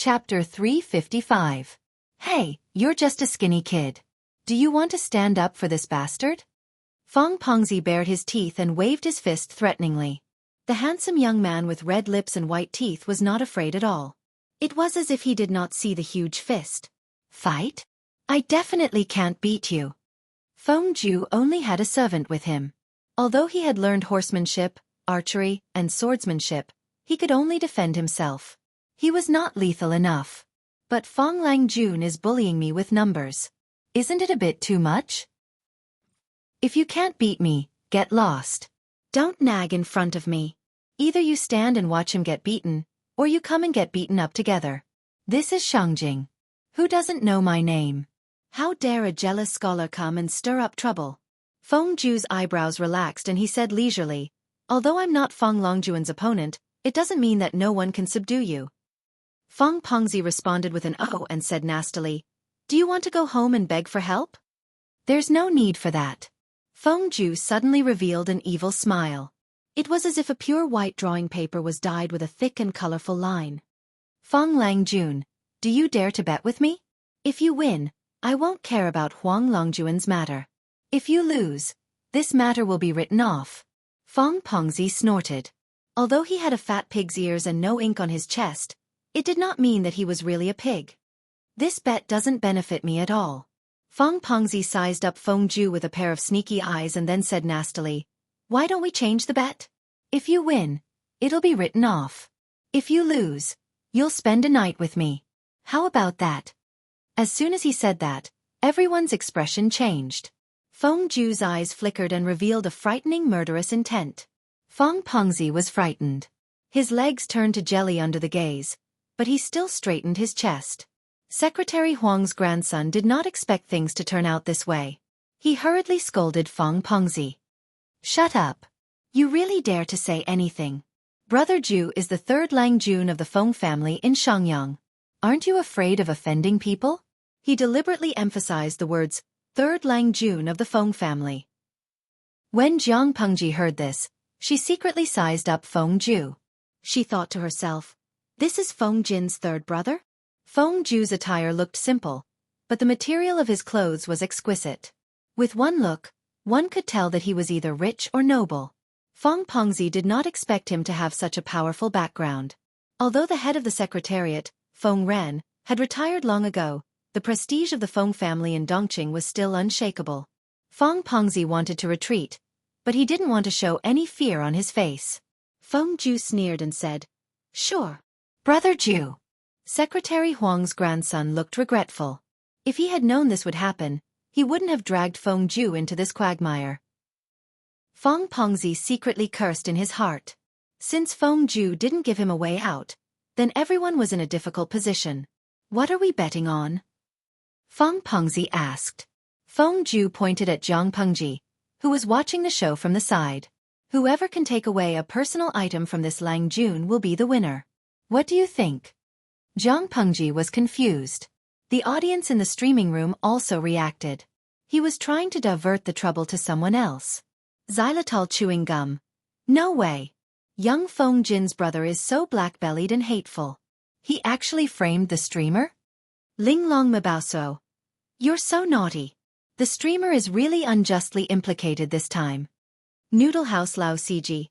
Chapter 355. Hey, you're just a skinny kid. Do you want to stand up for this bastard? Fong Pengzi bared his teeth and waved his fist threateningly. The handsome young man with red lips and white teeth was not afraid at all. It was as if he did not see the huge fist. Fight? I definitely can't beat you. Feng Ju only had a servant with him. Although he had learned horsemanship, archery, and swordsmanship, he could only defend himself. He was not lethal enough. But Fong Langjun is bullying me with numbers. Isn't it a bit too much? If you can't beat me, get lost. Don't nag in front of me. Either you stand and watch him get beaten, or you come and get beaten up together. This is Shangjing. Who doesn't know my name? How dare a jealous scholar come and stir up trouble? Feng Ju's eyebrows relaxed and he said leisurely, although I'm not Fong Longjuan's opponent, it doesn't mean that no one can subdue you. Fong Pengzi responded with an "oh" and said nastily, do you want to go home and beg for help? There's no need for that. Feng Ju suddenly revealed an evil smile. It was as if a pure white drawing paper was dyed with a thick and colorful line. Fong Langjun, do you dare to bet with me? If you win, I won't care about Huang Longjuan's matter. If you lose, this matter will be written off. Fong Pengzi snorted. Although he had a fat pig's ears and no ink on his chest, it did not mean that he was really a pig. This bet doesn't benefit me at all. Fong Pengzi sized up Feng Ju with a pair of sneaky eyes and then said nastily, why don't we change the bet? If you win, it'll be written off. If you lose, you'll spend a night with me. How about that? As soon as he said that, everyone's expression changed. Feng Ju's eyes flickered and revealed a frightening murderous intent. Fong Pengzi was frightened. His legs turned to jelly under the gaze, but he still straightened his chest. Secretary Huang's grandson did not expect things to turn out this way. He hurriedly scolded Fong Pengzi. Shut up. You really dare to say anything. Brother Ju is the third Langjun of the Feng family in Shangyang. Aren't you afraid of offending people? He deliberately emphasized the words, third Langjun of the Feng family. When Jiang Pengji heard this, she secretly sized up Feng Ju. She thought to herself, this is Feng Jin's third brother? Feng Ju's attire looked simple, but the material of his clothes was exquisite. With one look, one could tell that he was either rich or noble. Fong Pengzi did not expect him to have such a powerful background. Although the head of the secretariat, Feng Ren, had retired long ago, the prestige of the Feng family in Dongqing was still unshakable. Fong Pengzi wanted to retreat, but he didn't want to show any fear on his face. Feng Ju sneered and said, sure. Brother Ju. Secretary Huang's grandson looked regretful. If he had known this would happen, he wouldn't have dragged Feng Ju into this quagmire. Fong Pengzi secretly cursed in his heart. Since Feng Ju didn't give him a way out, then everyone was in a difficult position. What are we betting on? Fong Pengzi asked. Feng Ju pointed at Jiang Pengji, who was watching the show from the side. Whoever can take away a personal item from this Langjun will be the winner. What do you think? Jiang Pengji was confused. The audience in the streaming room also reacted. He was trying to divert the trouble to someone else. Xylitol chewing gum. No way. Young Feng Jin's brother is so black-bellied and hateful. He actually framed the streamer? Ling Long Mabao. You're so naughty. The streamer is really unjustly implicated this time. Noodle House Lao Ciji.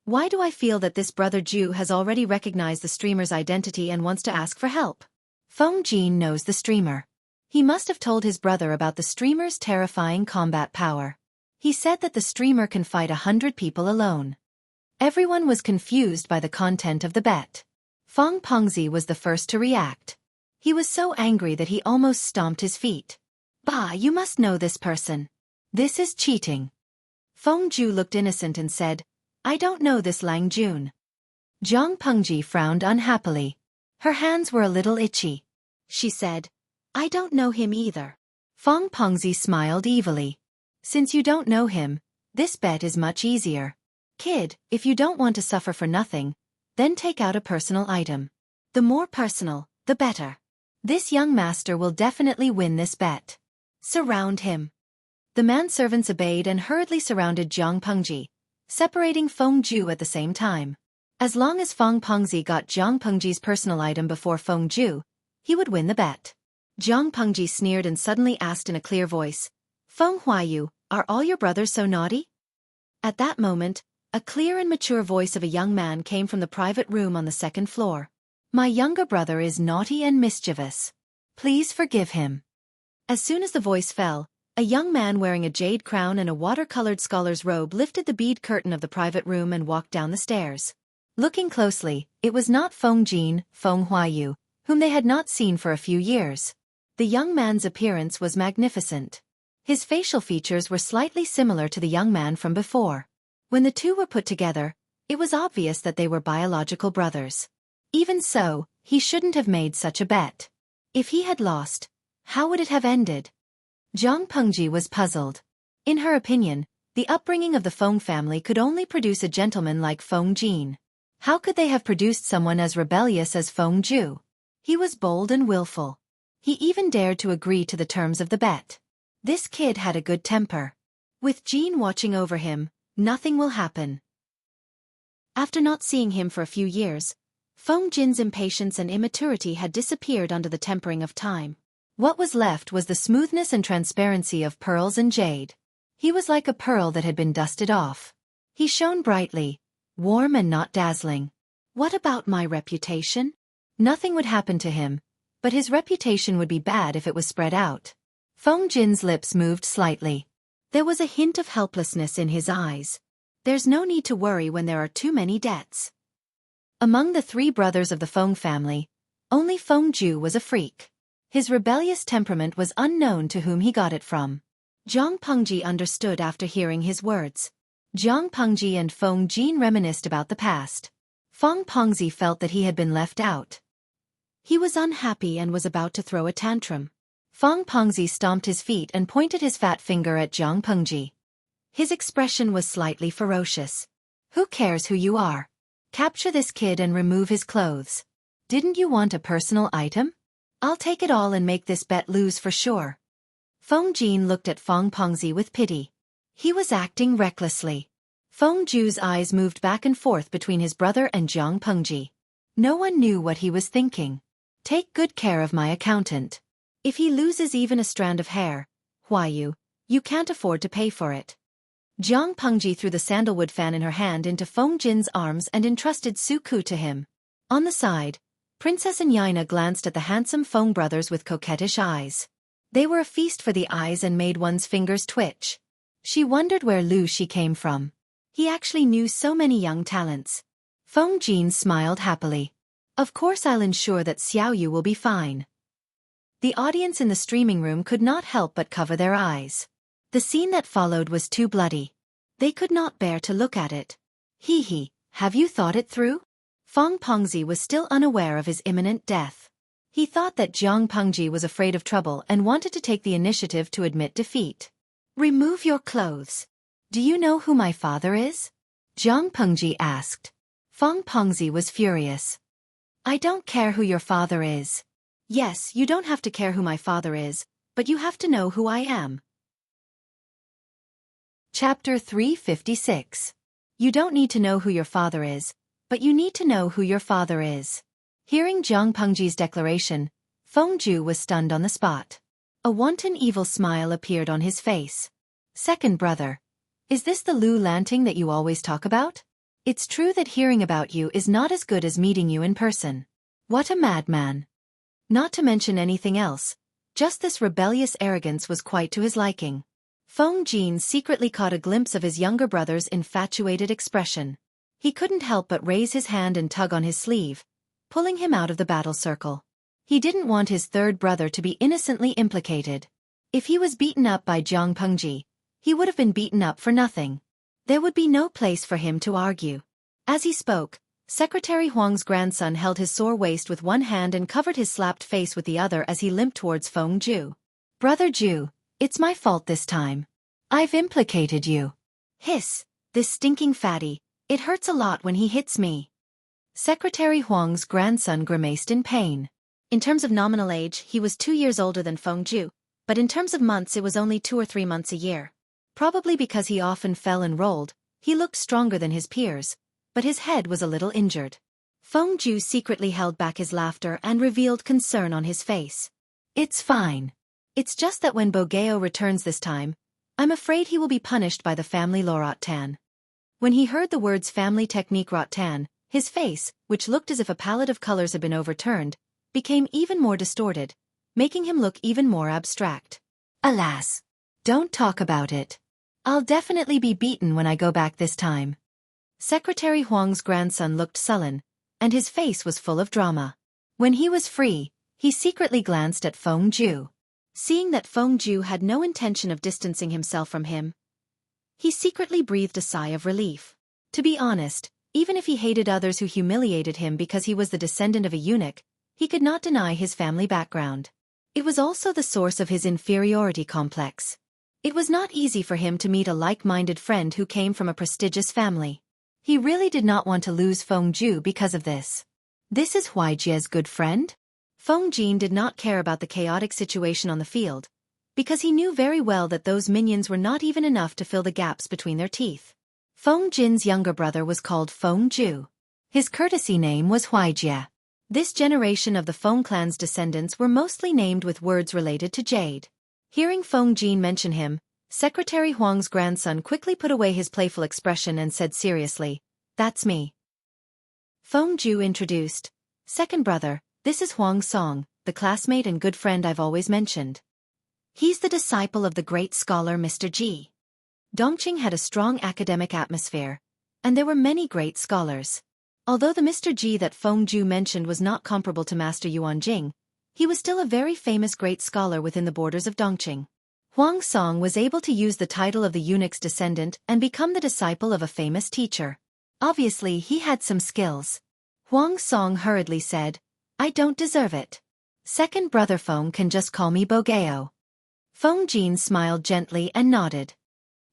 Why do I feel that this brother Ju has already recognized the streamer's identity and wants to ask for help? Feng Jin knows the streamer. He must have told his brother about the streamer's terrifying combat power. He said that the streamer can fight 100 people alone. Everyone was confused by the content of the bet. Fong Pengzi was the first to react. He was so angry that he almost stomped his feet. Bah, you must know this person. This is cheating. Feng Ju looked innocent and said, I don't know this Langjun. Jiang Pengji frowned unhappily. Her hands were a little itchy. She said, I don't know him either. Fong Pengzi smiled evilly. Since you don't know him, this bet is much easier. Kid, if you don't want to suffer for nothing, then take out a personal item. The more personal, the better. This young master will definitely win this bet. Surround him. The manservants obeyed and hurriedly surrounded Jiang Pengji, separating Feng Ju at the same time. As long as Feng Pengzi got Jiang Pengji's personal item before Feng Ju, he would win the bet. Jiang Pengji sneered and suddenly asked in a clear voice, "Feng Huayu, are all your brothers so naughty?" At that moment, a clear and mature voice of a young man came from the private room on the second floor. "My younger brother is naughty and mischievous. Please forgive him." As soon as the voice fell, a young man wearing a jade crown and a watercolored scholar's robe lifted the bead curtain of the private room and walked down the stairs. Looking closely, it was not Feng Jin, Feng Huayu, whom they had not seen for a few years. The young man's appearance was magnificent. His facial features were slightly similar to the young man from before. When the two were put together, it was obvious that they were biological brothers. Even so, he shouldn't have made such a bet. If he had lost, how would it have ended? Jiang Pengji was puzzled. In her opinion, the upbringing of the Feng family could only produce a gentleman like Feng Jin. How could they have produced someone as rebellious as Feng Ju? He was bold and willful. He even dared to agree to the terms of the bet. This kid had a good temper. With Jin watching over him, nothing will happen. After not seeing him for a few years, Feng Jin's impatience and immaturity had disappeared under the tempering of time. What was left was the smoothness and transparency of pearls and jade. He was like a pearl that had been dusted off. He shone brightly, warm and not dazzling. What about my reputation? Nothing would happen to him, but his reputation would be bad if it was spread out. Feng Jin's lips moved slightly. There was a hint of helplessness in his eyes. There's no need to worry when there are too many debts. Among the three brothers of the Feng family, only Feng Ju was a freak. His rebellious temperament was unknown to whom he got it from. Jiang Pengji understood after hearing his words. Jiang Pengji and Feng Jin reminisced about the past. Feng Pengzi felt that he had been left out. He was unhappy and was about to throw a tantrum. Feng Pengzi stomped his feet and pointed his fat finger at Jiang Pengji. His expression was slightly ferocious. "Who cares who you are? Capture this kid and remove his clothes. Didn't you want a personal item? I'll take it all and make this bet lose for sure." Feng Jin looked at Feng Pengzi with pity. He was acting recklessly. Feng Ju's eyes moved back and forth between his brother and Jiang Pengji. No one knew what he was thinking. "Take good care of my accountant. If he loses even a strand of hair, Huayu, you can't afford to pay for it." Jiang Pengji threw the sandalwood fan in her hand into Feng Jin's arms and entrusted Xueqi to him. On the side, Princess Yaina glanced at the handsome Feng brothers with coquettish eyes. They were a feast for the eyes and made one's fingers twitch. She wondered where Lu Shi came from. He actually knew so many young talents. Feng Jin smiled happily. "Of course I'll ensure that Xiaoyu will be fine." The audience in the streaming room could not help but cover their eyes. The scene that followed was too bloody. They could not bear to look at it. "Hee, have you thought it through?" Feng Pengzi was still unaware of his imminent death. He thought that Jiang Pengji was afraid of trouble and wanted to take the initiative to admit defeat. "Remove your clothes. Do you know who my father is?" Jiang Pengji asked. Feng Pengzi was furious. "I don't care who your father is." "Yes, you don't have to care who my father is, but you have to know who I am." Chapter 356. You don't need to know who your father is, but you need to know who your father is. Hearing Jiang Pengji's declaration, Feng Ju was stunned on the spot. A wanton evil smile appeared on his face. "Second brother, is this the Lu Lanting that you always talk about? It's true that hearing about you is not as good as meeting you in person. What a madman. Not to mention anything else, just this rebellious arrogance was quite to his liking." Feng Jin secretly caught a glimpse of his younger brother's infatuated expression. He couldn't help but raise his hand and tug on his sleeve, pulling him out of the battle circle. He didn't want his third brother to be innocently implicated. If he was beaten up by Jiang Pengji, he would have been beaten up for nothing. There would be no place for him to argue. As he spoke, Secretary Huang's grandson held his sore waist with one hand and covered his slapped face with the other as he limped towards Feng Ju. "Brother Ju, it's my fault this time. I've implicated you." "Hiss, this stinking fatty, it hurts a lot when he hits me." Secretary Huang's grandson grimaced in pain. In terms of nominal age, he was 2 years older than Feng Ju, but in terms of months it was only 2 or 3 months a year. Probably because he often fell and rolled, he looked stronger than his peers, but his head was a little injured. Feng Ju secretly held back his laughter and revealed concern on his face. It's fine. It's just that when Bogeo returns this time, I'm afraid he will be punished by the family Lorot Tan. When he heard the words family technique Rot Tan, his face, which looked as if a palette of colors had been overturned, became even more distorted, making him look even more abstract. Alas! Don't talk about it. I'll definitely be beaten when I go back this time. Secretary Huang's grandson looked sullen, and his face was full of drama. When he was free, he secretly glanced at Feng Ju. Seeing that Feng Ju had no intention of distancing himself from him, he secretly breathed a sigh of relief. To be honest, even if he hated others who humiliated him because he was the descendant of a eunuch, he could not deny his family background. It was also the source of his inferiority complex. It was not easy for him to meet a like-minded friend who came from a prestigious family. He really did not want to lose Feng Ju because of this. This is Huijie's good friend? Feng Jin did not care about the chaotic situation on the field, because he knew very well that those minions were not even enough to fill the gaps between their teeth. Feng Jin's younger brother was called Feng Ju. His courtesy name was Huijie. This generation of the Feng clan's descendants were mostly named with words related to jade. Hearing Feng Jin mention him, Secretary Huang's grandson quickly put away his playful expression and said seriously, "That's me." Feng Ju introduced, "Second brother, this is Huang Song, the classmate and good friend I've always mentioned. He's the disciple of the great scholar Mr. Ji." Dongqing had a strong academic atmosphere, and there were many great scholars. Although the Mr. Ji that Feng Ju mentioned was not comparable to Master Yuan Jing, he was still a very famous great scholar within the borders of Dongqing. Huang Song was able to use the title of the eunuch's descendant and become the disciple of a famous teacher. Obviously, he had some skills. Huang Song hurriedly said, "I don't deserve it. Second brother Feng can just call me Bogeo." Feng Jin smiled gently and nodded.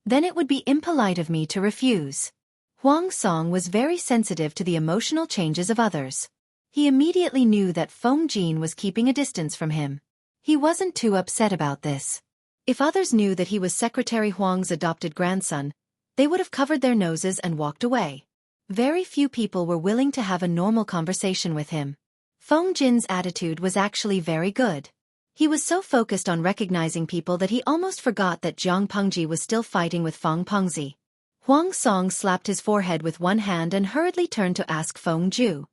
"Then it would be impolite of me to refuse." Huang Song was very sensitive to the emotional changes of others. He immediately knew that Feng Jin was keeping a distance from him. He wasn't too upset about this. If others knew that he was Secretary Huang's adopted grandson, they would have covered their noses and walked away. Very few people were willing to have a normal conversation with him. Feng Jin's attitude was actually very good. He was so focused on recognizing people that he almost forgot that Jiang Pengji was still fighting with Feng Pengzi. Huang Song slapped his forehead with one hand and hurriedly turned to ask Feng Ju,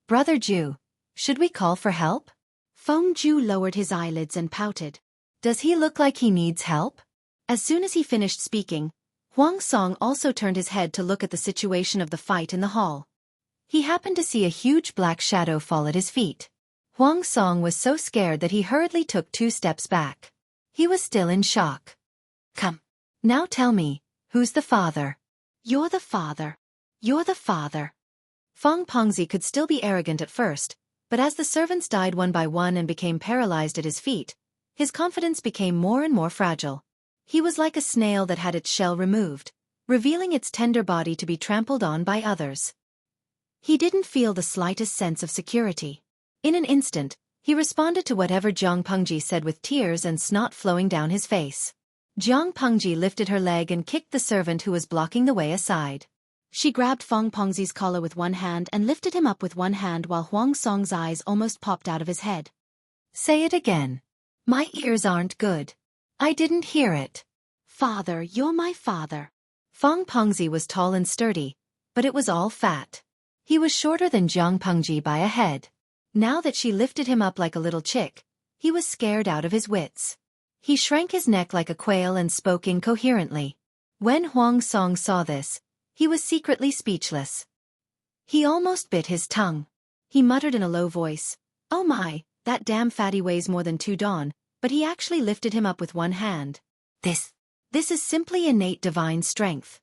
"Brother Ju, should we call for help?" Feng Ju lowered his eyelids and pouted. "Does he look like he needs help?" As soon as he finished speaking, Huang Song also turned his head to look at the situation of the fight in the hall. He happened to see a huge black shadow fall at his feet. Huang Song was so scared that he hurriedly took 2 steps back. He was still in shock. "Come. Now tell me, who's the father?" "You're the father. You're the father." Feng Pengzi could still be arrogant at first, but as the servants died one by one and became paralyzed at his feet, his confidence became more and more fragile. He was like a snail that had its shell removed, revealing its tender body to be trampled on by others. He didn't feel the slightest sense of security. In an instant, he responded to whatever Jiang Pengji said with tears and snot flowing down his face. Jiang Pengji lifted her leg and kicked the servant who was blocking the way aside. She grabbed Feng Pengzi's collar with one hand and lifted him up with one hand while Huang Song's eyes almost popped out of his head. "Say it again. My ears aren't good. I didn't hear it." "Father, you're my father." Feng Pengzi was tall and sturdy, but it was all fat. He was shorter than Jiang Pengji by a head. Now that she lifted him up like a little chick, he was scared out of his wits. He shrank his neck like a quail and spoke incoherently. When Huang Song saw this, he was secretly speechless. He almost bit his tongue. He muttered in a low voice, "Oh my, that damn fatty weighs more than 2 dawn," but he actually lifted him up with one hand. This is simply innate divine strength.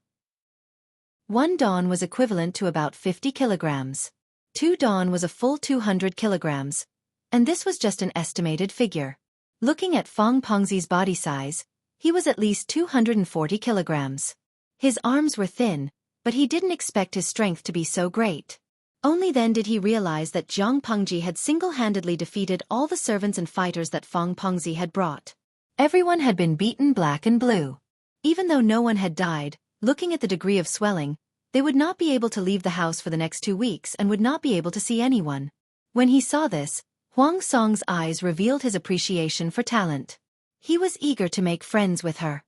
1 dawn was equivalent to about 50 kilograms. 2 dawn was a full 200 kilograms. And this was just an estimated figure. Looking at Feng Pengzi's body size, he was at least 240 kilograms. His arms were thin, but he didn't expect his strength to be so great. Only then did he realize that Jiang Pengji had single-handedly defeated all the servants and fighters that Feng Pengzi had brought. Everyone had been beaten black and blue. Even though no one had died, looking at the degree of swelling, They would not be able to leave the house for the next 2 weeks and would not be able to see anyone. When he saw this, Huang Song's eyes revealed his appreciation for talent. He was eager to make friends with her.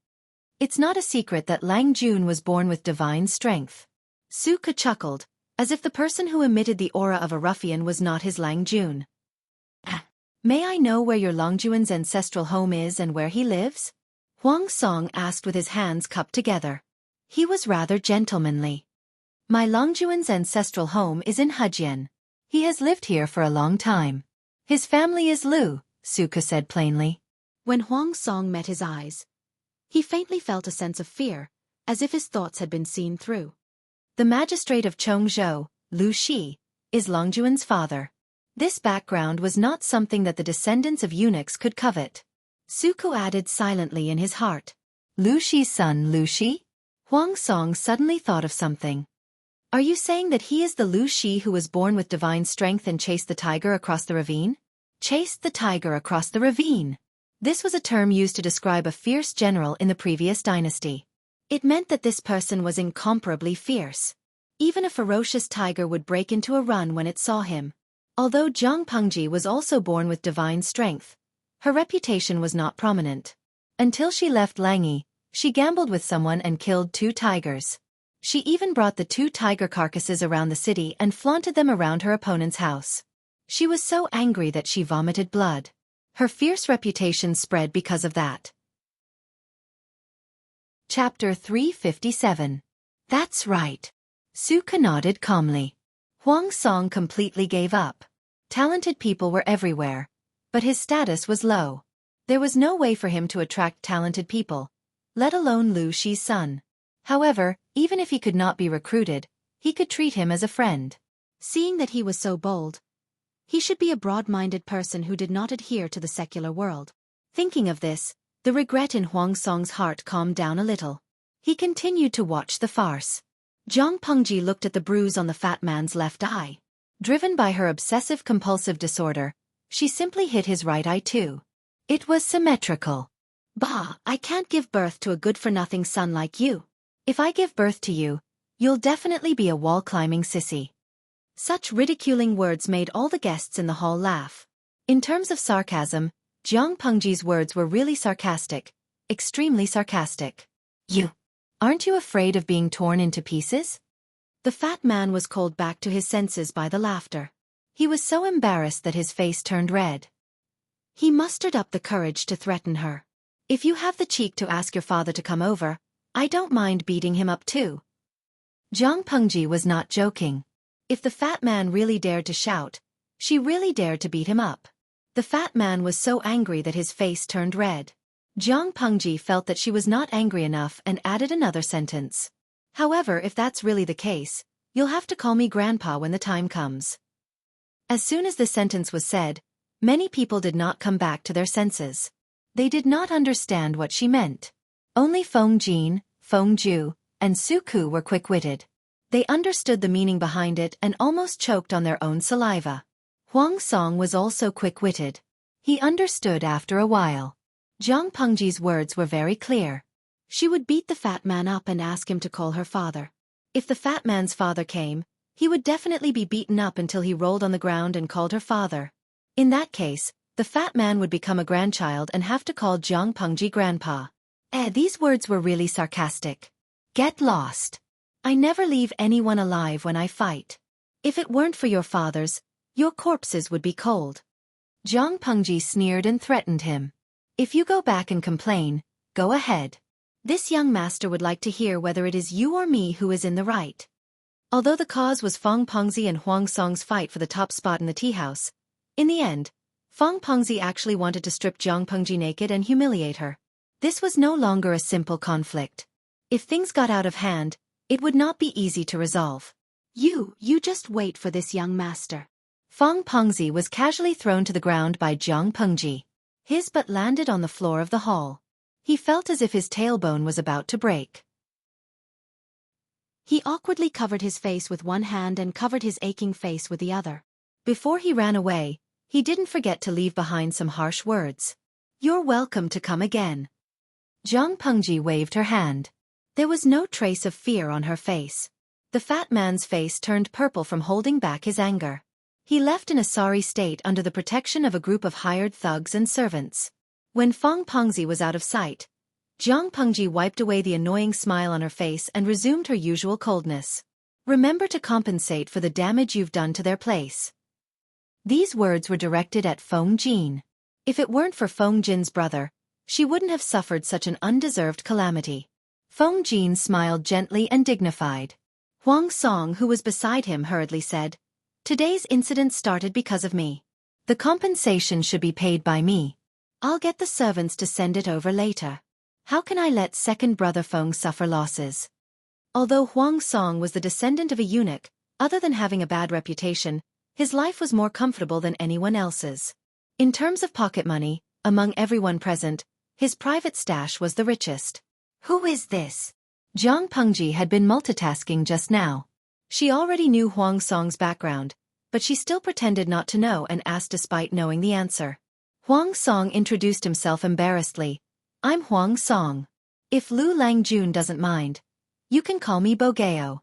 It's not a secret that Lang Jun was born with divine strength. Xueqi chuckled, as if the person who emitted the aura of a ruffian was not his Lang Jun. May I know where your Lang Jun's ancestral home is and where he lives? Huang Song asked with his hands cupped together. He was rather gentlemanly. My Lang Jun's ancestral home is in Hejian. He has lived here for a long time. His family is Lu, Xueqi said plainly. When Huang Song met his eyes, he faintly felt a sense of fear, as if his thoughts had been seen through. The magistrate of Chongzhou, Lu Shi, is Lang Jun's father. This background was not something that the descendants of eunuchs could covet. Xueqi added silently in his heart. Lu Shi's son Lu Shi? Huang Song suddenly thought of something. Are you saying that he is the Lu Shi who was born with divine strength and chased the tiger across the ravine? Chased the tiger across the ravine. This was a term used to describe a fierce general in the previous dynasty. It meant that this person was incomparably fierce. Even a ferocious tiger would break into a run when it saw him. Although Zhang Pengji was also born with divine strength, her reputation was not prominent. Until she left Langyi, she gambled with someone and killed 2 tigers. She even brought the 2 tiger carcasses around the city and flaunted them around her opponent's house. She was so angry that she vomited blood. Her fierce reputation spread because of that. Chapter 357. That's right. Xueqi nodded calmly. Huang Song completely gave up. Talented people were everywhere, but his status was low. There was no way for him to attract talented people, let alone Lu Shi's son. However, even if he could not be recruited, he could treat him as a friend. Seeing that he was so bold, he should be a broad-minded person who did not adhere to the secular world. Thinking of this, the regret in Huang Song's heart calmed down a little. He continued to watch the farce. Zhang Pengji looked at the bruise on the fat man's left eye. Driven by her obsessive-compulsive disorder, she simply hit his right eye too. It was symmetrical. Bah, I can't give birth to a good-for-nothing son like you. If I give birth to you, you'll definitely be a wall-climbing sissy. Such ridiculing words made all the guests in the hall laugh. In terms of sarcasm, Zhang Pengji's words were really sarcastic, extremely sarcastic. Aren't you afraid of being torn into pieces? The fat man was called back to his senses by the laughter. He was so embarrassed that his face turned red. He mustered up the courage to threaten her. If you have the cheek to ask your father to come over, I don't mind beating him up too. Zhang Pengji was not joking. If the fat man really dared to shout, she really dared to beat him up. The fat man was so angry that his face turned red. Zhang Pengji felt that she was not angry enough and added another sentence. However, if that's really the case, you'll have to call me grandpa when the time comes. As soon as the sentence was said, many people did not come back to their senses. They did not understand what she meant. Only Feng Jin, Feng Ju, and Xueqi were quick-witted. They understood the meaning behind it and almost choked on their own saliva. Huang Song was also quick-witted. He understood after a while. Zhang Pengji's words were very clear. She would beat the fat man up and ask him to call her father. If the fat man's father came, he would definitely be beaten up until he rolled on the ground and called her father. In that case, the fat man would become a grandchild and have to call Zhang Pengji grandpa. These words were really sarcastic. Get lost. I never leave anyone alive when I fight. If it weren't for your fathers, your corpses would be cold. Zhang Pengji sneered and threatened him. If you go back and complain, go ahead. This young master would like to hear whether it is you or me who is in the right. Although the cause was Feng Pengzi and Huang Song's fight for the top spot in the tea house, in the end, Feng Pengzi actually wanted to strip Zhang Pengji naked and humiliate her. This was no longer a simple conflict. If things got out of hand, it would not be easy to resolve. You just wait for this young master. Feng Pengzi was casually thrown to the ground by Zhang Pengji. His butt landed on the floor of the hall. He felt as if his tailbone was about to break. He awkwardly covered his face with one hand and covered his aching face with the other. Before he ran away, he didn't forget to leave behind some harsh words. You're welcome to come again. Zhang Pengji waved her hand. There was no trace of fear on her face. The fat man's face turned purple from holding back his anger. He left in a sorry state under the protection of a group of hired thugs and servants. When Feng Pengzi was out of sight, Jiang Pengji wiped away the annoying smile on her face and resumed her usual coldness. Remember to compensate for the damage you've done to their place. These words were directed at Feng Jin. If it weren't for Feng Jin's brother, she wouldn't have suffered such an undeserved calamity. Feng Jin smiled gently and dignified. Huang Song, who was beside him, hurriedly said, "Today's incident started because of me. The compensation should be paid by me. I'll get the servants to send it over later. How can I let second brother Feng suffer losses?" Although Huang Song was the descendant of a eunuch, other than having a bad reputation, his life was more comfortable than anyone else's. In terms of pocket money, among everyone present, his private stash was the richest. "Who is this?" Jiang Pengji had been multitasking just now. She already knew Huang Song's background, but she still pretended not to know and asked despite knowing the answer. Huang Song introduced himself embarrassedly. "I'm Huang Song. If Lu Langjun doesn't mind, you can call me Bogeo."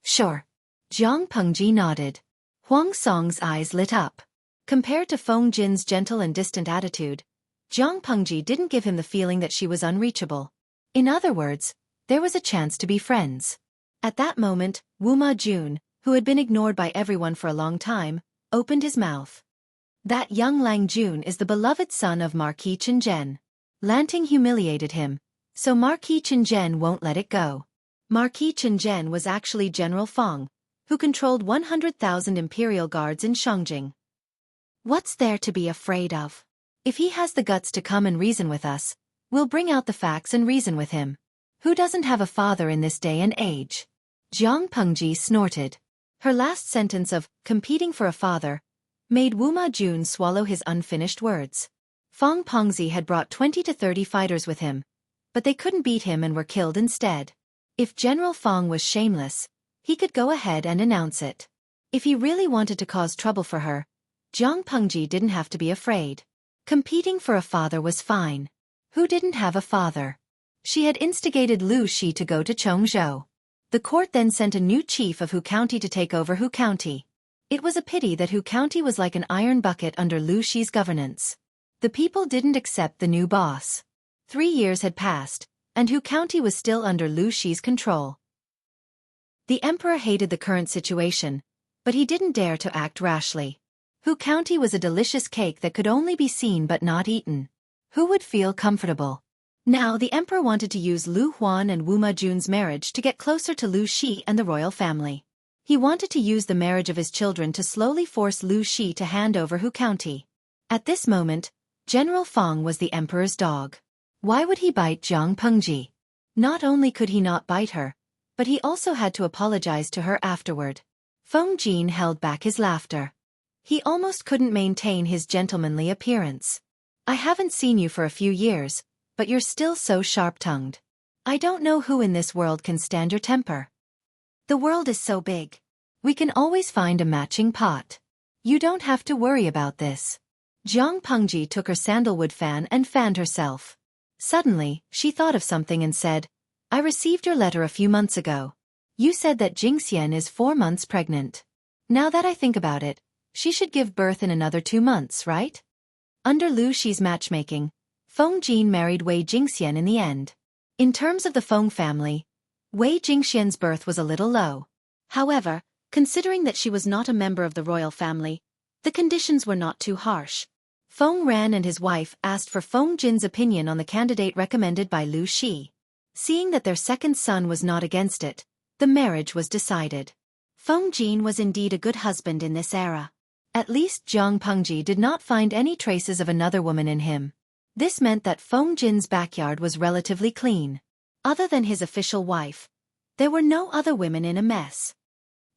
"Sure." Jiang Pengji nodded. Huang Song's eyes lit up. Compared to Feng Jin's gentle and distant attitude, Jiang Pengji didn't give him the feeling that she was unreachable. In other words, there was a chance to be friends. At that moment, Wu Ma Jun, who had been ignored by everyone for a long time, opened his mouth. "That young Lang Jun is the beloved son of Marquis Chen Zhen. Lanting humiliated him, so Marquis Chen Zhen won't let it go." Marquis Chen Zhen was actually General Feng, who controlled 100,000 imperial guards in Shangjing. "What's there to be afraid of? If he has the guts to come and reason with us, we'll bring out the facts and reason with him. Who doesn't have a father in this day and age?" Jiang Pengji snorted. Her last sentence of "competing for a father" made Wu Ma Jun swallow his unfinished words. Feng Pengzi had brought 20 to 30 fighters with him, but they couldn't beat him and were killed instead. If General Feng was shameless, he could go ahead and announce it. If he really wanted to cause trouble for her, Jiang Pengji didn't have to be afraid. Competing for a father was fine. Who didn't have a father? She had instigated Lu Shi to go to Chongzhou. The court then sent a new chief of Hu County to take over Hu County. It was a pity that Hu County was like an iron bucket under Lu Shi's governance. The people didn't accept the new boss. 3 years had passed, and Hu County was still under Lu Shi's control. The emperor hated the current situation, but he didn't dare to act rashly. Hu County was a delicious cake that could only be seen but not eaten. Who would feel comfortable? Now the emperor wanted to use Lu Huan and Wu Ma Jun's marriage to get closer to Lu Shi and the royal family. He wanted to use the marriage of his children to slowly force Lu Shi to hand over Hu County. At this moment, General Feng was the emperor's dog. Why would he bite Jiang Pengji? Not only could he not bite her, but he also had to apologize to her afterward. Feng Jin held back his laughter. He almost couldn't maintain his gentlemanly appearance. "I haven't seen you for a few years, but you're still so sharp-tongued. I don't know who in this world can stand your temper. The world is so big. We can always find a matching pot. You don't have to worry about this." Jiang Pengji took her sandalwood fan and fanned herself. Suddenly, she thought of something and said, "I received your letter a few months ago. You said that Jingxian is 4 months pregnant. Now that I think about it, she should give birth in another 2 months, right?" Under Lu Shi's matchmaking, Feng Jin married Wei Jingxian in the end. In terms of the Feng family, Wei Jingxian's birth was a little low. However, considering that she was not a member of the royal family, the conditions were not too harsh. Feng Ran and his wife asked for Feng Jin's opinion on the candidate recommended by Lu Shi. Seeing that their second son was not against it, the marriage was decided. Feng Jin was indeed a good husband in this era. At least Jiang Pengji did not find any traces of another woman in him. This meant that Feng Jin's backyard was relatively clean. Other than his official wife, there were no other women in a mess.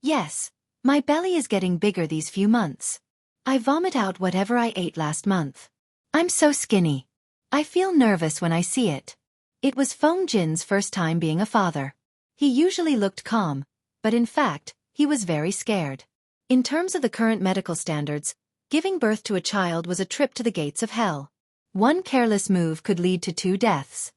"Yes, my belly is getting bigger these few months. I vomit out whatever I ate last month. I'm so skinny. I feel nervous when I see it." It was Feng Jin's first time being a father. He usually looked calm, but in fact, he was very scared. In terms of the current medical standards, giving birth to a child was a trip to the gates of hell. One careless move could lead to 2 deaths.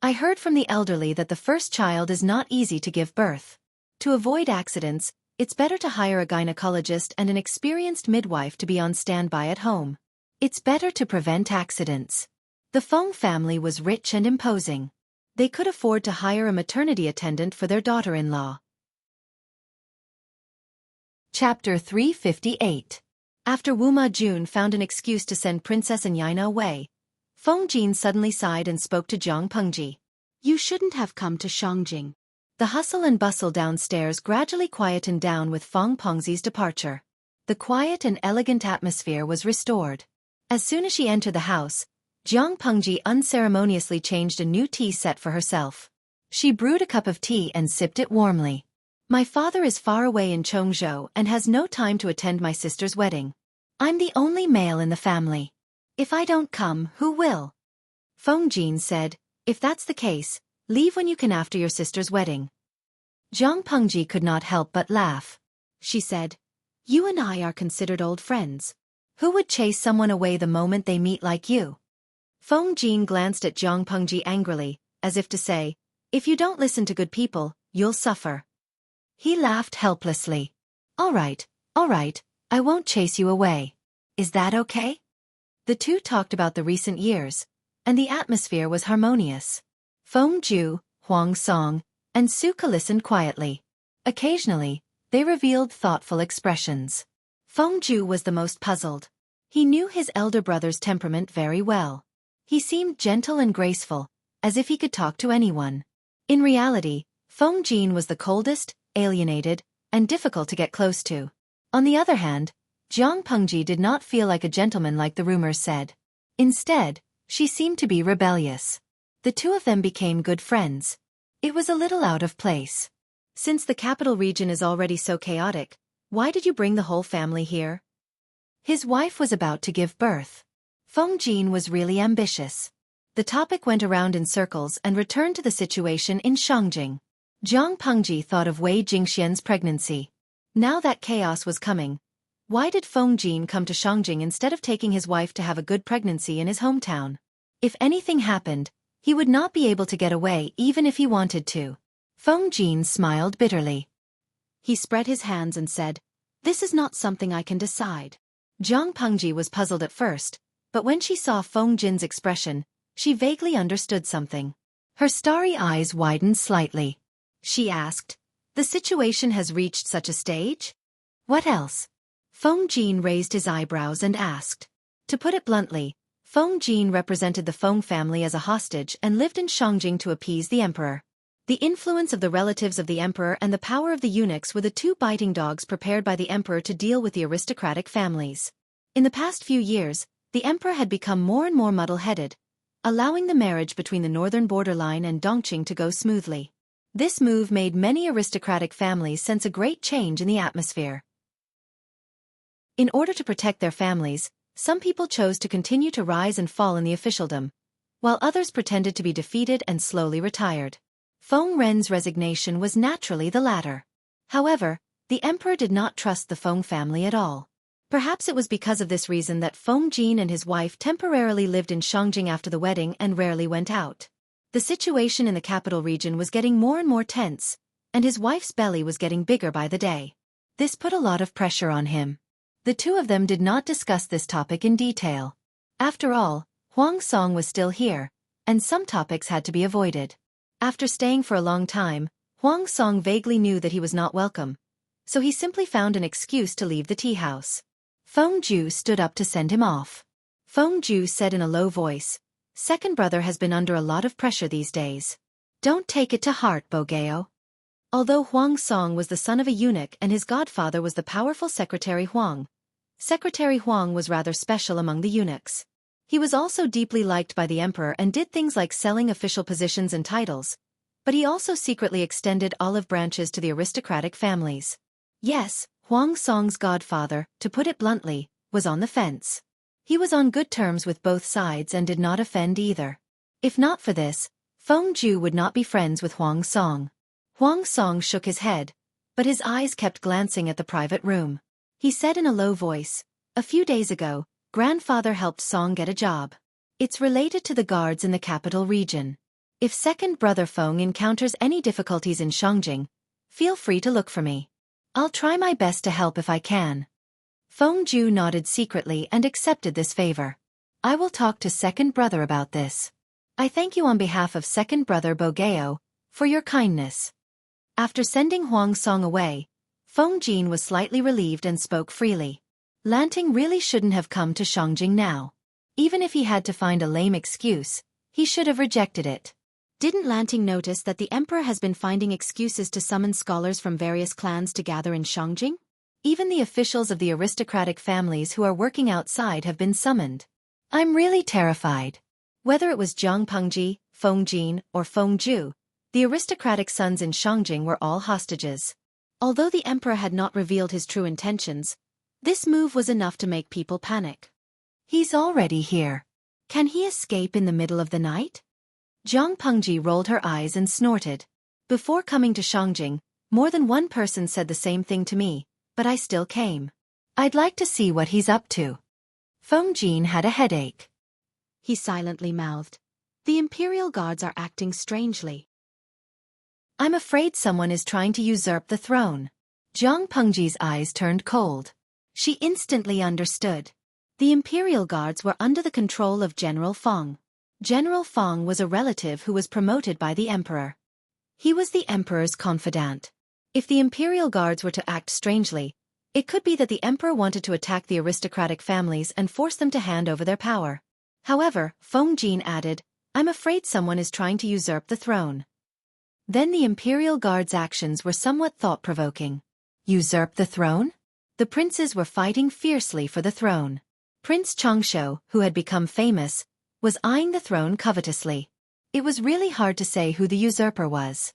I heard from the elderly that the first child is not easy to give birth. To avoid accidents, it's better to hire a gynecologist and an experienced midwife to be on standby at home. It's better to prevent accidents. The Feng family was rich and imposing. They could afford to hire a maternity attendant for their daughter-in-law. Chapter 358. After Wu Ma Jun found an excuse to send Princess Anyina away, Feng Jin suddenly sighed and spoke to Jiang Pengji. You shouldn't have come to Shangjing. The hustle and bustle downstairs gradually quietened down with Feng Pengzi's departure. The quiet and elegant atmosphere was restored. As soon as she entered the house, Jiang Pengji unceremoniously changed a new tea set for herself. She brewed a cup of tea and sipped it warmly. My father is far away in Chongzhou and has no time to attend my sister's wedding. I'm the only male in the family. If I don't come, who will? Feng Jin said, if that's the case, leave when you can after your sister's wedding. Jiang Pengji could not help but laugh. She said, you and I are considered old friends. Who would chase someone away the moment they meet like you? Feng Jin glanced at Jiang Pengji angrily, as if to say, if you don't listen to good people, you'll suffer. He laughed helplessly. All right, I won't chase you away. Is that okay? The two talked about the recent years, and the atmosphere was harmonious. Feng Ju, Huang Song, and Xueqi listened quietly. Occasionally, they revealed thoughtful expressions. Feng Ju was the most puzzled. He knew his elder brother's temperament very well. He seemed gentle and graceful, as if he could talk to anyone. In reality, Feng Jin was the coldest, alienated, and difficult to get close to. On the other hand, Jiang Pengji did not feel like a gentleman like the rumors said. Instead, she seemed to be rebellious. The two of them became good friends. It was a little out of place. Since the capital region is already so chaotic, why did you bring the whole family here? His wife was about to give birth. Feng Jin was really ambitious. The topic went around in circles and returned to the situation in Shangjing. Jiang Pengji thought of Wei Jingxian's pregnancy. Now that chaos was coming, why did Feng Jin come to Shangjing instead of taking his wife to have a good pregnancy in his hometown? If anything happened, he would not be able to get away even if he wanted to. Feng Jin smiled bitterly. He spread his hands and said, this is not something I can decide. Jiang Pengji was puzzled at first, but when she saw Feng Jin's expression, she vaguely understood something. Her starry eyes widened slightly. She asked, the situation has reached such a stage? What else? Feng Jin raised his eyebrows and asked. To put it bluntly, Feng Jin represented the Feng family as a hostage and lived in Shangjing to appease the emperor. The influence of the relatives of the emperor and the power of the eunuchs were the two biting dogs prepared by the emperor to deal with the aristocratic families. In the past few years, the emperor had become more and more muddle-headed, allowing the marriage between the northern borderline and Dongqing to go smoothly. This move made many aristocratic families sense a great change in the atmosphere. In order to protect their families, some people chose to continue to rise and fall in the officialdom, while others pretended to be defeated and slowly retired. Feng Ren's resignation was naturally the latter. However, the emperor did not trust the Feng family at all. Perhaps it was because of this reason that Feng Jin and his wife temporarily lived in Shangjing after the wedding and rarely went out. The situation in the capital region was getting more and more tense, and his wife's belly was getting bigger by the day. This put a lot of pressure on him. The two of them did not discuss this topic in detail. After all, Huang Song was still here, and some topics had to be avoided. After staying for a long time, Huang Song vaguely knew that he was not welcome, so he simply found an excuse to leave the tea house. Feng Ju stood up to send him off. Feng Ju said in a low voice, second brother has been under a lot of pressure these days. Don't take it to heart, Bogeo. Although Huang Song was the son of a eunuch and his godfather was the powerful Secretary Huang, Secretary Huang was rather special among the eunuchs. He was also deeply liked by the emperor and did things like selling official positions and titles, but he also secretly extended olive branches to the aristocratic families. Yes, Huang Song's godfather, to put it bluntly, was on the fence. He was on good terms with both sides and did not offend either. If not for this, Feng Ju would not be friends with Huang Song. Huang Song shook his head, but his eyes kept glancing at the private room. He said in a low voice, a few days ago, grandfather helped Song get a job. It's related to the guards in the capital region. If second brother Feng encounters any difficulties in Shangjing, Feel free to look for me. I'll try my best to help if I can. Feng Ju nodded secretly and accepted this favor. I will talk to second brother about this. I thank you on behalf of second brother Bogeo for your kindness. After sending Huang Song away, Feng Jin was slightly relieved and spoke freely. Lanting really shouldn't have come to Shangjing now. Even if he had to find a lame excuse, he should have rejected it. Didn't Lanting notice that the emperor has been finding excuses to summon scholars from various clans to gather in Shangjing? Even the officials of the aristocratic families who are working outside have been summoned. I'm really terrified. Whether it was Jiang Pengji, Feng Jin, or Feng Ju, the aristocratic sons in Shangjing were all hostages. Although the emperor had not revealed his true intentions, this move was enough to make people panic. He's already here. Can he escape in the middle of the night? Jiang Pengji rolled her eyes and snorted. Before coming to Shangjing, more than one person said the same thing to me, but I still came. I'd like to see what he's up to. Feng Jin had a headache. He silently mouthed. The Imperial Guards are acting strangely. I'm afraid someone is trying to usurp the throne. Jiang Pengji's eyes turned cold. She instantly understood. The Imperial Guards were under the control of General Feng. General Feng was a relative who was promoted by the emperor. He was the emperor's confidant. If the Imperial Guards were to act strangely, it could be that the emperor wanted to attack the aristocratic families and force them to hand over their power. However, Feng Jin added, I'm afraid someone is trying to usurp the throne. Then the Imperial Guard's actions were somewhat thought-provoking. Usurp the throne? The princes were fighting fiercely for the throne. Prince Changsho, who had become famous, was eyeing the throne covetously. It was really hard to say who the usurper was.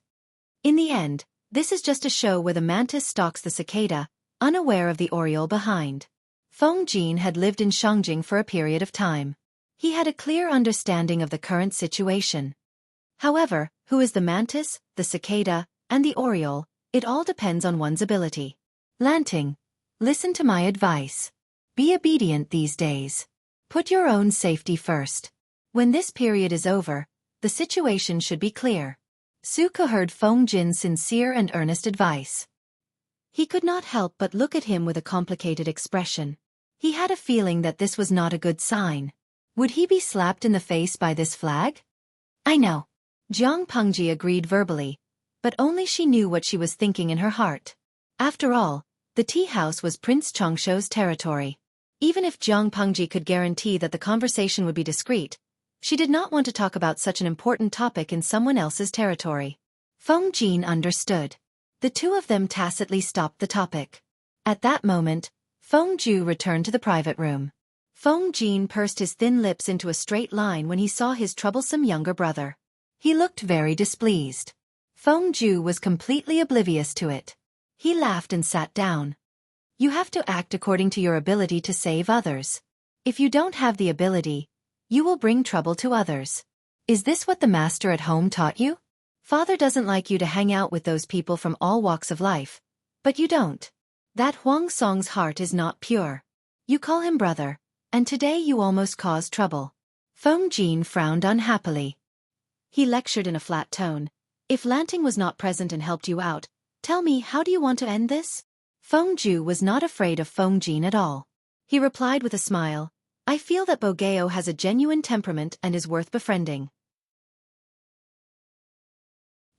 In the end, this is just a show where the mantis stalks the cicada, unaware of the oriole behind. Feng Jin had lived in Shangjing for a period of time. He had a clear understanding of the current situation. However, who is the mantis, the cicada, and the oriole, it all depends on one's ability. Lanting, listen to my advice. Be obedient these days. Put your own safety first. When this period is over, the situation should be clear. Xueqi heard Feng Jin's sincere and earnest advice. He could not help but look at him with a complicated expression. He had a feeling that this was not a good sign. Would he be slapped in the face by this flag? I know. Jiang Pengji agreed verbally, but only she knew what she was thinking in her heart. After all, the tea house was Prince Changsho's territory. Even if Jiang Pengji could guarantee that the conversation would be discreet, she did not want to talk about such an important topic in someone else's territory. Feng Jin understood. The two of them tacitly stopped the topic. At that moment, Feng Ju returned to the private room. Feng Jin pursed his thin lips into a straight line when he saw his troublesome younger brother. He looked very displeased. Feng Ju was completely oblivious to it. He laughed and sat down. You have to act according to your ability to save others. If you don't have the ability, you will bring trouble to others. Is this what the master at home taught you? Father doesn't like you to hang out with those people from all walks of life, but you don't. That Huang Song's heart is not pure. You call him brother, and today you almost caused trouble. Feng Jin frowned unhappily. He lectured in a flat tone. If Lanting was not present and helped you out, tell me, how do you want to end this? Feng Ju was not afraid of Feng Jin at all. He replied with a smile, I feel that Bogeo has a genuine temperament and is worth befriending.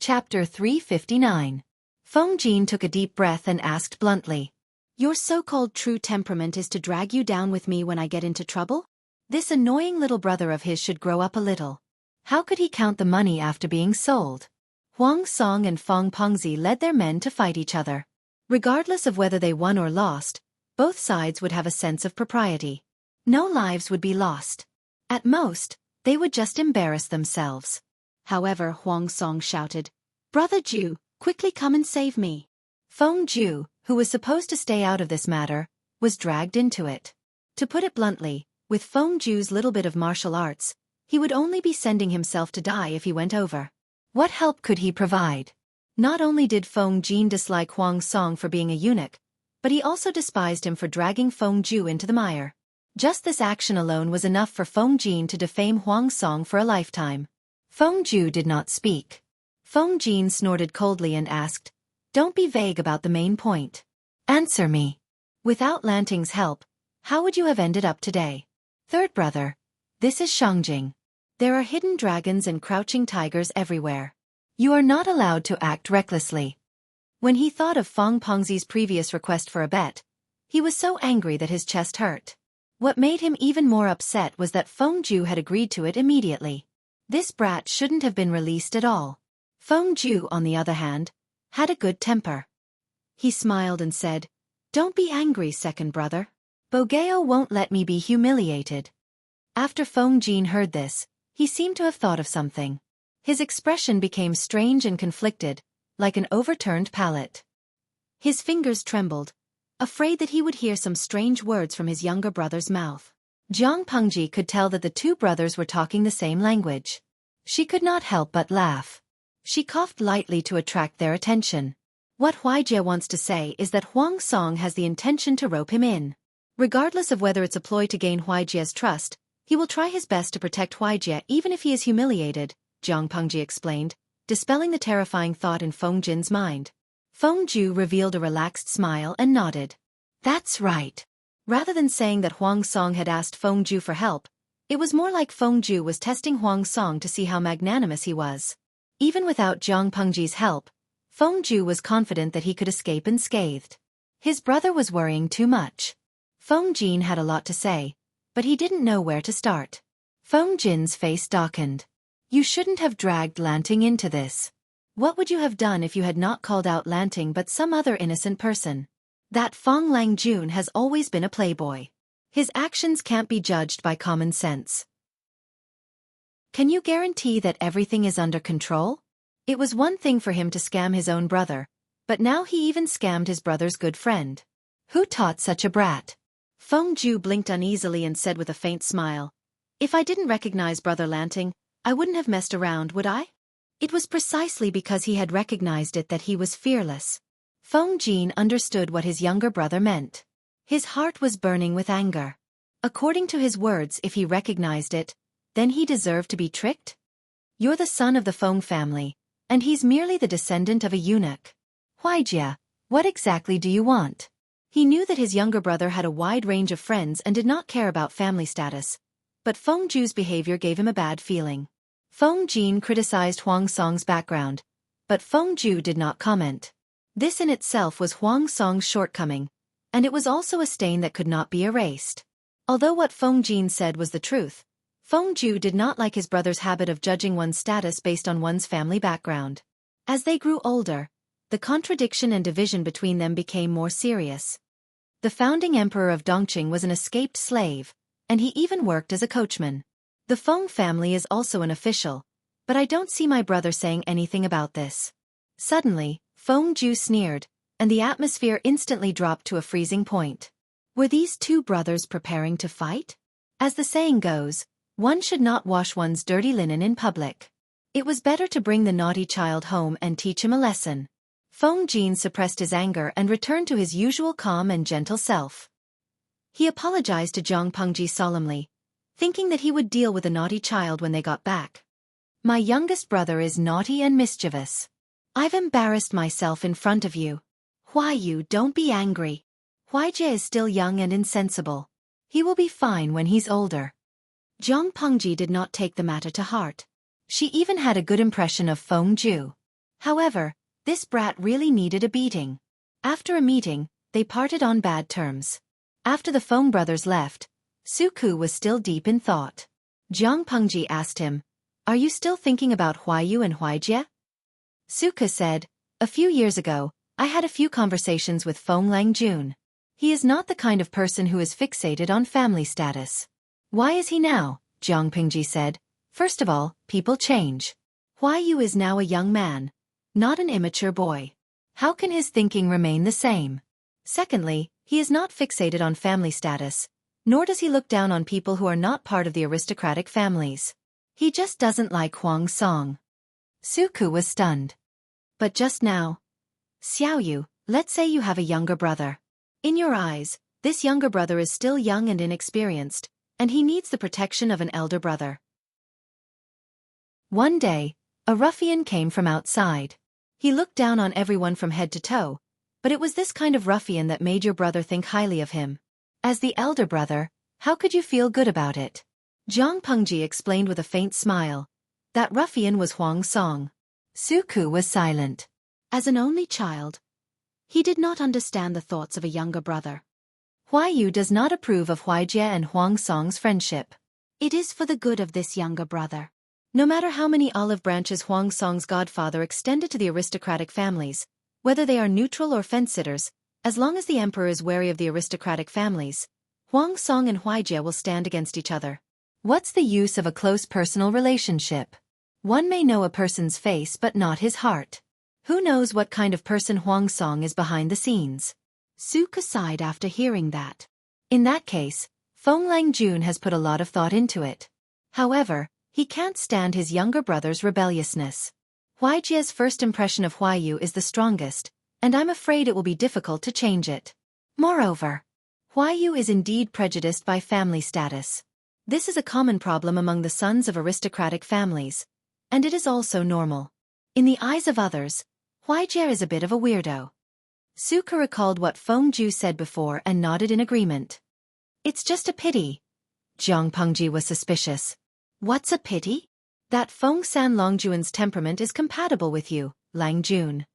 Chapter 359. Feng Jin took a deep breath and asked bluntly, Your so-called true temperament is to drag you down with me when I get into trouble? This annoying little brother of his should grow up a little. How could he count the money after being sold? Huang Song and Feng Pengzi led their men to fight each other. Regardless of whether they won or lost, both sides would have a sense of propriety. No lives would be lost. At most, they would just embarrass themselves. However, Huang Song shouted, Brother Ju, quickly come and save me. Feng Ju, who was supposed to stay out of this matter, was dragged into it. To put it bluntly, with Feng Ju's little bit of martial arts, he would only be sending himself to die if he went over. What help could he provide? Not only did Feng Jin dislike Huang Song for being a eunuch, but he also despised him for dragging Feng Ju into the mire. Just this action alone was enough for Feng Jin to defame Huang Song for a lifetime. Feng Ju did not speak. Feng Jin snorted coldly and asked, Don't be vague about the main point. Answer me. Without Lanting's help, how would you have ended up today? Third brother. This is Shangjing. There are hidden dragons and crouching tigers everywhere. You are not allowed to act recklessly. When he thought of Fong Pengzi's previous request for a bet, he was so angry that his chest hurt. What made him even more upset was that Feng Ju had agreed to it immediately. This brat shouldn't have been released at all. Feng Ju, on the other hand, had a good temper. He smiled and said, "Don't be angry, second brother. Bogeo won't let me be humiliated." After Feng Jin heard this, he seemed to have thought of something. His expression became strange and conflicted, like an overturned pallet. His fingers trembled, afraid that he would hear some strange words from his younger brother's mouth. Jiang Pengji could tell that the two brothers were talking the same language. She could not help but laugh. She coughed lightly to attract their attention. What Huaijie wants to say is that Huang Song has the intention to rope him in. Regardless of whether it's a ploy to gain Huaijie's trust, he will try his best to protect Huaijie even if he is humiliated, Jiang Pengji explained, dispelling the terrifying thought in Feng Jin's mind. Feng Ju revealed a relaxed smile and nodded. That's right. Rather than saying that Huang Song had asked Feng Ju for help, it was more like Feng Ju was testing Huang Song to see how magnanimous he was. Even without Jiang Pengji's help, Feng Ju was confident that he could escape unscathed. His brother was worrying too much. Feng Jin had a lot to say, but he didn't know where to start. Feng Jin's face darkened. You shouldn't have dragged Lanting into this. What would you have done if you had not called out Lanting but some other innocent person? That Fong Langjun has always been a playboy. His actions can't be judged by common sense. Can you guarantee that everything is under control? It was one thing for him to scam his own brother, but now he even scammed his brother's good friend. Who taught such a brat? Feng Ju blinked uneasily and said with a faint smile, "If I didn't recognize Brother Lanting, I wouldn't have messed around, would I?" It was precisely because he had recognized it that he was fearless. Feng Jin understood what his younger brother meant. His heart was burning with anger. According to his words, if he recognized it, then he deserved to be tricked? You're the son of the Feng family, and he's merely the descendant of a eunuch. Huaijie, what exactly do you want? He knew that his younger brother had a wide range of friends and did not care about family status, but Feng Ju's behavior gave him a bad feeling. Feng Jin criticized Huang Song's background, but Feng Ju did not comment. This in itself was Huang Song's shortcoming, and it was also a stain that could not be erased. Although what Feng Jin said was the truth, Feng Ju did not like his brother's habit of judging one's status based on one's family background. As they grew older, the contradiction and division between them became more serious. The founding emperor of Dongqing was an escaped slave, and he even worked as a coachman. The Feng family is also an official, but I don't see my brother saying anything about this. Suddenly, Feng Ju sneered, and the atmosphere instantly dropped to a freezing point. Were these two brothers preparing to fight? As the saying goes, one should not wash one's dirty linen in public. It was better to bring the naughty child home and teach him a lesson. Feng Jin suppressed his anger and returned to his usual calm and gentle self. He apologized to Jiang Pengji solemnly, thinking that he would deal with the naughty child when they got back. My youngest brother is naughty and mischievous. I've embarrassed myself in front of you. Huayu, don't be angry. Huaijie is still young and insensible. He will be fine when he's older. Jiang Pengji did not take the matter to heart. She even had a good impression of Feng Ju. However, this brat really needed a beating. After a meeting, they parted on bad terms. After the Feng brothers left, Xueqi was still deep in thought. Jiang Pengji asked him, "Are you still thinking about Huayu and Huaijie?" Xueqi said, "A few years ago, I had a few conversations with Feng Langjun. He is not the kind of person who is fixated on family status." "Why is he now?" Jiang Pengji said. "First of all, people change. Huayu is now a young man, not an immature boy. How can his thinking remain the same? Secondly, he is not fixated on family status, nor does he look down on people who are not part of the aristocratic families. He just doesn't like Huang Song." Xueqi was stunned. "But just now, Xiaoyu, let's say you have a younger brother. In your eyes, this younger brother is still young and inexperienced, and he needs the protection of an elder brother." One day, a ruffian came from outside. He looked down on everyone from head to toe, but it was this kind of ruffian that made your brother think highly of him. As the elder brother, how could you feel good about it? Jiang Pengji explained with a faint smile. That ruffian was Huang Song. Xueqi was silent. As an only child, he did not understand the thoughts of a younger brother. Huayu does not approve of Huaijie and Huang Song's friendship. It is for the good of this younger brother. No matter how many olive branches Huang Song's godfather extended to the aristocratic families, whether they are neutral or fence-sitters, as long as the emperor is wary of the aristocratic families, Huang Song and Huaijie will stand against each other. What's the use of a close personal relationship? One may know a person's face but not his heart. Who knows what kind of person Huang Song is behind the scenes? Xueqi sighed after hearing that. In that case, Feng Langjun has put a lot of thought into it. However, he can't stand his younger brother's rebelliousness. Huaijie's first impression of Huayu is the strongest, and I'm afraid it will be difficult to change it. Moreover, Huayu is indeed prejudiced by family status. This is a common problem among the sons of aristocratic families, and it is also normal. In the eyes of others, Huaijie is a bit of a weirdo. Xueqi recalled what Feng Ju said before and nodded in agreement. It's just a pity. Jiang Pengji was suspicious. What's a pity? That Feng San Longjuan's temperament is compatible with you, Langjun.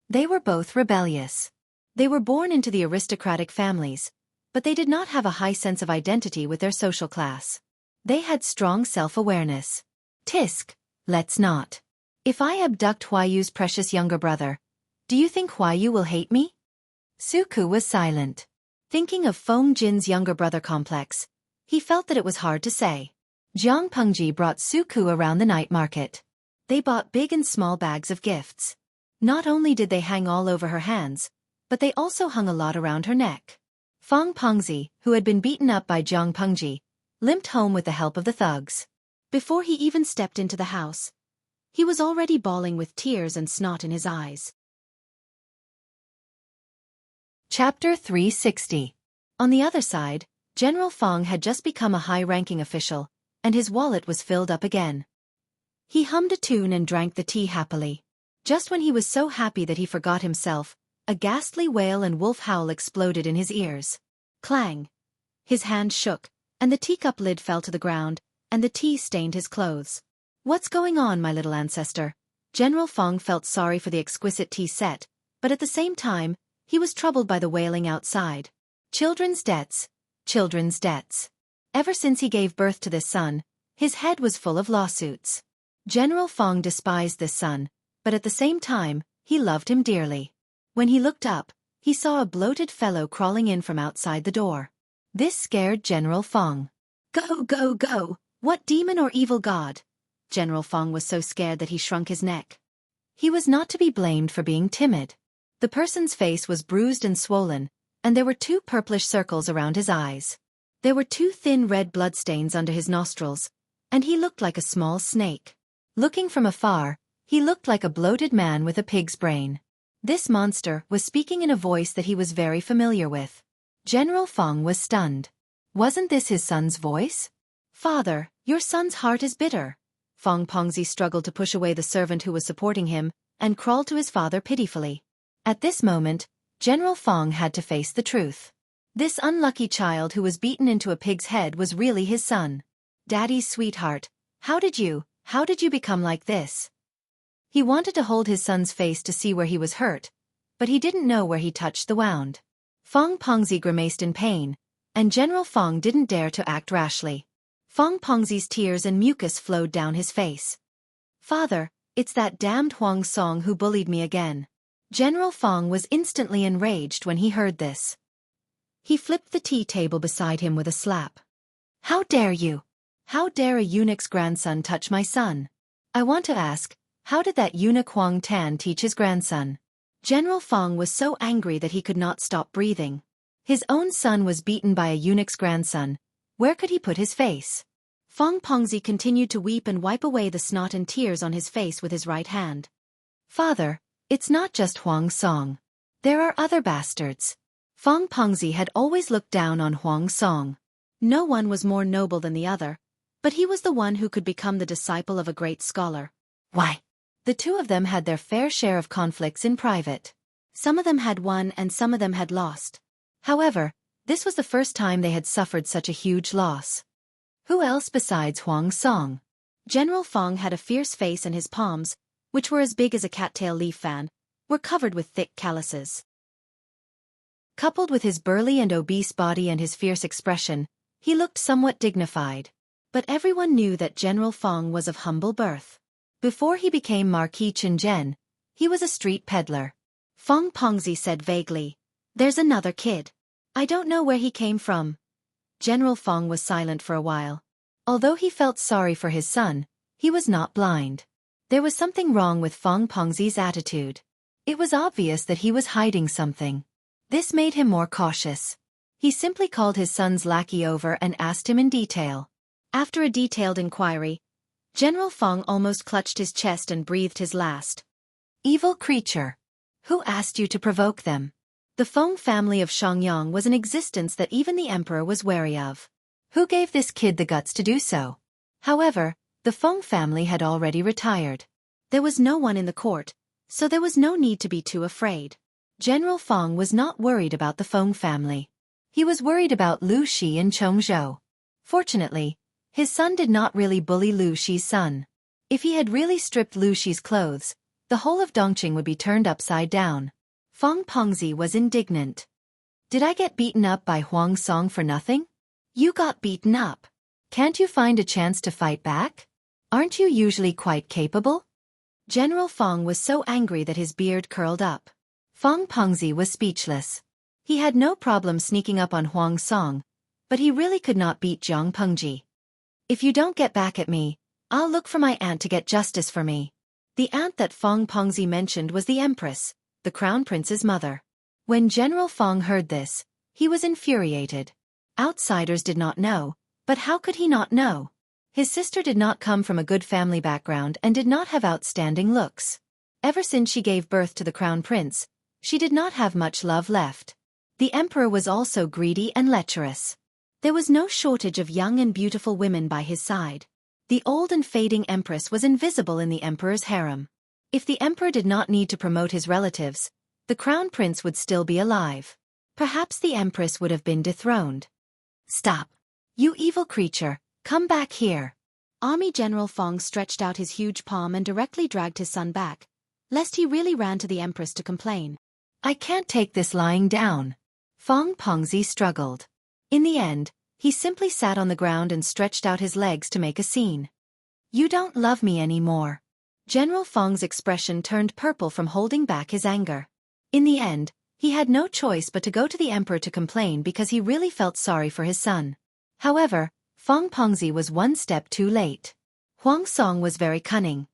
They were both rebellious. They were born into the aristocratic families, but they did not have a high sense of identity with their social class. They had strong self-awareness. Tisk, let's not. If I abduct Huayu's precious younger brother, do you think Huayu will hate me? Xueqi was silent. Thinking of Feng Jin's younger brother complex, he felt that it was hard to say. Jiang Pengji brought Xueqi around the night market. They bought big and small bags of gifts. Not only did they hang all over her hands, but they also hung a lot around her neck. Feng Pengzi, who had been beaten up by Jiang Pengji, limped home with the help of the thugs. Before he even stepped into the house, he was already bawling with tears and snot in his eyes. Chapter 360. On the other side, General Feng had just become a high-ranking official, and his wallet was filled up again. He hummed a tune and drank the tea happily. Just when he was so happy that he forgot himself, a ghastly wail and wolf howl exploded in his ears. Clang! His hand shook, and the teacup lid fell to the ground, and the tea stained his clothes. What's going on, my little ancestor? General Feng felt sorry for the exquisite tea set, but at the same time, he was troubled by the wailing outside. Children's debts, children's debts. Ever since he gave birth to this son, his head was full of lawsuits. General Feng despised this son, but at the same time, he loved him dearly. When he looked up, he saw a bloated fellow crawling in from outside the door. This scared General Feng. Go, go, go! What demon or evil god? General Feng was so scared that he shrunk his neck. He was not to be blamed for being timid. The person's face was bruised and swollen, and there were 2 purplish circles around his eyes. There were 2 thin red bloodstains under his nostrils, and he looked like a small snake. Looking from afar, he looked like a bloated man with a pig's brain. This monster was speaking in a voice that he was very familiar with. General Feng was stunned. Wasn't this his son's voice? Father, your son's heart is bitter. Feng Pengzi struggled to push away the servant who was supporting him, and crawled to his father pitifully. At this moment, General Feng had to face the truth. This unlucky child who was beaten into a pig's head was really his son. Daddy's sweetheart, how did you become like this? He wanted to hold his son's face to see where he was hurt, but he didn't know where he touched the wound. Feng Pengzi grimaced in pain, and General Feng didn't dare to act rashly. Feng Pengzi's tears and mucus flowed down his face. Father, it's that damned Huang Song who bullied me again. General Feng was instantly enraged when he heard this. He flipped the tea table beside him with a slap. How dare you? How dare a eunuch's grandson touch my son? I want to ask, how did that eunuch Huang Tan teach his grandson? General Feng was so angry that he could not stop breathing. His own son was beaten by a eunuch's grandson. Where could he put his face? Feng Pengzi continued to weep and wipe away the snot and tears on his face with his right hand. Father, it's not just Huang Song. There are other bastards. Feng Pengzi had always looked down on Huang Song. No one was more noble than the other, but he was the one who could become the disciple of a great scholar. Why? The two of them had their fair share of conflicts in private. Some of them had won and some of them had lost. However, this was the first time they had suffered such a huge loss. Who else besides Huang Song? General Feng had a fierce face and his palms, which were as big as a cattail leaf fan, were covered with thick calluses. Coupled with his burly and obese body and his fierce expression, he looked somewhat dignified. But everyone knew that General Feng was of humble birth. Before he became Marquis Chenjian, he was a street peddler. Feng Pengzi said vaguely, "There's another kid. I don't know where he came from." General Feng was silent for a while. Although he felt sorry for his son, he was not blind. There was something wrong with Feng Pengzi's attitude. It was obvious that he was hiding something. This made him more cautious. He simply called his son's lackey over and asked him in detail. After a detailed inquiry, General Feng almost clutched his chest and breathed his last. "Evil creature. Who asked you to provoke them?" The Feng family of Shangyang was an existence that even the emperor was wary of. Who gave this kid the guts to do so? However, the Feng family had already retired. There was no one in the court, so there was no need to be too afraid. General Feng was not worried about the Feng family. He was worried about Lu Shi and Chongzhou. Fortunately, his son did not really bully Lu Shi's son. If he had really stripped Lu Shi's clothes, the whole of Dongqing would be turned upside down. Feng Pengzi was indignant. "Did I get beaten up by Huang Song for nothing?" "You got beaten up. Can't you find a chance to fight back? Aren't you usually quite capable?" General Feng was so angry that his beard curled up. Feng Pengzi was speechless. He had no problem sneaking up on Huang Song, but he really could not beat Jiang Pengji. "If you don't get back at me, I'll look for my aunt to get justice for me." The aunt that Feng Pengzi mentioned was the Empress, the Crown Prince's mother. When General Feng heard this, he was infuriated. Outsiders did not know, but how could he not know? His sister did not come from a good family background and did not have outstanding looks. Ever since she gave birth to the Crown Prince, she did not have much love left. The emperor was also greedy and lecherous. There was no shortage of young and beautiful women by his side. The old and fading empress was invisible in the emperor's harem. If the emperor did not need to promote his relatives, the crown prince would still be alive. Perhaps the empress would have been dethroned. "Stop! You evil creature, come back here!" Army General Feng stretched out his huge palm and directly dragged his son back, lest he really ran to the empress to complain. "I can't take this lying down." Feng Pengzi struggled. In the end, he simply sat on the ground and stretched out his legs to make a scene. "You don't love me anymore." General Feng's expression turned purple from holding back his anger. In the end, he had no choice but to go to the emperor to complain because he really felt sorry for his son. However, Feng Pengzi was one step too late. Huang Song was very cunning.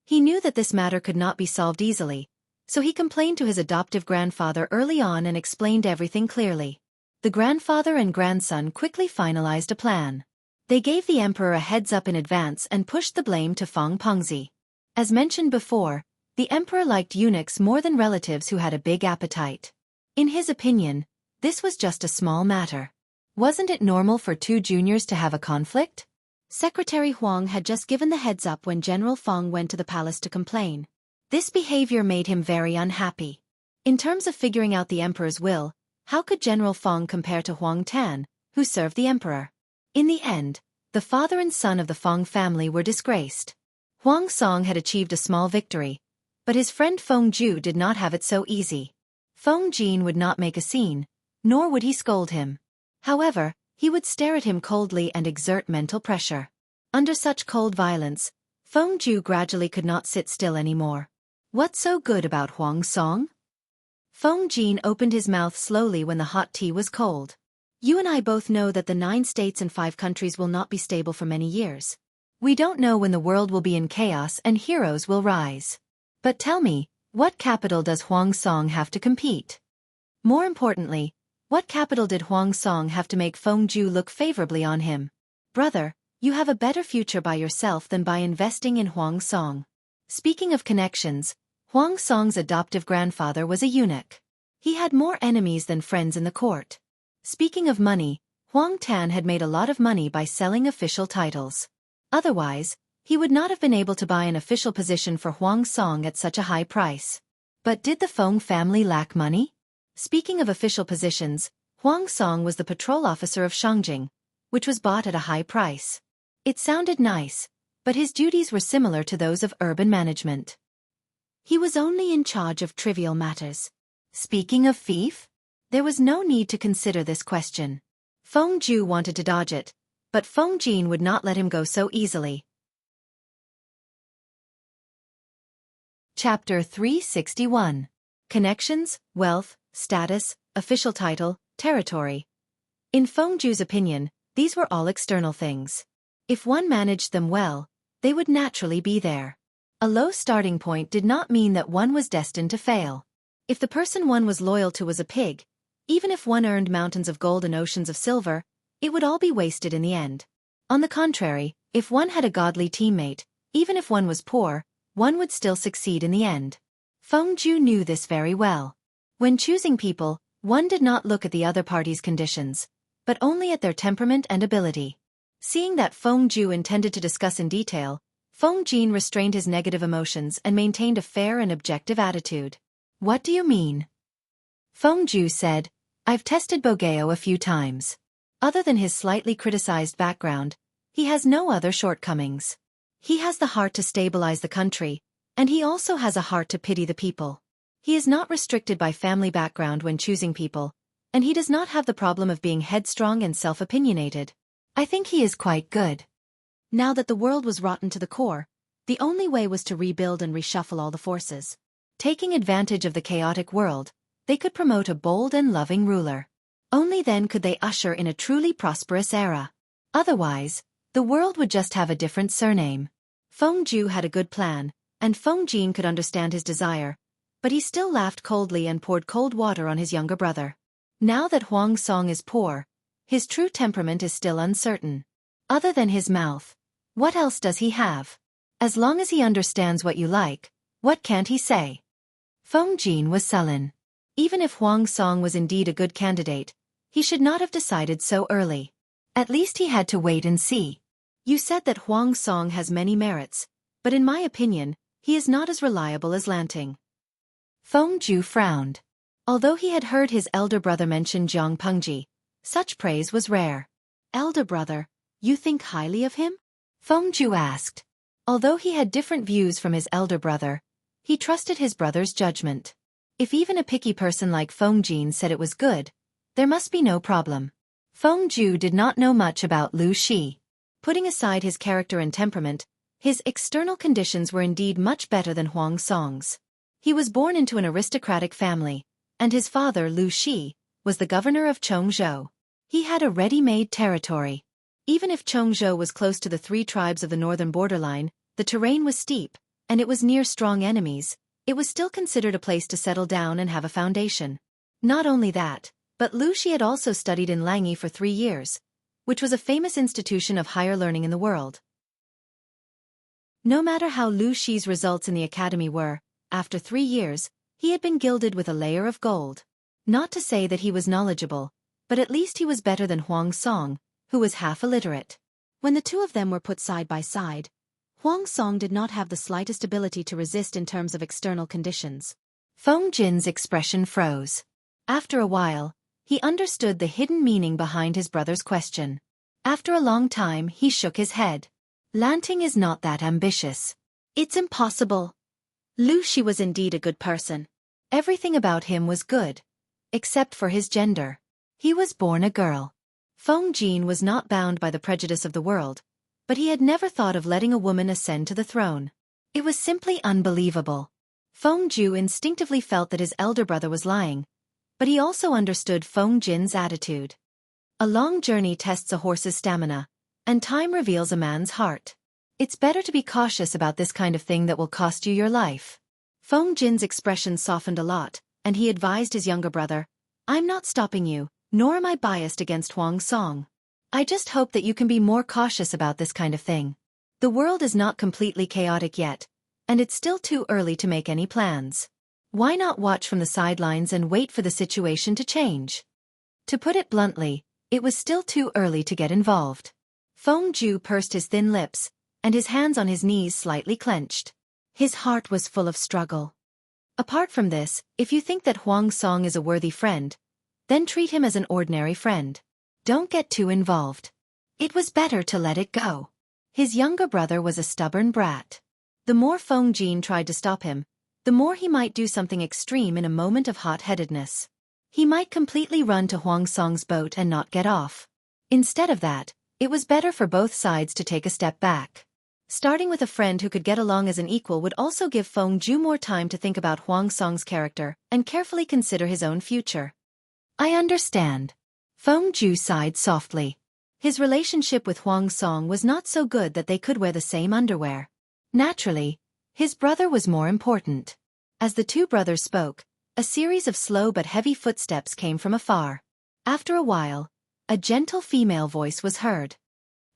He knew that this matter could not be solved easily, so he complained to his adoptive grandfather early on and explained everything clearly. The grandfather and grandson quickly finalized a plan. They gave the emperor a heads-up in advance and pushed the blame to Feng Pengzi. As mentioned before, the emperor liked eunuchs more than relatives who had a big appetite. In his opinion, this was just a small matter. Wasn't it normal for two juniors to have a conflict? Secretary Huang had just given the heads-up when General Feng went to the palace to complain. This behavior made him very unhappy. In terms of figuring out the emperor's will, how could General Feng compare to Huang Tan, who served the emperor? In the end, the father and son of the Feng family were disgraced. Huang Song had achieved a small victory, but his friend Feng Ju did not have it so easy. Feng Jin would not make a scene, nor would he scold him. However, he would stare at him coldly and exert mental pressure. Under such cold violence, Feng Ju gradually could not sit still anymore. What's so good about Huang Song? Feng Jin opened his mouth slowly when the hot tea was cold. You and I both know that the 9 states and 5 countries will not be stable for many years. We don't know when the world will be in chaos and heroes will rise. But tell me, what capital does Huang Song have to compete? More importantly, what capital did Huang Song have to make Feng Ju look favorably on him? Brother, you have a better future by yourself than by investing in Huang Song. Speaking of connections, Huang Song's adoptive grandfather was a eunuch. He had more enemies than friends in the court. Speaking of money, Huang Tan had made a lot of money by selling official titles. Otherwise, He would not have been able to buy an official position for Huang Song at such a high price. But did the Feng family lack money? Speaking of official positions, Huang Song was the patrol officer of Shangjing, which was bought at a high price. It sounded nice, but his duties were similar to those of urban management. He was only in charge of trivial matters. Speaking of fief, there was no need to consider this question. Feng Ju wanted to dodge it, but Feng Jin would not let him go so easily. Chapter 361. Connections, Wealth, Status, Official Title, Territory. In Feng Ju's opinion, these were all external things. If one managed them well, they would naturally be there. A low starting point did not mean that one was destined to fail. If the person one was loyal to was a pig, even if one earned mountains of gold and oceans of silver, it would all be wasted in the end. On the contrary, if one had a godly teammate, even if one was poor, one would still succeed in the end. Feng Ju knew this very well. When choosing people, one did not look at the other party's conditions, but only at their temperament and ability. Seeing that Feng Ju intended to discuss in detail, Feng Jin restrained his negative emotions and maintained a fair and objective attitude. What do you mean? Feng Ju said, I've tested Bogeo a few times. Other than his slightly criticized background, he has no other shortcomings. He has the heart to stabilize the country, and he also has a heart to pity the people. He is not restricted by family background when choosing people, and he does not have the problem of being headstrong and self-opinionated. I think he is quite good. Now that the world was rotten to the core, the only way was to rebuild and reshuffle all the forces. Taking advantage of the chaotic world, they could promote a bold and loving ruler. Only then could they usher in a truly prosperous era. Otherwise, the world would just have a different surname. Feng Ju had a good plan, and Feng Jin could understand his desire, but he still laughed coldly and poured cold water on his younger brother. Now that Huang Song is poor, his true temperament is still uncertain. Other than his mouth, what else does he have? As long as he understands what you like, what can't he say? Feng Jin was sullen. Even if Huang Song was indeed a good candidate, he should not have decided so early. At least he had to wait and see. You said that Huang Song has many merits, but in my opinion, he is not as reliable as Lanting. Feng Ju frowned. Although he had heard his elder brother mention Jiang Pengji, such praise was rare. Elder brother, you think highly of him? Feng Ju asked. Although he had different views from his elder brother, he trusted his brother's judgment. If even a picky person like Feng Jin said it was good, there must be no problem. Feng Ju did not know much about Lu Shi. Putting aside his character and temperament, his external conditions were indeed much better than Huang Song's. He was born into an aristocratic family, and his father, Lu Shi, was the governor of Chongzhou. He had a ready-made territory. Even if Chongzhou was close to the 3 tribes of the northern borderline, the terrain was steep, and it was near strong enemies, it was still considered a place to settle down and have a foundation. Not only that, but Lu Shi had also studied in Langyi for 3 years, which was a famous institution of higher learning in the world. No matter how Lu Shi's results in the academy were, after 3 years, he had been gilded with a layer of gold. Not to say that he was knowledgeable, but at least he was better than Huang Song, who was half illiterate. When the two of them were put side by side, Huang Song did not have the slightest ability to resist in terms of external conditions. Feng Jin's expression froze. After a while, he understood the hidden meaning behind his brother's question. After a long time, he shook his head. Lanting is not that ambitious. It's impossible. Lu Shi was indeed a good person. Everything about him was good, except for his gender. He was born a girl. Feng Jin was not bound by the prejudice of the world, but he had never thought of letting a woman ascend to the throne. It was simply unbelievable. Feng Ju instinctively felt that his elder brother was lying, but he also understood Feng Jin's attitude. A long journey tests a horse's stamina, and time reveals a man's heart. It's better to be cautious about this kind of thing that will cost you your life. Feng Jin's expression softened a lot, and he advised his younger brother, I'm not stopping you, nor am I biased against Huang Song. I just hope that you can be more cautious about this kind of thing. The world is not completely chaotic yet, and it's still too early to make any plans. Why not watch from the sidelines and wait for the situation to change? To put it bluntly, it was still too early to get involved. Feng Ju pursed his thin lips, and his hands on his knees slightly clenched. His heart was full of struggle. Apart from this, if you think that Huang Song is a worthy friend, then treat him as an ordinary friend. Don't get too involved. It was better to let it go. His younger brother was a stubborn brat. The more Feng Jin tried to stop him, the more he might do something extreme in a moment of hot-headedness. He might completely run to Huang Song's boat and not get off. Instead of that, it was better for both sides to take a step back. Starting with a friend who could get along as an equal would also give Feng Ju more time to think about Huang Song's character and carefully consider his own future. I understand. Feng Ju sighed softly. His relationship with Huang Song was not so good that they could wear the same underwear. Naturally, his brother was more important. As the two brothers spoke, a series of slow but heavy footsteps came from afar. After a while, a gentle female voice was heard.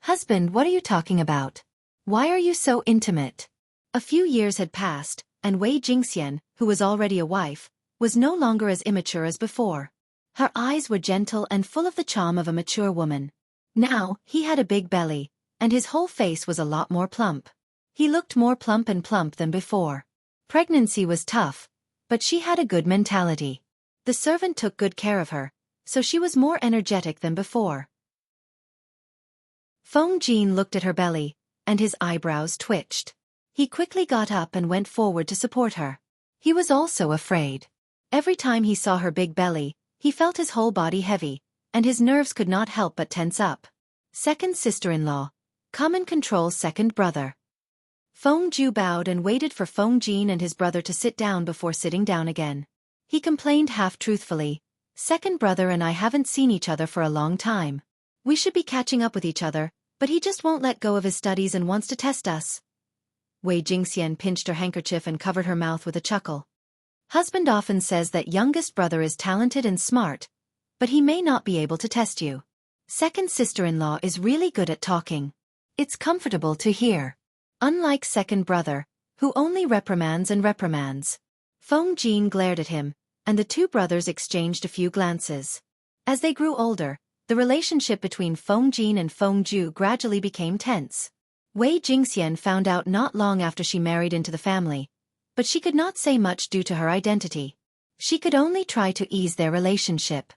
Husband, what are you talking about? Why are you so intimate? A few years had passed, and Wei Jingxian, who was already a wife, was no longer as immature as before. Her eyes were gentle and full of the charm of a mature woman. Now, he had a big belly, and his whole face was a lot more plump. He looked more plump than before. Pregnancy was tough, but she had a good mentality. The servant took good care of her, so she was more energetic than before. Feng Jin looked at her belly, and his eyebrows twitched. He quickly got up and went forward to support her. He was also afraid. Every time he saw her big belly, he felt his whole body heavy, and his nerves could not help but tense up. Second sister-in-law, come and control second brother. Feng Ju bowed and waited for Feng Jin and his brother to sit down before sitting down again. He complained half-truthfully, second brother and I haven't seen each other for a long time. We should be catching up with each other, but he just won't let go of his studies and wants to test us. Wei Jingxian pinched her handkerchief and covered her mouth with a chuckle. Husband often says that youngest brother is talented and smart, but he may not be able to test you. Second sister-in-law is really good at talking. It's comfortable to hear. Unlike second brother, who only reprimands. Feng Jin glared at him, and the two brothers exchanged a few glances. As they grew older, the relationship between Feng Jin and Feng Ju gradually became tense. Wei Jingxian found out not long after she married into the family, but she could not say much due to her identity. She could only try to ease their relationship.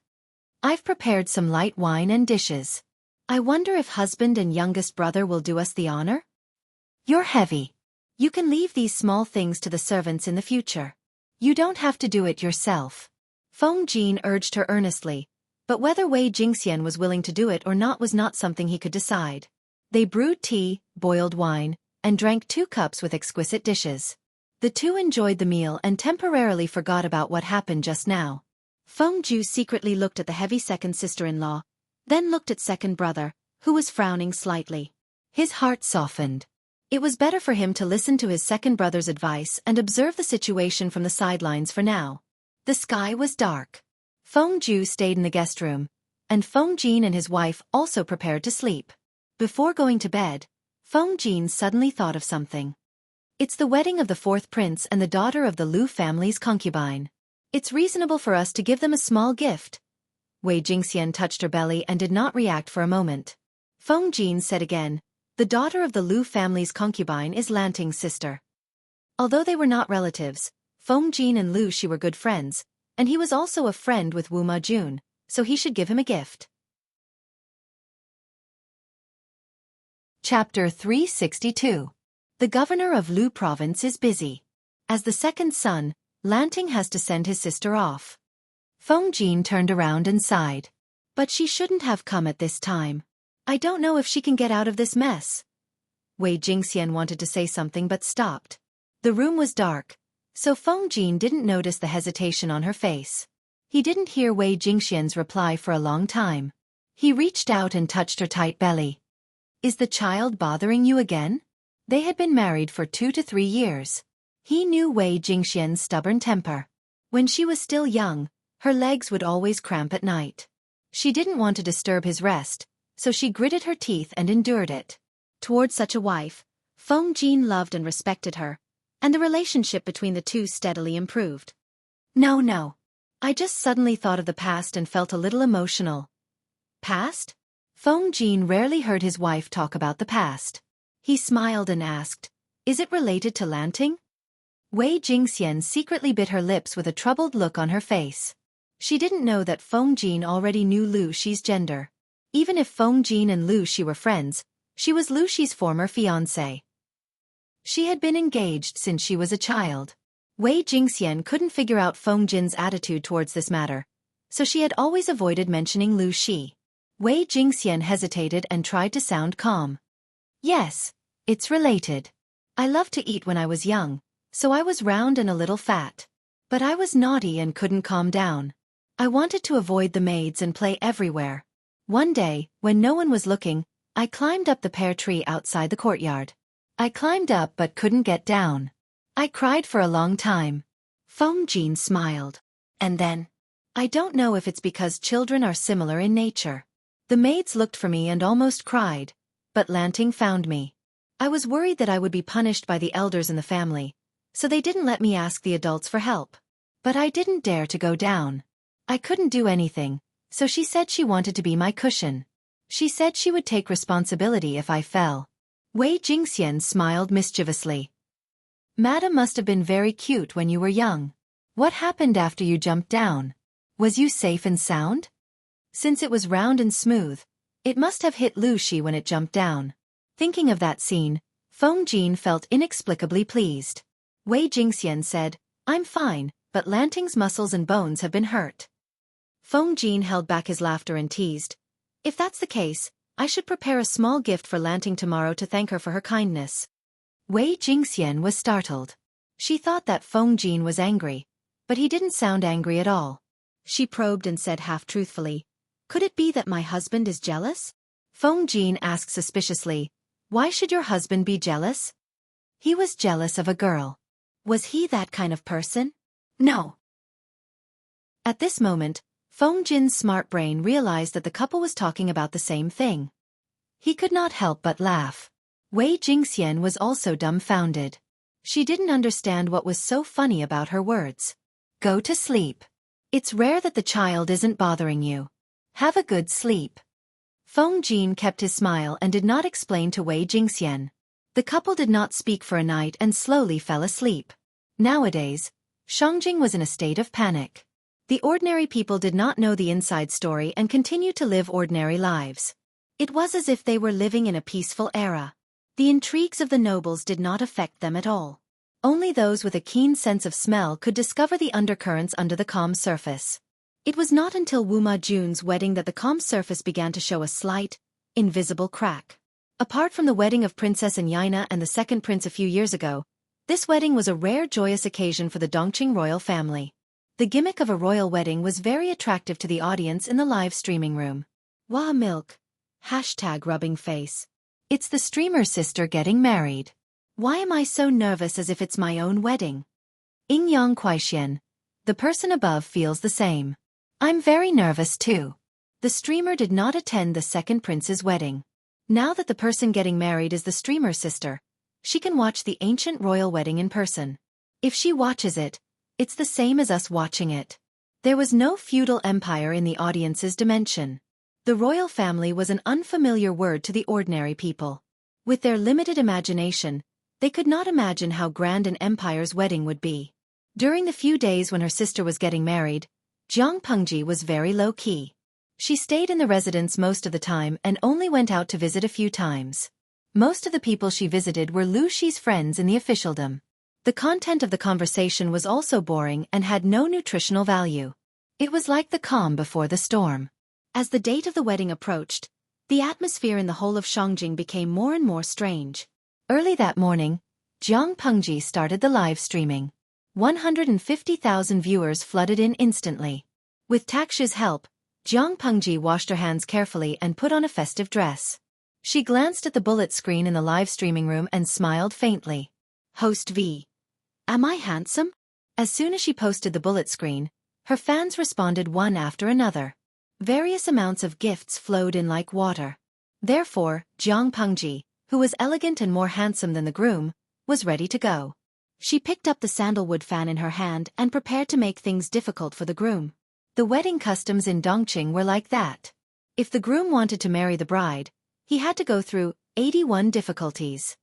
I've prepared some light wine and dishes. I wonder if husband and youngest brother will do us the honor? You're heavy. You can leave these small things to the servants in the future. You don't have to do it yourself. Feng Jin urged her earnestly, but whether Wei Jingxian was willing to do it or not was not something he could decide. They brewed tea, boiled wine, and drank 2 cups with exquisite dishes. The two enjoyed the meal and temporarily forgot about what happened just now. Feng Ju secretly looked at the heavy second sister-in-law, then looked at second brother, who was frowning slightly. His heart softened. It was better for him to listen to his second brother's advice and observe the situation from the sidelines for now. The sky was dark. Feng Ju stayed in the guest room, and Feng Jin and his wife also prepared to sleep. Before going to bed, Feng Jin suddenly thought of something. It's the wedding of the 4th prince and the daughter of the Lu family's concubine. It's reasonable for us to give them a small gift. Wei Jingxian touched her belly and did not react for a moment. Feng Jin said again, the daughter of the Lu family's concubine is Lanting's sister. Although they were not relatives, Feng Jin and Lu Shi were good friends, and he was also a friend with Wu Majun, so he should give him a gift. Chapter 362. The governor of Lu province is busy. As the second son, Lanting has to send his sister off. Feng Jin turned around and sighed. But she shouldn't have come at this time. I don't know if she can get out of this mess. Wei Jingxian wanted to say something but stopped. The room was dark, so Feng Jin didn't notice the hesitation on her face. He didn't hear Wei Jingxian's reply for a long time. He reached out and touched her tight belly. Is the child bothering you again? They had been married for 2 to 3 years. He knew Wei Jingxian's stubborn temper. When she was still young, her legs would always cramp at night. She didn't want to disturb his rest, so she gritted her teeth and endured it. Towards such a wife, Feng Jin loved and respected her, and the relationship between the two steadily improved. No. I just suddenly thought of the past and felt a little emotional. Past? Feng Jin rarely heard his wife talk about the past. He smiled and asked, "Is it related to Lanting?" Wei Jingxian secretly bit her lips with a troubled look on her face. She didn't know that Feng Jin already knew Lu Shi's gender. Even if Feng Jin and Lu Shi were friends, she was Lu Shi's former fiancé. She had been engaged since she was a child. Wei Jingxian couldn't figure out Feng Jin's attitude towards this matter, so she had always avoided mentioning Lu Shi. Wei Jingxian hesitated and tried to sound calm. "Yes, it's related. I loved to eat when I was young, so I was round and a little fat. But I was naughty and couldn't calm down. I wanted to avoid the maids and play everywhere. One day, when no one was looking, I climbed up the pear tree outside the courtyard. I climbed up but couldn't get down. I cried for a long time." Feng Jin smiled. "And then? I don't know if it's because children are similar in nature. The maids looked for me and almost cried, but Lanting found me. I was worried that I would be punished by the elders in the family, so they didn't let me ask the adults for help. But I didn't dare to go down. I couldn't do anything, so she said she wanted to be my cushion. She said she would take responsibility if I fell." Wei Jingxian smiled mischievously. "Madam must have been very cute when you were young. What happened after you jumped down? Was you safe and sound?" Since it was round and smooth, it must have hit Lu Shi when it jumped down. Thinking of that scene, Feng Jin felt inexplicably pleased. Wei Jingxian said, "I'm fine, but Lanting's muscles and bones have been hurt." Feng Jin held back his laughter and teased, "If that's the case, I should prepare a small gift for Lanting tomorrow to thank her for her kindness." Wei Jingxian was startled. She thought that Feng Jin was angry, but he didn't sound angry at all. She probed and said half-truthfully, "Could it be that my husband is jealous?" Feng Jin asked suspiciously, "Why should your husband be jealous?" "He was jealous of a girl." "Was he that kind of person?" "No." At this moment, Feng Jin's smart brain realized that the couple was talking about the same thing. He could not help but laugh. Wei Jingxian was also dumbfounded. She didn't understand what was so funny about her words. "Go to sleep. It's rare that the child isn't bothering you. Have a good sleep." Feng Jin kept his smile and did not explain to Wei Jingxian. The couple did not speak for a night and slowly fell asleep. Nowadays, Shangjing was in a state of panic. The ordinary people did not know the inside story and continued to live ordinary lives. It was as if they were living in a peaceful era. The intrigues of the nobles did not affect them at all. Only those with a keen sense of smell could discover the undercurrents under the calm surface. It was not until Wu Ma Jun's wedding that the calm surface began to show a slight, invisible crack. Apart from the wedding of Princess Anyina and the second prince a few years ago, this wedding was a rare joyous occasion for the Dongqing royal family. The gimmick of a royal wedding was very attractive to the audience in the live streaming room. "Wah milk. #rubbing face. It's the streamer's sister getting married. Why am I so nervous as if it's my own wedding?" Yang Kuaixian. The person above feels the same. "I'm very nervous too." The streamer did not attend the second prince's wedding. Now that the person getting married is the streamer's sister, she can watch the ancient royal wedding in person. If she watches it, it's the same as us watching it. There was no feudal empire in the audience's dimension. The royal family was an unfamiliar word to the ordinary people. With their limited imagination, they could not imagine how grand an empire's wedding would be. During the few days when her sister was getting married, Jiang Pengji was very low-key. She stayed in the residence most of the time and only went out to visit a few times. Most of the people she visited were Lu Shi's friends in the officialdom. The content of the conversation was also boring and had no nutritional value. It was like the calm before the storm. As the date of the wedding approached, the atmosphere in the whole of Shangjing became more and more strange. Early that morning, Jiang Pengji started the live streaming. 150,000 viewers flooded in instantly. With Takshi's help, Jiang Pengji washed her hands carefully and put on a festive dress. She glanced at the bullet screen in the live streaming room and smiled faintly. "Host V. Am I handsome?" As soon as she posted the bullet screen, her fans responded one after another. Various amounts of gifts flowed in like water. Therefore, Jiang Pengji, who was elegant and more handsome than the groom, was ready to go. She picked up the sandalwood fan in her hand and prepared to make things difficult for the groom. The wedding customs in Dongqing were like that. If the groom wanted to marry the bride, he had to go through 81 difficulties.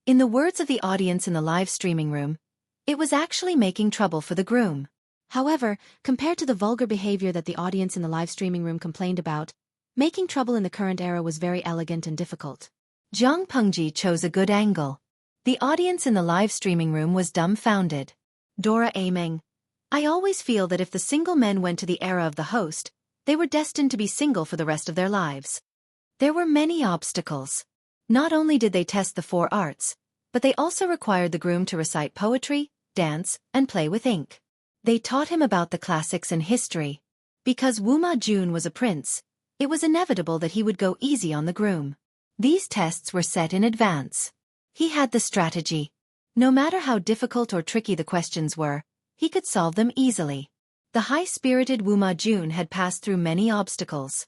In the words of the audience in the live streaming room, it was actually making trouble for the groom. However, compared to the vulgar behavior that the audience in the live streaming room complained about, making trouble in the current era was very elegant and difficult. Zhang Pengji chose a good angle. The audience in the live streaming room was dumbfounded. Dora Ameng. I always feel that if the single men went to the era of the host, they were destined to be single for the rest of their lives. There were many obstacles. Not only did they test the 4 arts, but they also required the groom to recite poetry, dance, and play with ink. They taught him about the classics and history. Because Wu Ma Jun was a prince, it was inevitable that he would go easy on the groom. These tests were set in advance. He had the strategy. No matter how difficult or tricky the questions were, he could solve them easily. The high-spirited Wu Ma Jun had passed through many obstacles.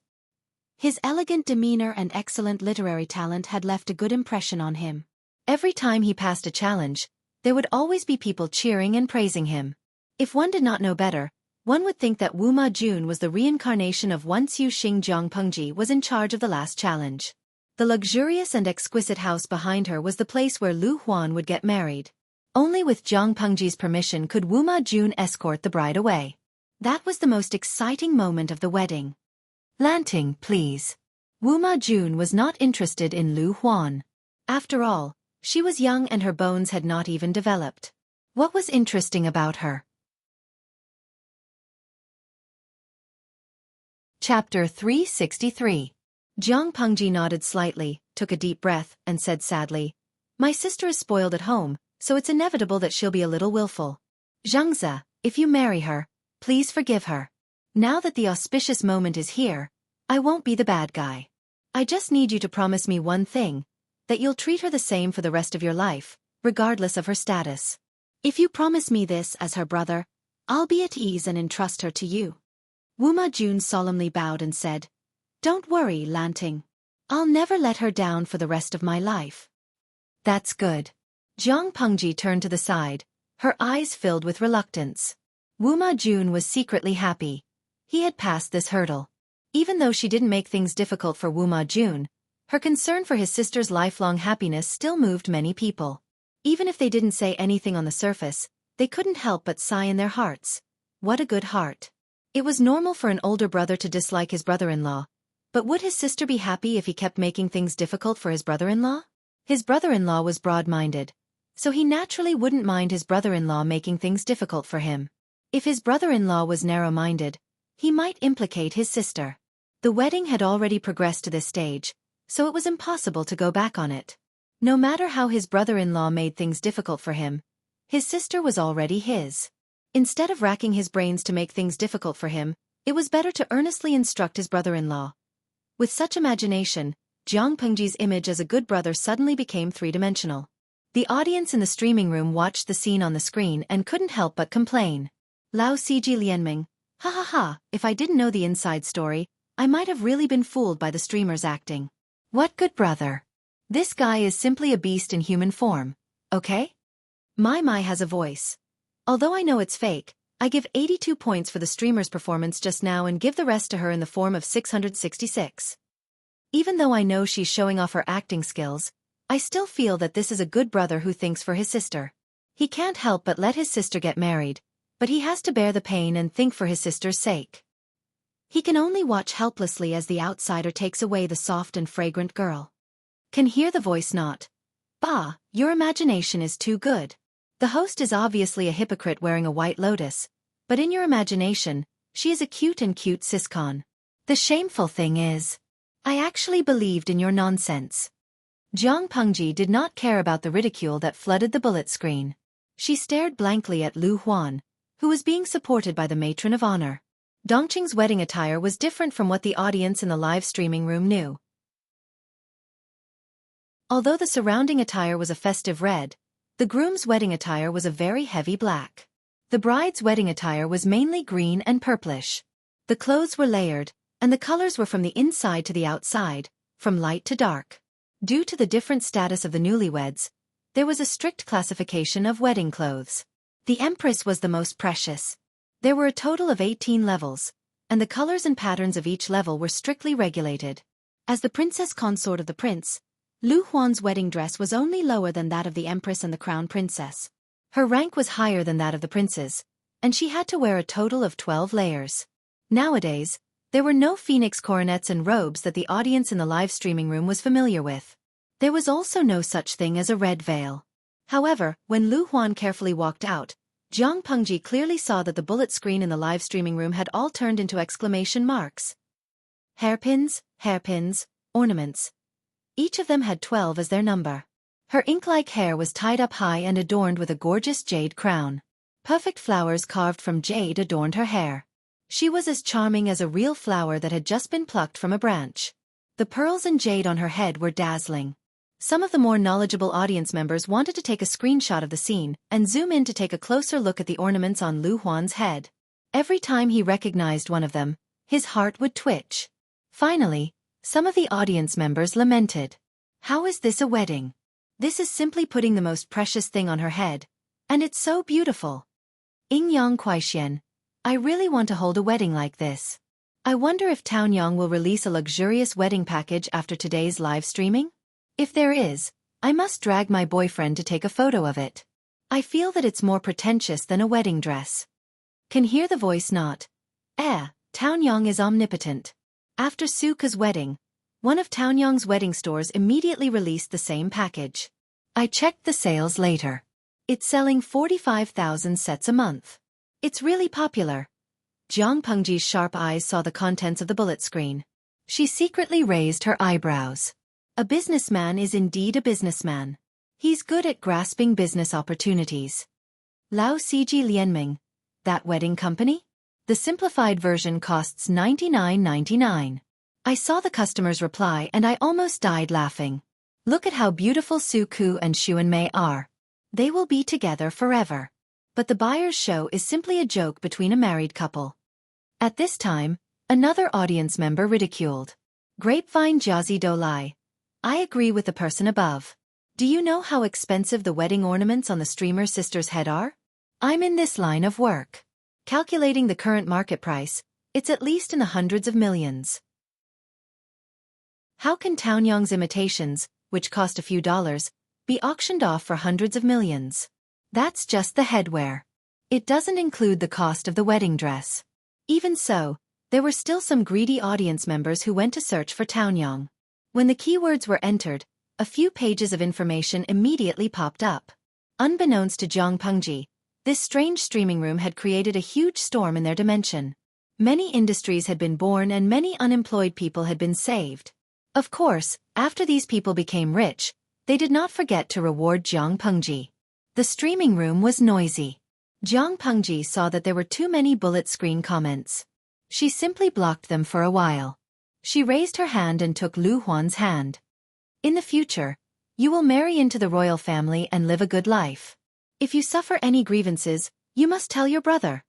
His elegant demeanor and excellent literary talent had left a good impression on him. Every time he passed a challenge, there would always be people cheering and praising him. If one did not know better, one would think that Wu Ma Jun was the reincarnation of once Yu Xing. Zhang Pengji was in charge of the last challenge. The luxurious and exquisite house behind her was the place where Lu Huan would get married. Only with Zhang Pengji's permission could Wu Ma Jun escort the bride away. That was the most exciting moment of the wedding. Lanting, please. Wu Ma Jun was not interested in Lu Huan. After all, she was young and her bones had not even developed. What was interesting about her? Chapter 363. Zhang Pengji nodded slightly, took a deep breath, and said sadly, "My sister is spoiled at home, so it's inevitable that she'll be a little willful. Zhangze, if you marry her, please forgive her. Now that the auspicious moment is here, I won't be the bad guy. I just need you to promise me one thing, that you'll treat her the same for the rest of your life, regardless of her status. If you promise me this as her brother, I'll be at ease and entrust her to you." Wu Ma Jun solemnly bowed and said, "Don't worry, Lanting. I'll never let her down for the rest of my life." "That's good." Zhang Pengji turned to the side, her eyes filled with reluctance. Wu Ma Jun was secretly happy. He had passed this hurdle. Even though she didn't make things difficult for Wu Ma Jun, her concern for his sister's lifelong happiness still moved many people. Even if they didn't say anything on the surface, they couldn't help but sigh in their hearts. What a good heart. It was normal for an older brother to dislike his brother-in-law, but would his sister be happy if he kept making things difficult for his brother-in-law? His brother-in-law was broad-minded, so he naturally wouldn't mind his brother-in-law making things difficult for him. If his brother-in-law was narrow-minded, he might implicate his sister. The wedding had already progressed to this stage, so it was impossible to go back on it. No matter how his brother-in-law made things difficult for him, his sister was already his. Instead of racking his brains to make things difficult for him, it was better to earnestly instruct his brother-in-law. With such imagination, Zhang Pengji's image as a good brother suddenly became three-dimensional. The audience in the streaming room watched the scene on the screen and couldn't help but complain. Lao Ciji Lianming, ha ha ha, if I didn't know the inside story, I might have really been fooled by the streamer's acting. What good brother. This guy is simply a beast in human form, okay? Mai has a voice. Although I know it's fake, I give 82 points for the streamer's performance just now and give the rest to her in the form of 666. Even though I know she's showing off her acting skills, I still feel that this is a good brother who thinks for his sister. He can't help but let his sister get married, but he has to bear the pain and think for his sister's sake. He can only watch helplessly as the outsider takes away the soft and fragrant girl. Can hear the voice not. Bah, your imagination is too good. The host is obviously a hypocrite wearing a white lotus, but in your imagination, she is a cute siscon. The shameful thing is, I actually believed in your nonsense. Zhang Pengji did not care about the ridicule that flooded the bullet screen. She stared blankly at Lu Huan, who was being supported by the matron of honor. Dongqing's wedding attire was different from what the audience in the live streaming room knew. Although the surrounding attire was a festive red, the groom's wedding attire was a very heavy black. The bride's wedding attire was mainly green and purplish. The clothes were layered, and the colors were from the inside to the outside, from light to dark. Due to the different status of the newlyweds, there was a strict classification of wedding clothes. The Empress was the most precious. There were a total of 18 levels, and the colors and patterns of each level were strictly regulated. As the princess consort of the prince, Lu Huan's wedding dress was only lower than that of the empress and the crown princess. Her rank was higher than that of the princes, and she had to wear a total of 12 layers. Nowadays, there were no phoenix coronets and robes that the audience in the live streaming room was familiar with. There was also no such thing as a red veil. However, when Lu Huan carefully walked out, Jiang Pengji clearly saw that the bullet screen in the live streaming room had all turned into exclamation marks. Hairpins, ornaments. Each of them had 12 as their number. Her ink-like hair was tied up high and adorned with a gorgeous jade crown. Perfect flowers carved from jade adorned her hair. She was as charming as a real flower that had just been plucked from a branch. The pearls and jade on her head were dazzling. Some of the more knowledgeable audience members wanted to take a screenshot of the scene and zoom in to take a closer look at the ornaments on Lu Huan's head. Every time he recognized one of them, his heart would twitch. Finally, some of the audience members lamented. How is this a wedding? This is simply putting the most precious thing on her head, and it's so beautiful. Yingyang Kuaixian, I really want to hold a wedding like this. I wonder if Taoyang will release a luxurious wedding package after today's live streaming? If there is, I must drag my boyfriend to take a photo of it. I feel that it's more pretentious than a wedding dress. Can hear the voice not. Taoyang is omnipotent. After Xueqi's wedding, one of Taoyang's wedding stores immediately released the same package. I checked the sales later. It's selling 45,000 sets a month. It's really popular. Jiang Pengji's sharp eyes saw the contents of the bullet screen. She secretly raised her eyebrows. A businessman is indeed a businessman. He's good at grasping business opportunities. Lao Ciji Lianming, that wedding company? The simplified version costs $99.99. I saw the customer's reply and I almost died laughing. Look at how beautiful Xueqi and Xuanmei are. They will be together forever. But the buyer's show is simply a joke between a married couple. At this time, another audience member ridiculed. Grapevine Jiazi Do Lai. I agree with the person above. Do you know how expensive the wedding ornaments on the streamer's sister's head are? I'm in this line of work. Calculating the current market price, it's at least in the hundreds of millions. How can Taoyang's imitations, which cost a few dollars, be auctioned off for hundreds of millions? That's just the headwear. It doesn't include the cost of the wedding dress. Even so, there were still some greedy audience members who went to search for Taoyang. When the keywords were entered, a few pages of information immediately popped up. Unbeknownst to Jiang Pengji, this strange streaming room had created a huge storm in their dimension. Many industries had been born and many unemployed people had been saved. Of course, after these people became rich, they did not forget to reward Jiang Pengji. The streaming room was noisy. Jiang Pengji saw that there were too many bullet screen comments. She simply blocked them for a while. She raised her hand and took Lu Huan's hand. In the future, you will marry into the royal family and live a good life. If you suffer any grievances, you must tell your brother,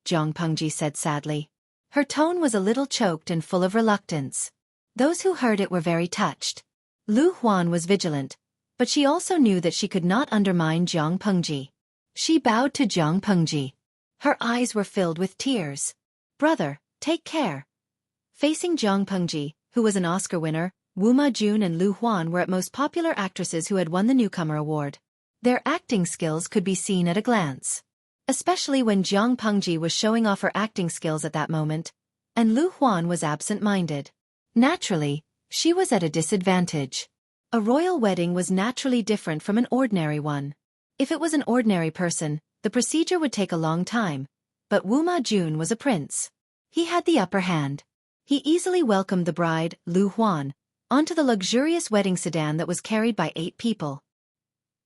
Jiang Pengji said sadly. Her tone was a little choked and full of reluctance. Those who heard it were very touched. Lu Huan was vigilant, but she also knew that she could not undermine Jiang Pengji. She bowed to Jiang Pengji. Her eyes were filled with tears. Brother, take care. Facing Jiang Pengji, who was an Oscar winner, Wu Ma-jun and Lu Huan were at most popular actresses who had won the Newcomer Award. Their acting skills could be seen at a glance. Especially when Jiang Pengji was showing off her acting skills at that moment, and Lu Huan was absent-minded. Naturally, she was at a disadvantage. A royal wedding was naturally different from an ordinary one. If it was an ordinary person, the procedure would take a long time, but Wu Ma-jun was a prince. He had the upper hand. He easily welcomed the bride, Lu Huan, onto the luxurious wedding sedan that was carried by 8 people.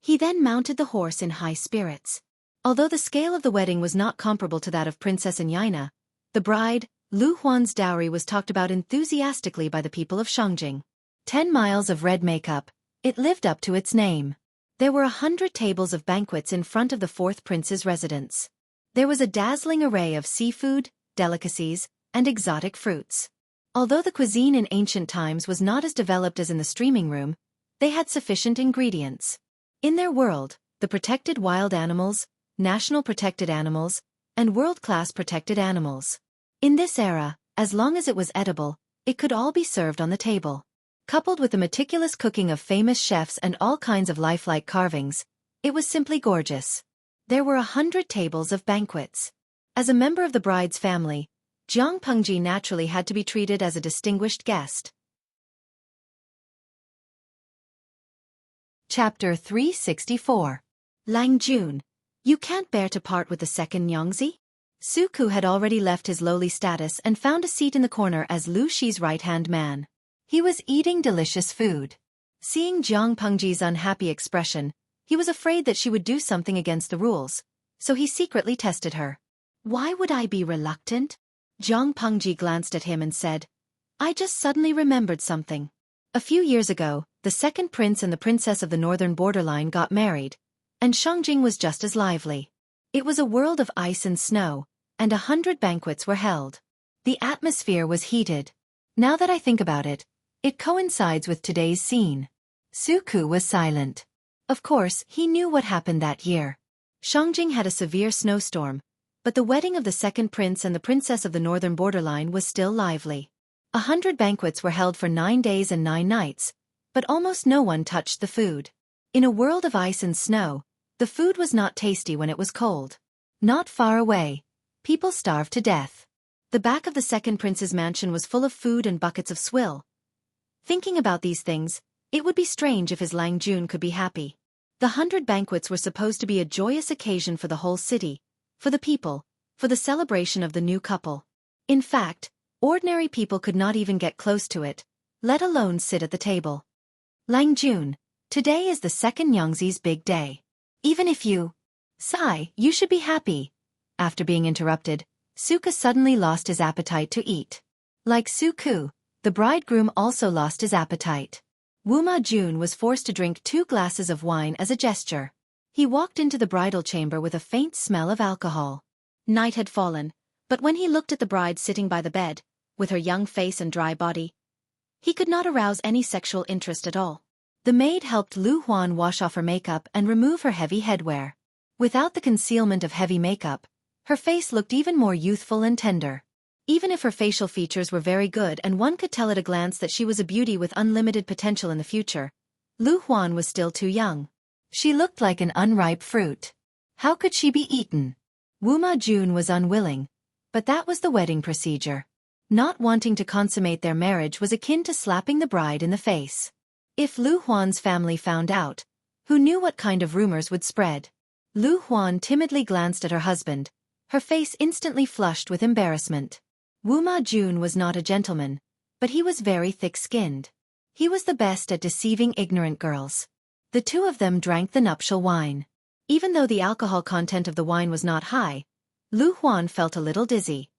He then mounted the horse in high spirits. Although the scale of the wedding was not comparable to that of Princess Anyina, the bride, Lu Huan's dowry was talked about enthusiastically by the people of Shangjing. 10 miles of red makeup, it lived up to its name. There were 100 tables of banquets in front of the 4th prince's residence. There was a dazzling array of seafood, delicacies, and exotic fruits. Although the cuisine in ancient times was not as developed as in the streaming room, they had sufficient ingredients. In their world, the protected wild animals, national protected animals, and world-class protected animals. In this era, as long as it was edible, it could all be served on the table. Coupled with the meticulous cooking of famous chefs and all kinds of lifelike carvings, it was simply gorgeous. There were 100 tables of banquets. As a member of the bride's family, Jiang Pengji naturally had to be treated as a distinguished guest. Chapter 364. Lang Jun, you can't bear to part with the second Nyongzi? Xueqi had already left his lowly status and found a seat in the corner as Lu Shi's right-hand man. He was eating delicious food. Seeing Jiang Pengji's unhappy expression, he was afraid that she would do something against the rules, so he secretly tested her. Why would I be reluctant? Jiang Pengji glanced at him and said, I just suddenly remembered something. A few years ago, the second prince and the princess of the northern borderline got married, and Shangjing was just as lively. It was a world of ice and snow, and 100 banquets were held. The atmosphere was heated. Now that I think about it, it coincides with today's scene. Xueqi was silent. Of course, he knew what happened that year. Shangjing had a severe snowstorm, but the wedding of the second prince and the princess of the northern borderline was still lively. 100 banquets were held for 9 days and 9 nights, but almost no one touched the food. In a world of ice and snow, the food was not tasty when it was cold. Not far away, people starved to death. The back of the second prince's mansion was full of food and buckets of swill. Thinking about these things, it would be strange if his Lang Jun could be happy. The 100 banquets were supposed to be a joyous occasion for the whole city, for the people, for the celebration of the new couple. In fact, ordinary people could not even get close to it, let alone sit at the table. Lang Jun, today is the second Nyongzi's big day. Even if you sigh, you should be happy. After being interrupted, Xueqi suddenly lost his appetite to eat. Like Xueqi, the bridegroom also lost his appetite. Wuma Jun was forced to drink 2 glasses of wine as a gesture. He walked into the bridal chamber with a faint smell of alcohol. Night had fallen, but when he looked at the bride sitting by the bed, with her young face and dry body, he could not arouse any sexual interest at all. The maid helped Lu Huan wash off her makeup and remove her heavy headwear. Without the concealment of heavy makeup, her face looked even more youthful and tender. Even if her facial features were very good and one could tell at a glance that she was a beauty with unlimited potential in the future, Lu Huan was still too young. She looked like an unripe fruit. How could she be eaten? Wuma Jun was unwilling, but that was the wedding procedure. Not wanting to consummate their marriage was akin to slapping the bride in the face. If Lu Huan's family found out, who knew what kind of rumors would spread? Lu Huan timidly glanced at her husband, her face instantly flushed with embarrassment. Wuma Jun was not a gentleman, but he was very thick-skinned. He was the best at deceiving ignorant girls. The two of them drank the nuptial wine. Even though the alcohol content of the wine was not high, Lu Huan felt a little dizzy.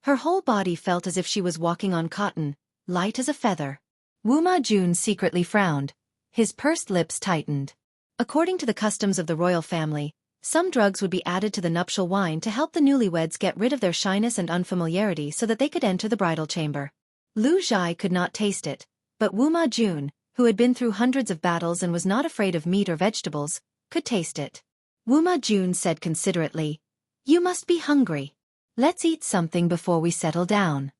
Her whole body felt as if she was walking on cotton, light as a feather. Wuma Jun secretly frowned. His pursed lips tightened. According to the customs of the royal family, some drugs would be added to the nuptial wine to help the newlyweds get rid of their shyness and unfamiliarity so that they could enter the bridal chamber. Lu Zhai could not taste it, but Wuma Jun, who had been through hundreds of battles and was not afraid of meat or vegetables, could taste it. Wuma Jun said considerately, "You must be hungry. Let's eat something before we settle down."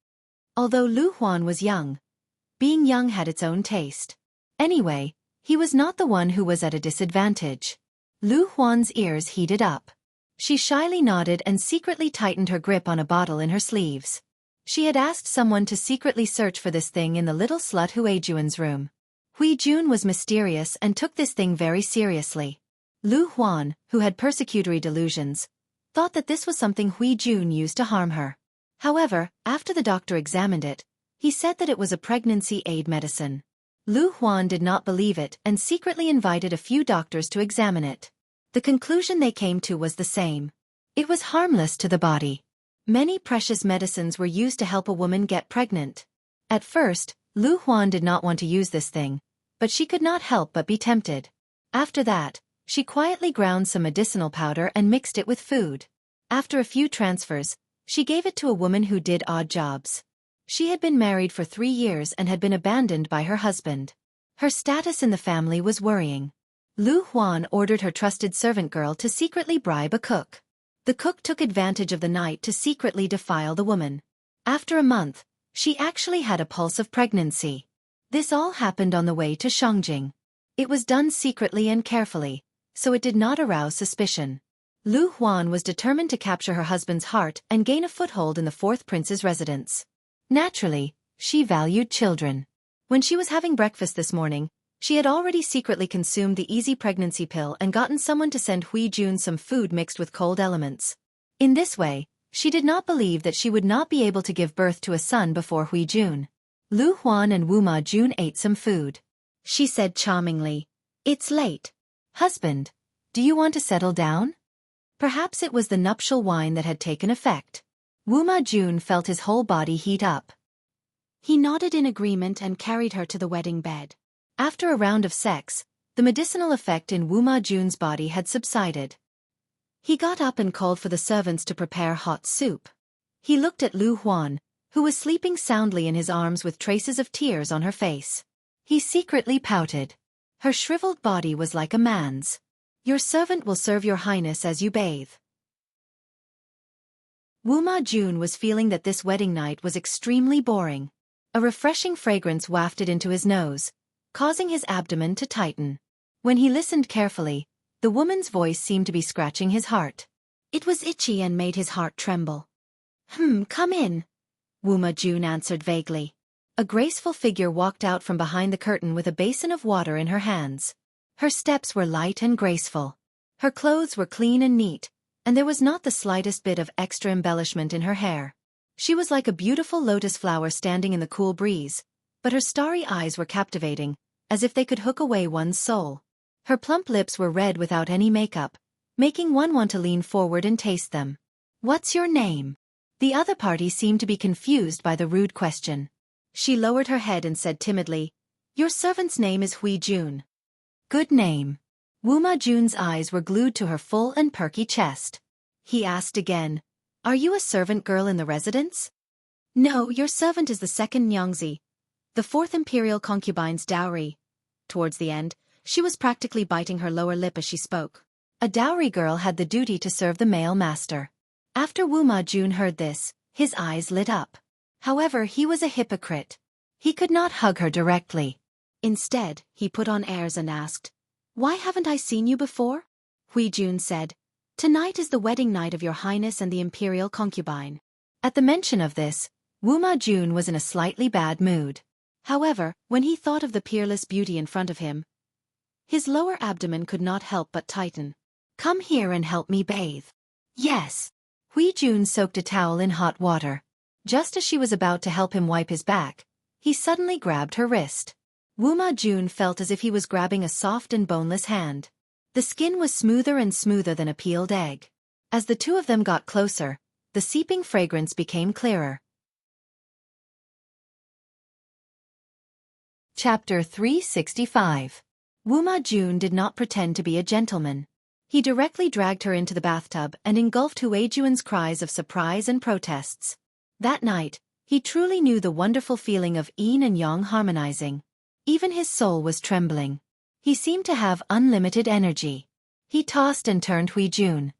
Although Lu Huan was young, being young had its own taste. Anyway, he was not the one who was at a disadvantage. Lu Huan's ears heated up. She shyly nodded and secretly tightened her grip on a bottle in her sleeves. She had asked someone to secretly search for this thing in the little slut Huijuan's room. Hui Jun was mysterious and took this thing very seriously. Lu Huan, who had persecutory delusions, thought that this was something Hui Jun used to harm her. However, after the doctor examined it, he said that it was a pregnancy aid medicine. Lu Huan did not believe it and secretly invited a few doctors to examine it. The conclusion they came to was the same. It was harmless to the body. Many precious medicines were used to help a woman get pregnant. At first, Lu Huan did not want to use this thing, but she could not help but be tempted. After that, she quietly ground some medicinal powder and mixed it with food. After a few transfers, she gave it to a woman who did odd jobs. She had been married for 3 years and had been abandoned by her husband. Her status in the family was worrying. Lu Huan ordered her trusted servant girl to secretly bribe a cook. The cook took advantage of the night to secretly defile the woman. After a month, She actually had a pulse of pregnancy. This all happened on the way to Shangjing. It was done secretly and carefully, so it did not arouse suspicion. Lu Huan was determined to capture her husband's heart and gain a foothold in the fourth prince's residence. Naturally, she valued children. When she was having breakfast this morning, she had already secretly consumed the easy pregnancy pill and gotten someone to send Hui Jun some food mixed with cold elements. In this way, she did not believe that she would not be able to give birth to a son before Hui Jun. Lu Huan and Wu Ma Jun ate some food. She said charmingly, "It's late. Husband, do you want to settle down?" Perhaps it was the nuptial wine that had taken effect. Wu Ma Jun felt his whole body heat up. He nodded in agreement and carried her to the wedding bed. After a round of sex, the medicinal effect in Wu Ma Jun's body had subsided. He got up and called for the servants to prepare hot soup. He looked at Lu Huan, who was sleeping soundly in his arms with traces of tears on her face. He secretly pouted. Her shriveled body was like a man's. "Your servant will serve your highness as you bathe." Wu Ma Jun was feeling that this wedding night was extremely boring. A refreshing fragrance wafted into his nose, causing his abdomen to tighten. When he listened carefully, the woman's voice seemed to be scratching his heart. It was itchy and made his heart tremble. Come in," Wu Ma Jun answered vaguely. A graceful figure walked out from behind the curtain with a basin of water in her hands. Her steps were light and graceful. Her clothes were clean and neat, and there was not the slightest bit of extra embellishment in her hair. She was like a beautiful lotus flower standing in the cool breeze, but her starry eyes were captivating, as if they could hook away one's soul. Her plump lips were red without any makeup, making one want to lean forward and taste them. "What's your name?" The other party seemed to be confused by the rude question. She lowered her head and said timidly, "Your servant's name is Hui Jun." "Good name." Wu Ma Jun's eyes were glued to her full and perky chest. He asked again, "Are you a servant girl in the residence?" "No, your servant is the second Nyangzi, the fourth imperial concubine's dowry." Towards the end, she was practically biting her lower lip as she spoke. A dowry girl had the duty to serve the male master. After Wu Ma Jun heard this, his eyes lit up. However, he was a hypocrite. He could not hug her directly. Instead, he put on airs and asked, "Why haven't I seen you before?" Hui Jun said, "Tonight is the wedding night of your highness and the imperial concubine." At the mention of this, Wu Ma Jun was in a slightly bad mood. However, when he thought of the peerless beauty in front of him, his lower abdomen could not help but tighten. "Come here and help me bathe." "Yes." Hui Jun soaked a towel in hot water. Just as she was about to help him wipe his back, he suddenly grabbed her wrist. Wu Ma Jun felt as if he was grabbing a soft and boneless hand. The skin was smoother and smoother than a peeled egg. As the two of them got closer, the seeping fragrance became clearer. Chapter 365. Wu Ma Jun did not pretend to be a gentleman. He directly dragged her into the bathtub and engulfed Hui Jun's cries of surprise and protests. That night, he truly knew the wonderful feeling of yin and yang harmonizing. Even his soul was trembling. He seemed to have unlimited energy. He tossed and turned Hui Jun.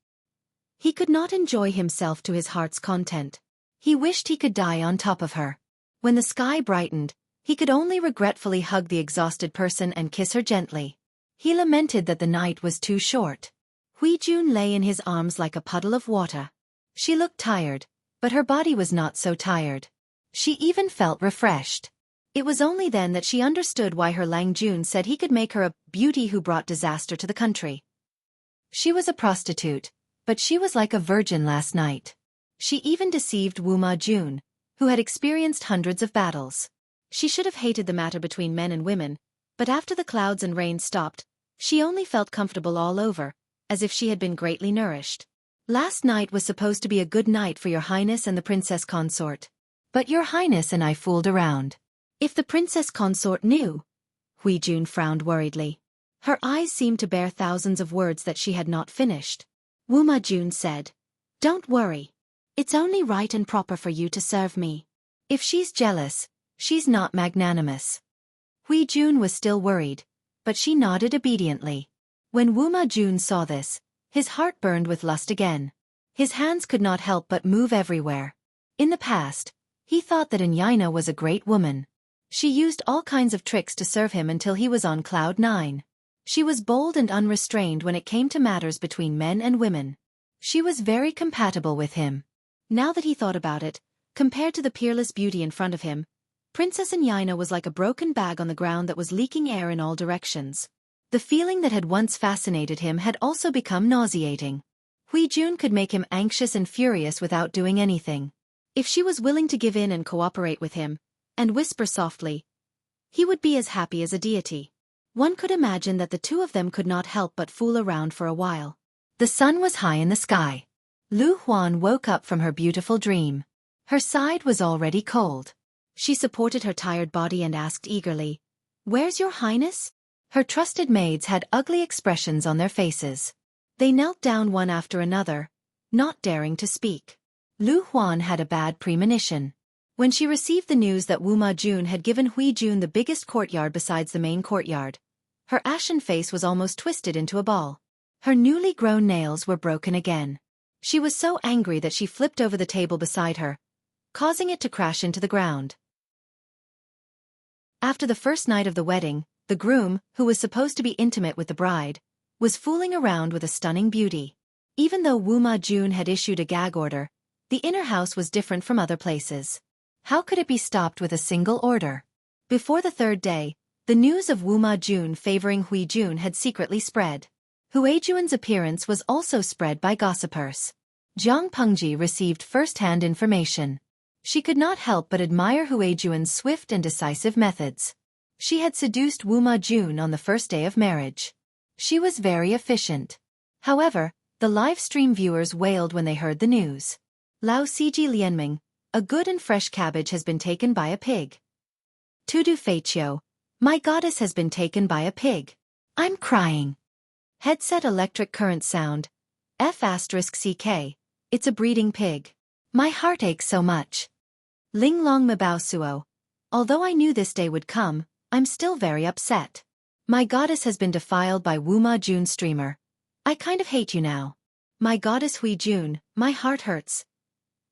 He could not enjoy himself to his heart's content. He wished he could die on top of her. When the sky brightened, he could only regretfully hug the exhausted person and kiss her gently. He lamented that the night was too short. Hui Jun lay in his arms like a puddle of water. She looked tired, but her body was not so tired. She even felt refreshed. It was only then that she understood why her Lang Jun said he could make her a beauty who brought disaster to the country. She was a prostitute, but she was like a virgin last night. She even deceived Wu Ma Jun, who had experienced hundreds of battles. She should have hated the matter between men and women, but after the clouds and rain stopped, she only felt comfortable all over, as if she had been greatly nourished. "Last night was supposed to be a good night for your highness and the princess consort. But your highness and I fooled around." If the princess consort knew, Hui Jun frowned worriedly. Her eyes seemed to bear thousands of words that she had not finished. Wu Ma Jun said, "Don't worry. It's only right and proper for you to serve me. If she's jealous, she's not magnanimous." Hui Jun was still worried, but she nodded obediently. When Wu Ma Jun saw this, his heart burned with lust again. His hands could not help but move everywhere. In the past, He thought that Yaina was a great woman. She used all kinds of tricks to serve him until he was on cloud 9. She was bold and unrestrained when it came to matters between men and women. She was very compatible with him. Now that he thought about it, compared to the peerless beauty in front of him, Princess Yaina was like a broken bag on the ground that was leaking air in all directions. The feeling that had once fascinated him had also become nauseating. Jun could make him anxious and furious without doing anything. If she was willing to give in and cooperate with him, and whisper softly, he would be as happy as a deity. One could imagine that the two of them could not help but fool around for a while. The sun was high in the sky. Lu Huan woke up from her beautiful dream. Her side was already cold. She supported her tired body and asked eagerly, "Where's your highness?" Her trusted maids had ugly expressions on their faces. They knelt down one after another, not daring to speak. Lu Huan had a bad premonition. When she received the news that Wuma Jun had given Jun the biggest courtyard besides the main courtyard, her ashen face was almost twisted into a ball. Her newly grown nails were broken again. She was so angry that she flipped over the table beside her, causing it to crash into the ground. After the first night of the wedding, the groom, who was supposed to be intimate with the bride, was fooling around with a stunning beauty. Even though Wuma Jun had issued a gag order, the inner house was different from other places. How could it be stopped with a single order? Before the third day, the news of Wuma Jun favoring Jun had secretly spread. Jun's appearance was also spread by gossipers. Jiang Pengji received first-hand information. She could not help but admire Jun's swift and decisive methods. She had seduced Wuma Jun on the first day of marriage. She was very efficient. However, the live stream viewers wailed when they heard the news. Lao Ciji Lianming, a good and fresh cabbage has been taken by a pig. Tudu Feiqiu, my goddess has been taken by a pig. I'm crying. Headset electric current sound. F***CK, it's a breeding pig. My heart aches so much. Ling Long Mabao Suo, although I knew this day would come, I'm still very upset. My goddess has been defiled by Wuma Jun streamer. I kind of hate you now. My goddess Jun, my heart hurts.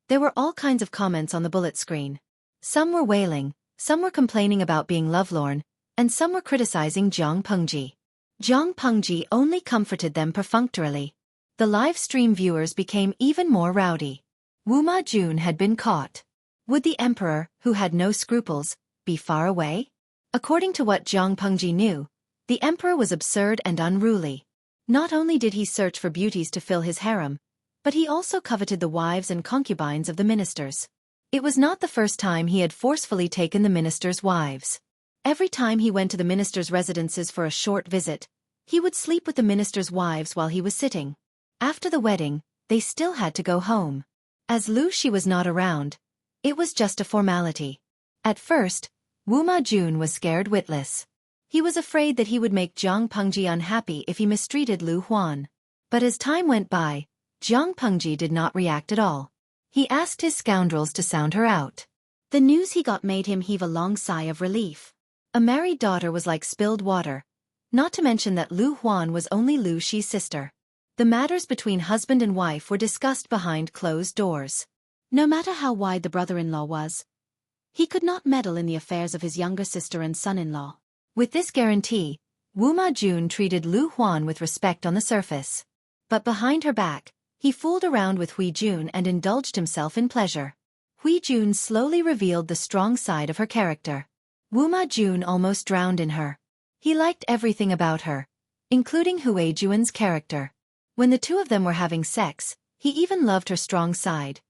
There were all kinds of comments on the bullet screen. Some were wailing, some were complaining about being lovelorn, and some were criticizing Jiang Pengji. Jiang Pengji only comforted them perfunctorily. The live stream viewers became even more rowdy. Wuma Jun had been caught. Would the emperor, who had no scruples, be far away? According to what Jiang Pengji knew, the emperor was absurd and unruly. Not only did he search for beauties to fill his harem, but he also coveted the wives and concubines of the ministers. It was not the first time he had forcefully taken the ministers' wives. Every time he went to the ministers' residences for a short visit, he would sleep with the ministers' wives while he was sitting. After the wedding, they still had to go home. As Lu Shi was not around, it was just a formality. At first, Wuma Jun was scared witless. He was afraid that he would make Jiang Pengji unhappy if he mistreated Lu Huan. But as time went by, Jiang Pengji did not react at all. He asked his scoundrels to sound her out. The news he got made him heave a long sigh of relief. A married daughter was like spilled water, not to mention that Lu Huan was only Lu Shi's sister. The matters between husband and wife were discussed behind closed doors. No matter how wide the brother-in-law was, he could not meddle in the affairs of his younger sister and son-in-law. With this guarantee, Wuma Jun treated Lu Huan with respect on the surface. But behind her back, he fooled around with Jun and indulged himself in pleasure. Jun slowly revealed the strong side of her character. Wuma Jun almost drowned in her. He liked everything about her, including Jun's character. When the two of them were having sex, he even loved her strong side.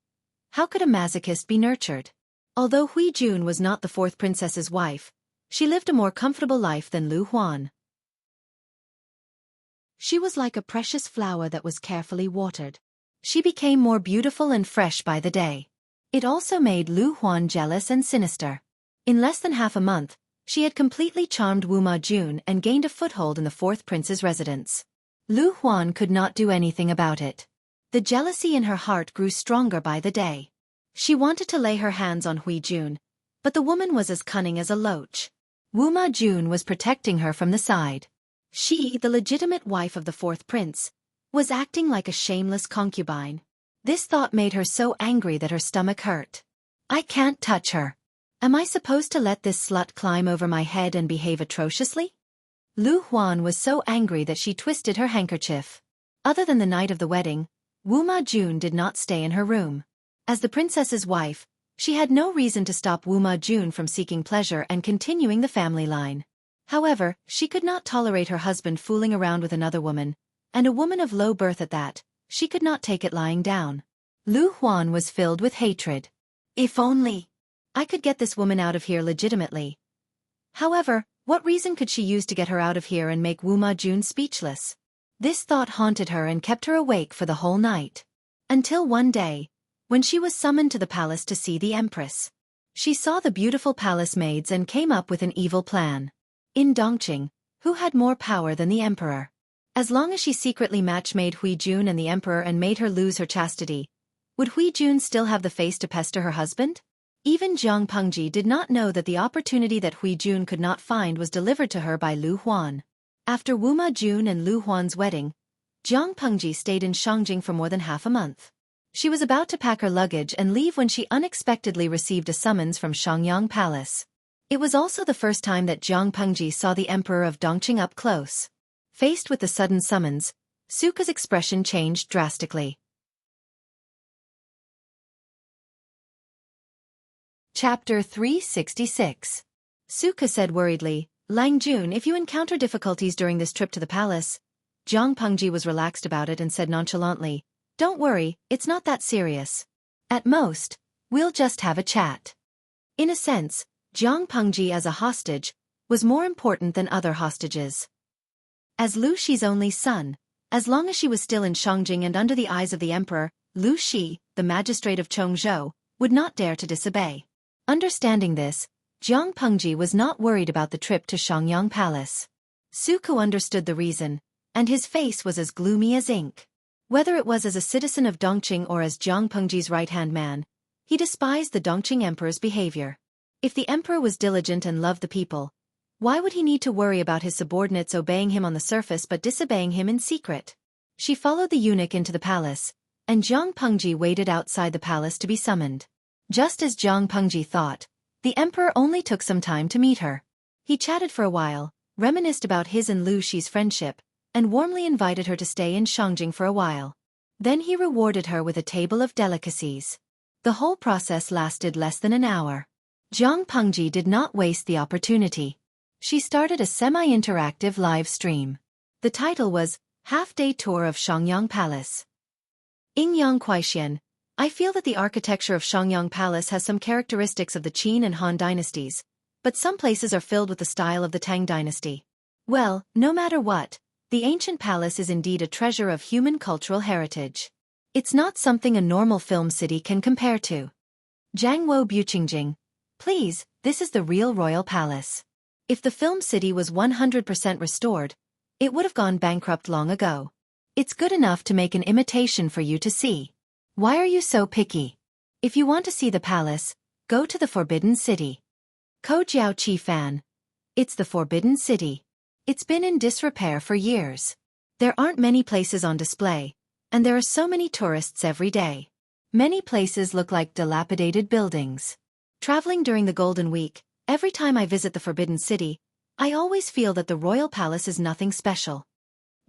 How could a masochist be nurtured? Although Jun was not the fourth princess's wife, she lived a more comfortable life than Lu Huan. She was like a precious flower that was carefully watered. She became more beautiful and fresh by the day. It also made Lu Huan jealous and sinister. In less than half a month, she had completely charmed Wuma Jun and gained a foothold in the fourth prince's residence. Lu Huan could not do anything about it. The jealousy in her heart grew stronger by the day. She wanted to lay her hands on Jun, but the woman was as cunning as a loach. Wuma Jun was protecting her from the side. She, the legitimate wife of the fourth prince, was acting like a shameless concubine. This thought made her so angry that her stomach hurt. I can't touch her. Am I supposed to let this slut climb over my head and behave atrociously? Lu Huan was so angry that she twisted her handkerchief. Other than the night of the wedding, Wu Ma Jun did not stay in her room. As the princess's wife, she had no reason to stop Wu Ma Jun from seeking pleasure and continuing the family line. However, she could not tolerate her husband fooling around with another woman, and a woman of low birth at that. She could not take it lying down. Lu Huan was filled with hatred. If only I could get this woman out of here legitimately. However, what reason could she use to get her out of here and make Wu Ma Jun speechless? This thought haunted her and kept her awake for the whole night. Until one day, when she was summoned to the palace to see the empress. She saw the beautiful palace maids and came up with an evil plan. In Dongqing, who had more power than the emperor? As long as she secretly match-made Hui Jun and the emperor and made her lose her chastity, would Hui Jun still have the face to pester her husband? Even Jiang Pengji did not know that the opportunity that Hui Jun could not find was delivered to her by Lu Huan. After Wu Ma Jun and Lu Huan's wedding, Jiang Pengji stayed in Shangjing for more than half a month. She was about to pack her luggage and leave when she unexpectedly received a summons from Shangyang Palace. It was also the first time that Jiang Pengji saw the emperor of Dongqing up close. Faced with the sudden summons, Xueqi's expression changed drastically. Chapter 366. Xueqi said worriedly, Lang Jun, if you encounter difficulties during this trip to the palace. Jiang Pengji was relaxed about it and said nonchalantly, don't worry, it's not that serious. At most, we'll just have a chat. In a sense, Jiang Pengji as a hostage was more important than other hostages. As Lu Shi's only son, as long as she was still in Shangjing and under the eyes of the emperor, Lu Shi, the magistrate of Chongzhou, would not dare to disobey. Understanding this, Jiang Pengji was not worried about the trip to Shangyang Palace. Xueqi understood the reason, and his face was as gloomy as ink. Whether it was as a citizen of Dongqing or as Jiang Pengji's right-hand man, he despised the Dongqing emperor's behavior. If the emperor was diligent and loved the people, why would he need to worry about his subordinates obeying him on the surface but disobeying him in secret? She followed the eunuch into the palace, and Jiang Pengji waited outside the palace to be summoned. Just as Jiang Pengji thought, the emperor only took some time to meet her. He chatted for a while, reminisced about his and Lu Shi's friendship, and warmly invited her to stay in Shangjing for a while. Then he rewarded her with a table of delicacies. The whole process lasted less than an hour. Jiang Pengji did not waste the opportunity. She started a semi-interactive live stream. The title was, Half-Day Tour of Shangyang Palace. Yingyang Kuaixian, I feel that the architecture of Shangyang Palace has some characteristics of the Qin and Han dynasties, but some places are filled with the style of the Tang dynasty. Well, no matter what, the ancient palace is indeed a treasure of human cultural heritage. It's not something a normal film city can compare to. Jiangwo Buqingjing. Please, this is the real royal palace. If the film city was 100% restored, it would have gone bankrupt long ago. It's good enough to make an imitation for you to see. Why are you so picky? If you want to see the palace, go to the Forbidden City. Ko Jiao Qi Fan. It's the Forbidden City. It's been in disrepair for years. There aren't many places on display, and there are so many tourists every day. Many places look like dilapidated buildings. Traveling during the Golden Week, every time I visit the Forbidden City, I always feel that the royal palace is nothing special.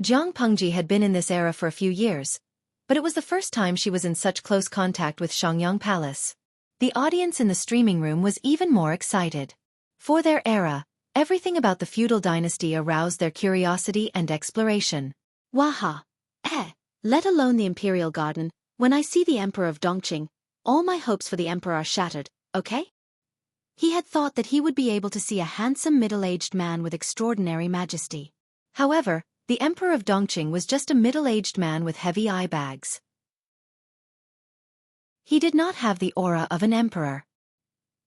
Jiang Pengji had been in this era for a few years, but it was the first time she was in such close contact with Shangyang Palace. The audience in the streaming room was even more excited. For their era, everything about the feudal dynasty aroused their curiosity and exploration. Waha! Let alone the imperial garden, when I see the emperor of Dongqing, all my hopes for the emperor are shattered, okay? He had thought that he would be able to see a handsome middle-aged man with extraordinary majesty. However, the emperor of Dongqing was just a middle-aged man with heavy eye bags. He did not have the aura of an emperor.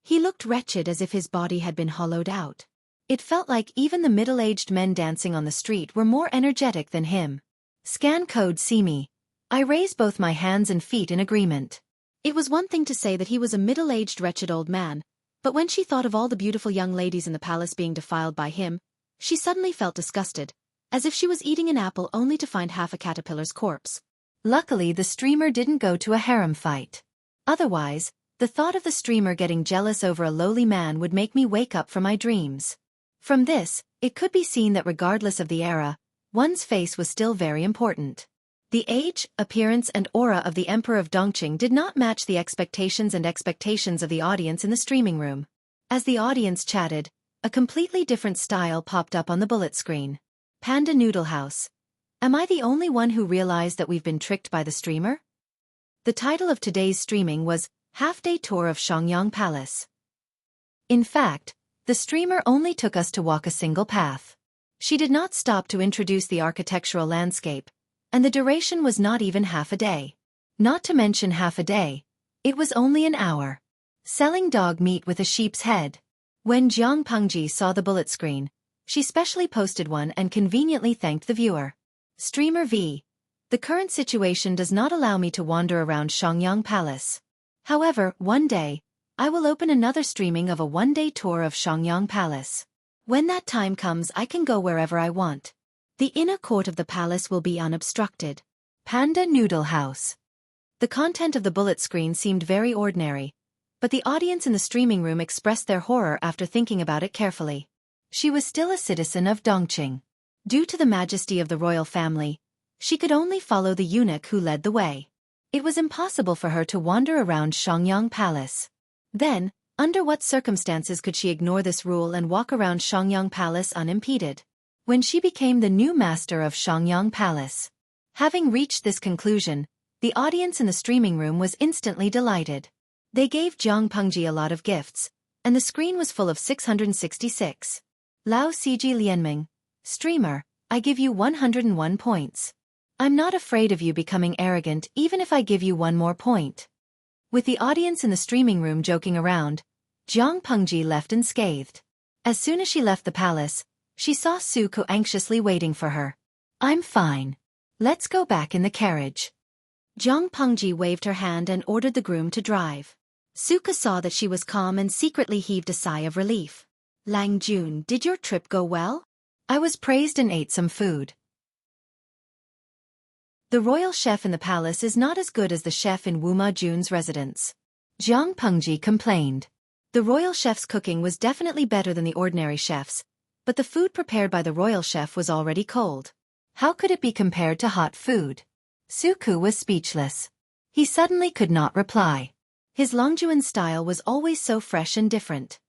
He looked wretched, as if his body had been hollowed out. It felt like even the middle-aged men dancing on the street were more energetic than him. Scan code see me. I raised both my hands and feet in agreement. It was one thing to say that he was a middle-aged wretched old man, but when she thought of all the beautiful young ladies in the palace being defiled by him, she suddenly felt disgusted, as if she was eating an apple only to find half a caterpillar's corpse. Luckily, the streamer didn't go to a harem fight. Otherwise, The thought of the streamer getting jealous over a lowly man would make me wake up from my dreams. From this, it could be seen that regardless of the era, one's face was still very important. The age, appearance and aura of the Emperor of Dongqing did not match the expectations of the audience in the streaming room. As the audience chatted, a completely different style popped up on the bullet screen. Panda Noodle House. Am I the only one who realized that we've been tricked by the streamer? The title of today's streaming was Half-Day Tour of Xiangyang Palace. In fact, the streamer only took us to walk a single path. She did not stop to introduce the architectural landscape, and the duration was not even half a day. Not to mention half a day, it was only an hour. Selling dog meat with a sheep's head. When Jiang Pengji saw the bullet screen, she specially posted one and conveniently thanked the viewer. Streamer V. The current situation does not allow me to wander around Xiangyang Palace. However, one day, I will open another streaming of a one-day tour of Xiangyang Palace. When that time comes, I can go wherever I want. The inner court of the palace will be unobstructed. Panda Noodle House. The content of the bullet screen seemed very ordinary, but the audience in the streaming room expressed their horror after thinking about it carefully. She was still a citizen of Dongqing. Due to the majesty of the royal family, she could only follow the eunuch who led the way. It was impossible for her to wander around Xiangyang Palace. Then, under what circumstances could she ignore this rule and walk around Xiangyang Palace unimpeded? When she became the new master of Xiangyang Palace. Having reached this conclusion, the audience in the streaming room was instantly delighted. They gave Jiang Pengji a lot of gifts, and the screen was full of 666. Lao Ciji Lianming. Streamer, I give you 101 points. I'm not afraid of you becoming arrogant even if I give you one more point. With the audience in the streaming room joking around, Jiang Pengji left unscathed. As soon as she left the palace, she saw Xueqi anxiously waiting for her. I'm fine. Let's go back in the carriage. Jiang Pengji waved her hand and ordered the groom to drive. Xueqi saw that she was calm and secretly heaved a sigh of relief. Lang Jun, did your trip go well? I was praised and ate some food. The royal chef in the palace is not as good as the chef in Wuma Jun's residence. Jiang Pengji complained. The royal chef's cooking was definitely better than the ordinary chef's, but the food prepared by the royal chef was already cold. How could it be compared to hot food? Xueqi was speechless. He suddenly could not reply. His Longjuan style was always so fresh and different.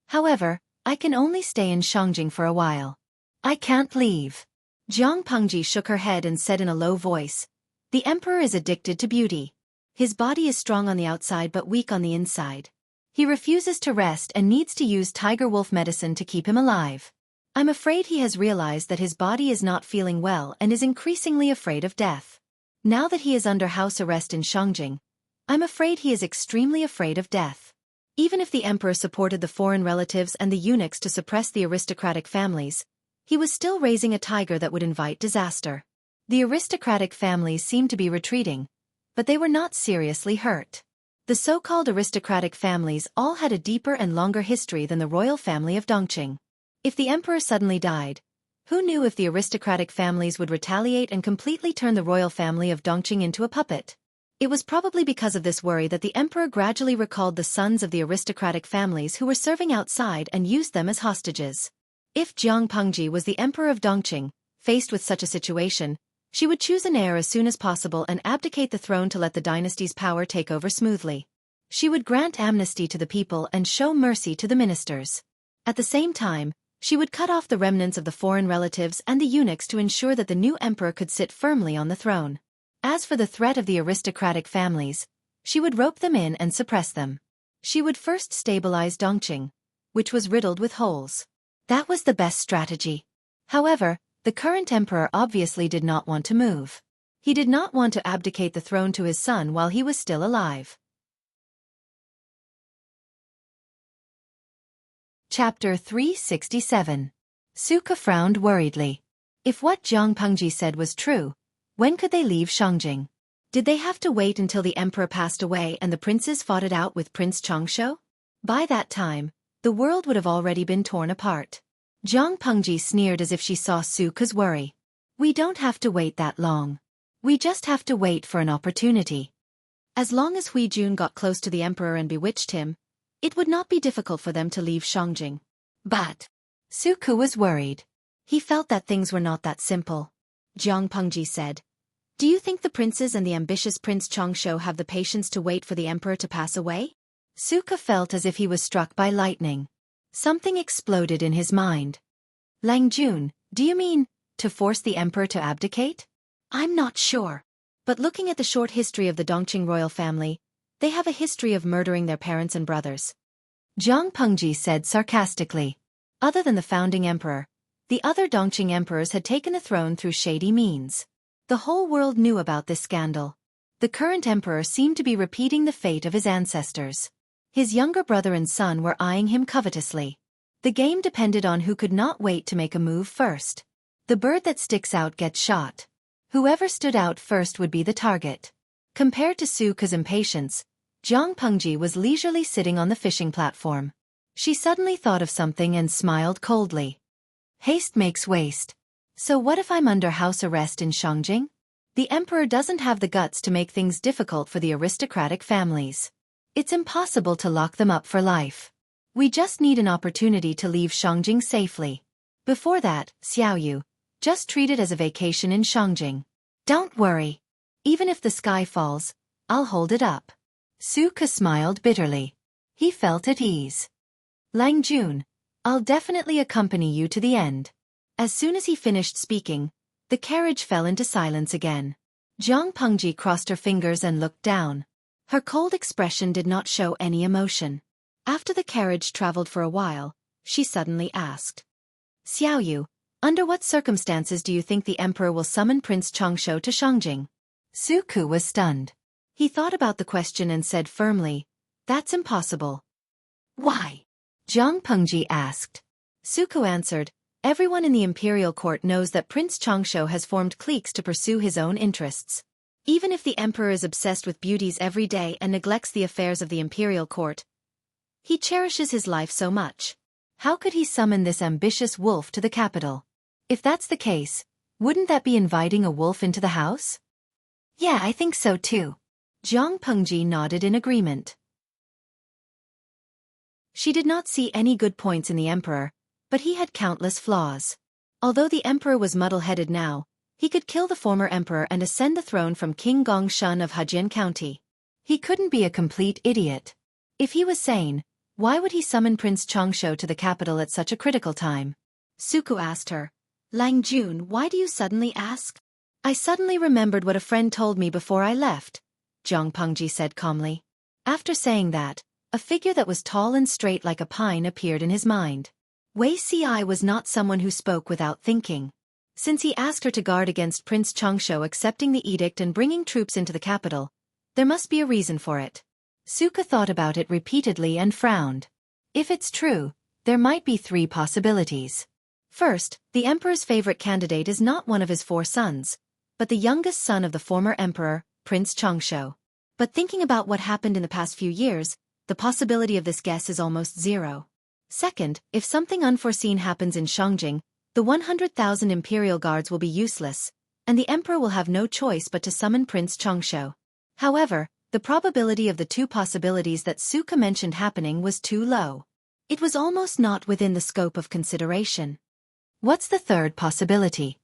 However, I can only stay in Shangjing for a while. I can't leave. Jiang Pengji shook her head and said in a low voice, the emperor is addicted to beauty. His body is strong on the outside but weak on the inside. He refuses to rest and needs to use tiger wolf medicine to keep him alive. I'm afraid he has realized that his body is not feeling well and is increasingly afraid of death. Now that he is under house arrest in Shangjing, I'm afraid he is extremely afraid of death. Even if the emperor supported the foreign relatives and the eunuchs to suppress the aristocratic families, he was still raising a tiger that would invite disaster. The aristocratic families seemed to be retreating, but they were not seriously hurt. The so-called aristocratic families all had a deeper and longer history than the royal family of Dongqing. If the emperor suddenly died, who knew if the aristocratic families would retaliate and completely turn the royal family of Dongqing into a puppet? It was probably because of this worry that the emperor gradually recalled the sons of the aristocratic families who were serving outside and used them as hostages. If Jiang Pengji was the emperor of Dongqing, faced with such a situation, she would choose an heir as soon as possible and abdicate the throne to let the dynasty's power take over smoothly. She would grant amnesty to the people and show mercy to the ministers. At the same time, she would cut off the remnants of the foreign relatives and the eunuchs to ensure that the new emperor could sit firmly on the throne. As for the threat of the aristocratic families, she would rope them in and suppress them. She would first stabilize Dongqing, which was riddled with holes. That was the best strategy. However, the current emperor obviously did not want to move. He did not want to abdicate the throne to his son while he was still alive. Chapter 367. Xueqi frowned worriedly. If what Jiang Pengji said was true, when could they leave Shangjing? Did they have to wait until the emperor passed away and the princes fought it out with Prince Changsho? By that time, the world would have already been torn apart. Jiang Pengji sneered as if she saw Xueqi's worry. We don't have to wait that long. We just have to wait for an opportunity. As long as Hui Jun got close to the emperor and bewitched him, it would not be difficult for them to leave Shangjing. But Xueqi was worried. He felt that things were not that simple. Jiang Pengji said, "Do you think the princes and the ambitious Prince Changsho have the patience to wait for the emperor to pass away?" Xueqi felt as if he was struck by lightning. Something exploded in his mind. "Lang Jun, do you mean to force the emperor to abdicate?" "I'm not sure. But looking at the short history of the Dongqing royal family, they have a history of murdering their parents and brothers," Jiang Pengji said sarcastically. Other than the founding emperor, the other Dongqing emperors had taken the throne through shady means. The whole world knew about this scandal. The current emperor seemed to be repeating the fate of his ancestors. His younger brother and son were eyeing him covetously. The game depended on who could not wait to make a move first. The bird that sticks out gets shot. Whoever stood out first would be the target. Compared to Xueqi's impatience, Jiang Pengji was leisurely sitting on the fishing platform. She suddenly thought of something and smiled coldly. "Haste makes waste. So what if I'm under house arrest in Shangjing? The emperor doesn't have the guts to make things difficult for the aristocratic families. It's impossible to lock them up for life. We just need an opportunity to leave Shangjing safely. Before that, Xiaoyu, just treat it as a vacation in Shangjing. Don't worry. Even if the sky falls, I'll hold it up." Xueqi smiled bitterly. He felt at ease. "Lang Jun, I'll definitely accompany you to the end." As soon as he finished speaking, the carriage fell into silence again. Jiang Pengji crossed her fingers and looked down. Her cold expression did not show any emotion. After the carriage traveled for a while, she suddenly asked, "Xiaoyu, under what circumstances do you think the emperor will summon Prince Changsho to Shangjing?" Xueqi was stunned. He thought about the question and said firmly, "That's impossible." "Why?" Jiang Pengji asked. Xueqi answered, "Everyone in the imperial court knows that Prince Changsho has formed cliques to pursue his own interests. Even if the emperor is obsessed with beauties every day and neglects the affairs of the imperial court, he cherishes his life so much. How could he summon this ambitious wolf to the capital? If that's the case, wouldn't that be inviting a wolf into the house?" "Yeah, I think so too." Jiang Pengji nodded in agreement. She did not see any good points in the emperor, but he had countless flaws. Although the emperor was muddle-headed now, he could kill the former emperor and ascend the throne from King Gongshun of Hejian County. He couldn't be a complete idiot. If he was sane, why would he summon Prince Changsho to the capital at such a critical time? Xueqi asked her, "Lang Jun, why do you suddenly ask?" "I suddenly remembered what a friend told me before I left," Jiang Pengji said calmly. After saying that, a figure that was tall and straight like a pine appeared in his mind. Wei Ci was not someone who spoke without thinking. Since he asked her to guard against Prince Changsho accepting the edict and bringing troops into the capital, there must be a reason for it. Xueqi thought about it repeatedly and frowned. If it's true, there might be three possibilities. First, the emperor's favorite candidate is not one of his 4 sons, but the youngest son of the former emperor, Prince Changsho. But thinking about what happened in the past few years, the possibility of this guess is almost zero. Second, if something unforeseen happens in Shangjing, the 100,000 imperial guards will be useless, and the emperor will have no choice but to summon Prince Changsho. However, the probability of the 2 possibilities that Xueqi mentioned happening was too low. It was almost not within the scope of consideration. "What's the third possibility?"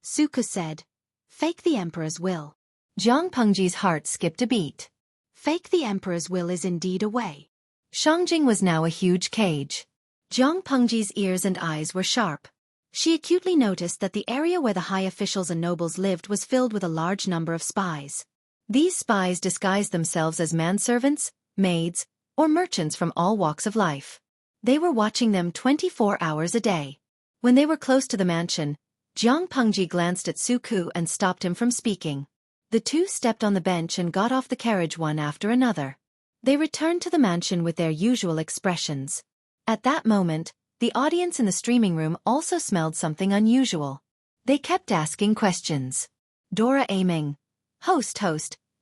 Xueqi said. "Fake the emperor's will." Jiang Pengji's heart skipped a beat. Fake the emperor's will is indeed a way. Shangjing was now a huge cage. Jiang Pengji's ears and eyes were sharp. She acutely noticed that the area where the high officials and nobles lived was filled with a large number of spies. These spies disguised themselves as manservants, maids, or merchants from all walks of life. They were watching them 24 hours a day. When they were close to the mansion, Jiang Pengji glanced at Xueqi and stopped him from speaking. The two stepped on the bench and got off the carriage one after another. They returned to the mansion with their usual expressions. At that moment, the audience in the streaming room also smelled something unusual. They kept asking questions. Dora Aming. Host,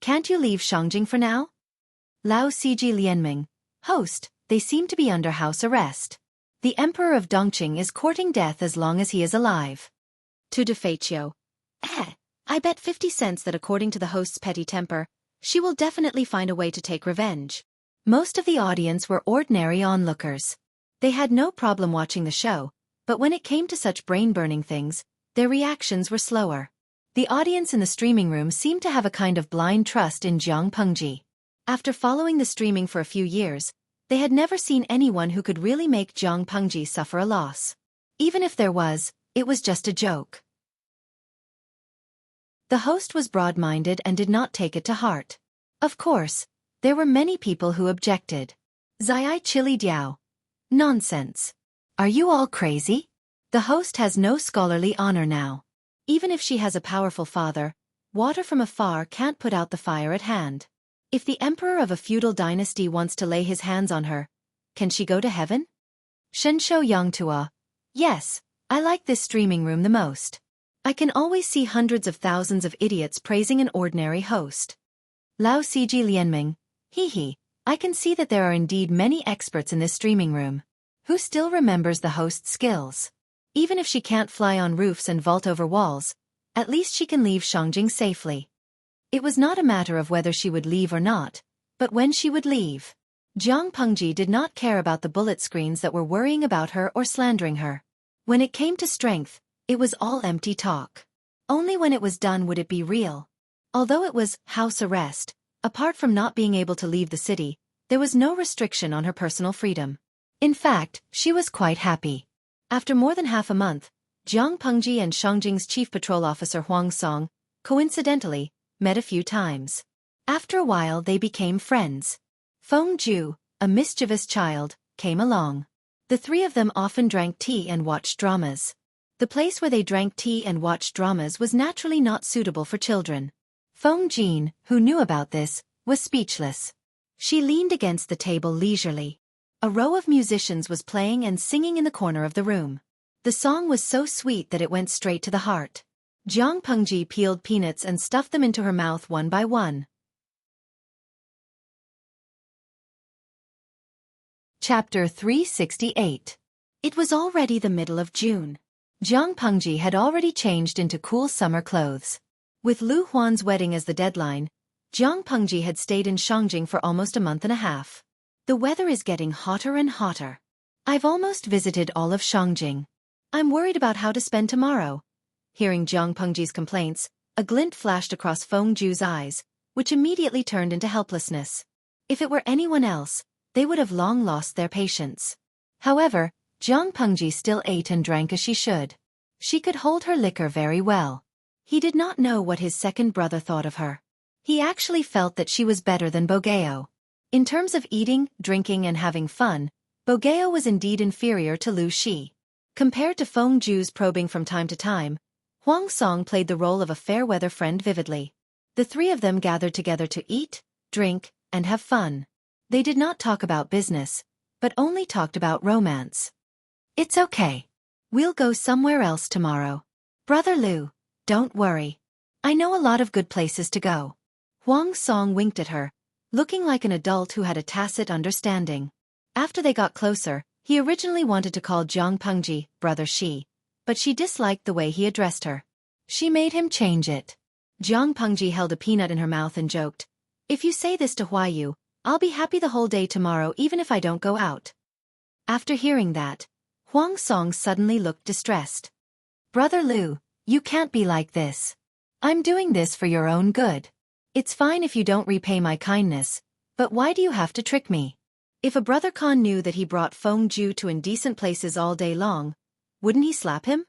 can't you leave Shangjing for now? Lao Ciji Lianming. Host, they seem to be under house arrest. The Emperor of Dongqing is courting death as long as he is alive. To Defaccio. I bet 50 cents that according to the host's petty temper, She will definitely find a way to take revenge. Most of the audience were ordinary onlookers. They had no problem watching the show, but when it came to such brain-burning things, their reactions were slower. The audience in the streaming room seemed to have a kind of blind trust in Jiang Pengji. After following the streaming for a few years, they had never seen anyone who could really make Jiang Pengji suffer a loss. Even if there was, it was just a joke. The host was broad-minded and did not take it to heart. Of course, there were many people who objected. Zai Chili Diao. Nonsense. Are you all crazy? The host has no scholarly honor now. Even if she has a powerful father, water from afar can't put out the fire at hand. If the emperor of a feudal dynasty wants to lay his hands on her, can she go to heaven? Shenshou Yangtua. Yes, I like this streaming room the most. I can always see hundreds of thousands of idiots praising an ordinary host. Lao Ciji Lianming. Hee, I can see that there are indeed many experts in this streaming room. Who still remembers the host's skills? Even if she can't fly on roofs and vault over walls, at least she can leave Shangjing safely. It was not a matter of whether she would leave or not, but when she would leave. Jiang Pengji did not care about the bullet screens that were worrying about her or slandering her. When it came to strength, it was all empty talk. Only when it was done would it be real. Although it was house arrest, apart from not being able to leave the city, there was no restriction on her personal freedom. In fact, she was quite happy. After more than half a month, Jiang Pengji and Shangjing's chief patrol officer Huang Song, coincidentally, met a few times. After a while they became friends. Feng Ju, a mischievous child, came along. The three of them often drank tea and watched dramas. The place where they drank tea and watched dramas was naturally not suitable for children. Feng Jin, who knew about this, was speechless. She leaned against the table leisurely. A row of musicians was playing and singing in the corner of the room. The song was so sweet that it went straight to the heart. Jiang Pengji peeled peanuts and stuffed them into her mouth one by one. Chapter 368. It was already the middle of June. Jiang Pengji had already changed into cool summer clothes. With Lu Huan's wedding as the deadline, Jiang Pengji had stayed in Shangjing for almost a month and a half. The weather is getting hotter and hotter. I've almost visited all of Shangjing. I'm worried about how to spend tomorrow. Hearing Jiang Pengji's complaints, a glint flashed across Feng Ju's eyes, which immediately turned into helplessness. If it were anyone else, they would have long lost their patience. However, Jiang Pengji still ate and drank as she should. She could hold her liquor very well. He did not know what his second brother thought of her. He actually felt that she was better than Bogeo. In terms of eating, drinking and having fun, Bogeo was indeed inferior to Lu Shi. Compared to Feng Ju's probing from time to time, Huang Song played the role of a fair-weather friend vividly. The three of them gathered together to eat, drink, and have fun. They did not talk about business, but only talked about romance. It's okay. We'll go somewhere else tomorrow. Brother Lu, don't worry. I know a lot of good places to go. Huang Song winked at her, looking like an adult who had a tacit understanding. After they got closer, he originally wanted to call Jiang Pengji Brother Shi, but she disliked the way he addressed her. She made him change it. Jiang Pengji held a peanut in her mouth and joked, "If you say this to Huayu, I'll be happy the whole day tomorrow even if I don't go out." After hearing that, Huang Song suddenly looked distressed. "Brother Lu, you can't be like this. I'm doing this for your own good. It's fine if you don't repay my kindness, but why do you have to trick me? If a brother Khan knew that he brought Feng Ju to indecent places all day long, wouldn't he slap him?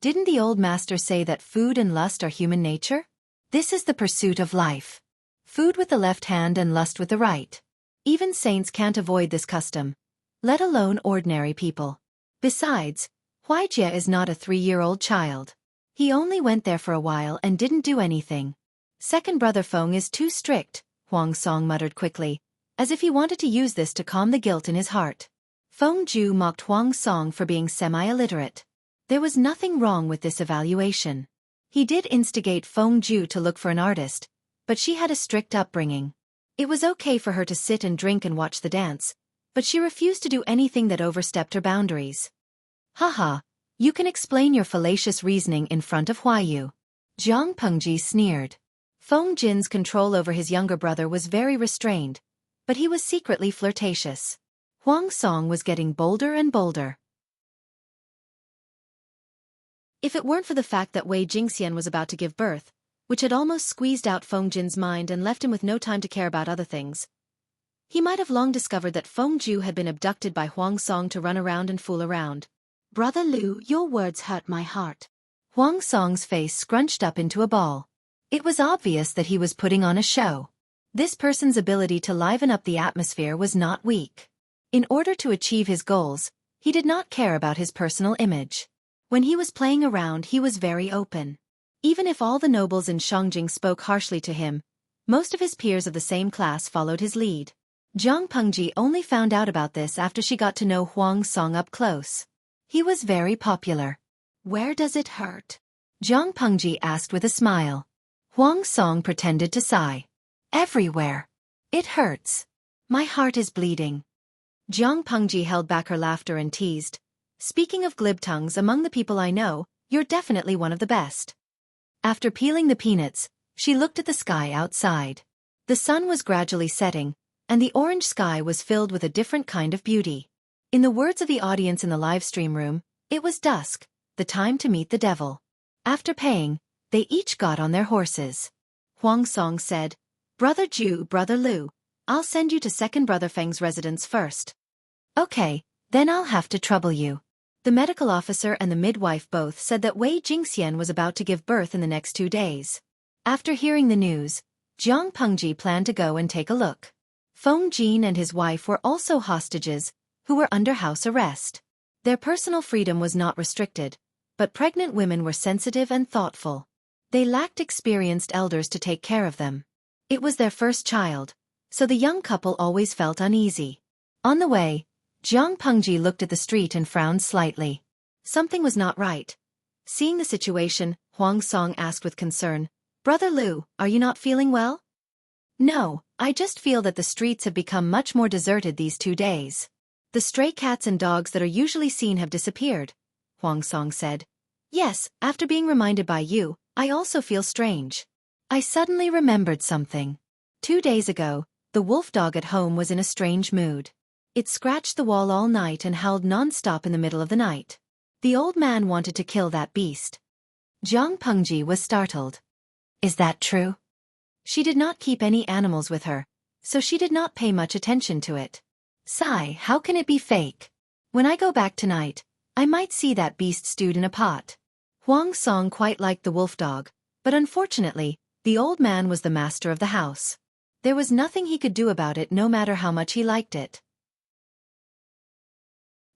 Didn't the old master say that food and lust are human nature? This is the pursuit of life. Food with the left hand and lust with the right. Even saints can't avoid this custom, let alone ordinary people. Besides, Huaijie is not a 3-year-old child. He only went there for a while and didn't do anything. Second brother Feng is too strict," Huang Song muttered quickly, as if he wanted to use this to calm the guilt in his heart. Feng Ju mocked Huang Song for being semi-illiterate. There was nothing wrong with this evaluation. He did instigate Feng Ju to look for an artist, but she had a strict upbringing. It was okay for her to sit and drink and watch the dance, but she refused to do anything that overstepped her boundaries. "Haha, you can explain your fallacious reasoning in front of Huayu." Jiang Pengji sneered. Feng Jin's control over his younger brother was very restrained, but he was secretly flirtatious. Huang Song was getting bolder and bolder. If it weren't for the fact that Wei Jingxian was about to give birth, which had almost squeezed out Feng Jin's mind and left him with no time to care about other things, he might have long discovered that Feng Ju had been abducted by Huang Song to run around and fool around. Brother Lu, your words hurt my heart. Huang Song's face scrunched up into a ball. It was obvious that he was putting on a show. This person's ability to liven up the atmosphere was not weak. In order to achieve his goals, he did not care about his personal image. When he was playing around, he was very open. Even if all the nobles in Shangjing spoke harshly to him, most of his peers of the same class followed his lead. Zhang Pengji only found out about this after she got to know Huang Song up close. He was very popular. Where does it hurt? Zhang Pengji asked with a smile. Huang Song pretended to sigh. Everywhere. It hurts. My heart is bleeding. Zhang Pengji held back her laughter and teased. Speaking of glib tongues, among the people I know, you're definitely one of the best. After peeling the peanuts, she looked at the sky outside. The sun was gradually setting, and the orange sky was filled with a different kind of beauty. In the words of the audience in the live stream room, it was dusk, the time to meet the devil. After paying, they each got on their horses. Huang Song said, Brother Ju, Brother Lu, I'll send you to second Brother Feng's residence first. Okay, then I'll have to trouble you. The medical officer and the midwife both said that Wei Jingxian was about to give birth in the next 2 days. After hearing the news, Zhang Pengji planned to go and take a look. Feng Jin and his wife were also hostages, who were under house arrest. Their personal freedom was not restricted, but pregnant women were sensitive and thoughtful. They lacked experienced elders to take care of them. It was their first child, so the young couple always felt uneasy. On the way, Zhang Pengji looked at the street and frowned slightly. Something was not right. Seeing the situation, Huang Song asked with concern, Brother Lu, are you not feeling well? No, I just feel that the streets have become much more deserted these 2 days. The stray cats and dogs that are usually seen have disappeared, Huang Song said. Yes, after being reminded by you, I also feel strange. I suddenly remembered something. 2 days ago, the wolf dog at home was in a strange mood. It scratched the wall all night and howled non-stop in the middle of the night. The old man wanted to kill that beast. Zhang Pengji was startled. Is that true? She did not keep any animals with her, so she did not pay much attention to it. Sigh, how can it be fake? When I go back tonight, I might see that beast stewed in a pot. Huang Song quite liked the wolf dog, but unfortunately, the old man was the master of the house. There was nothing he could do about it no matter how much he liked it.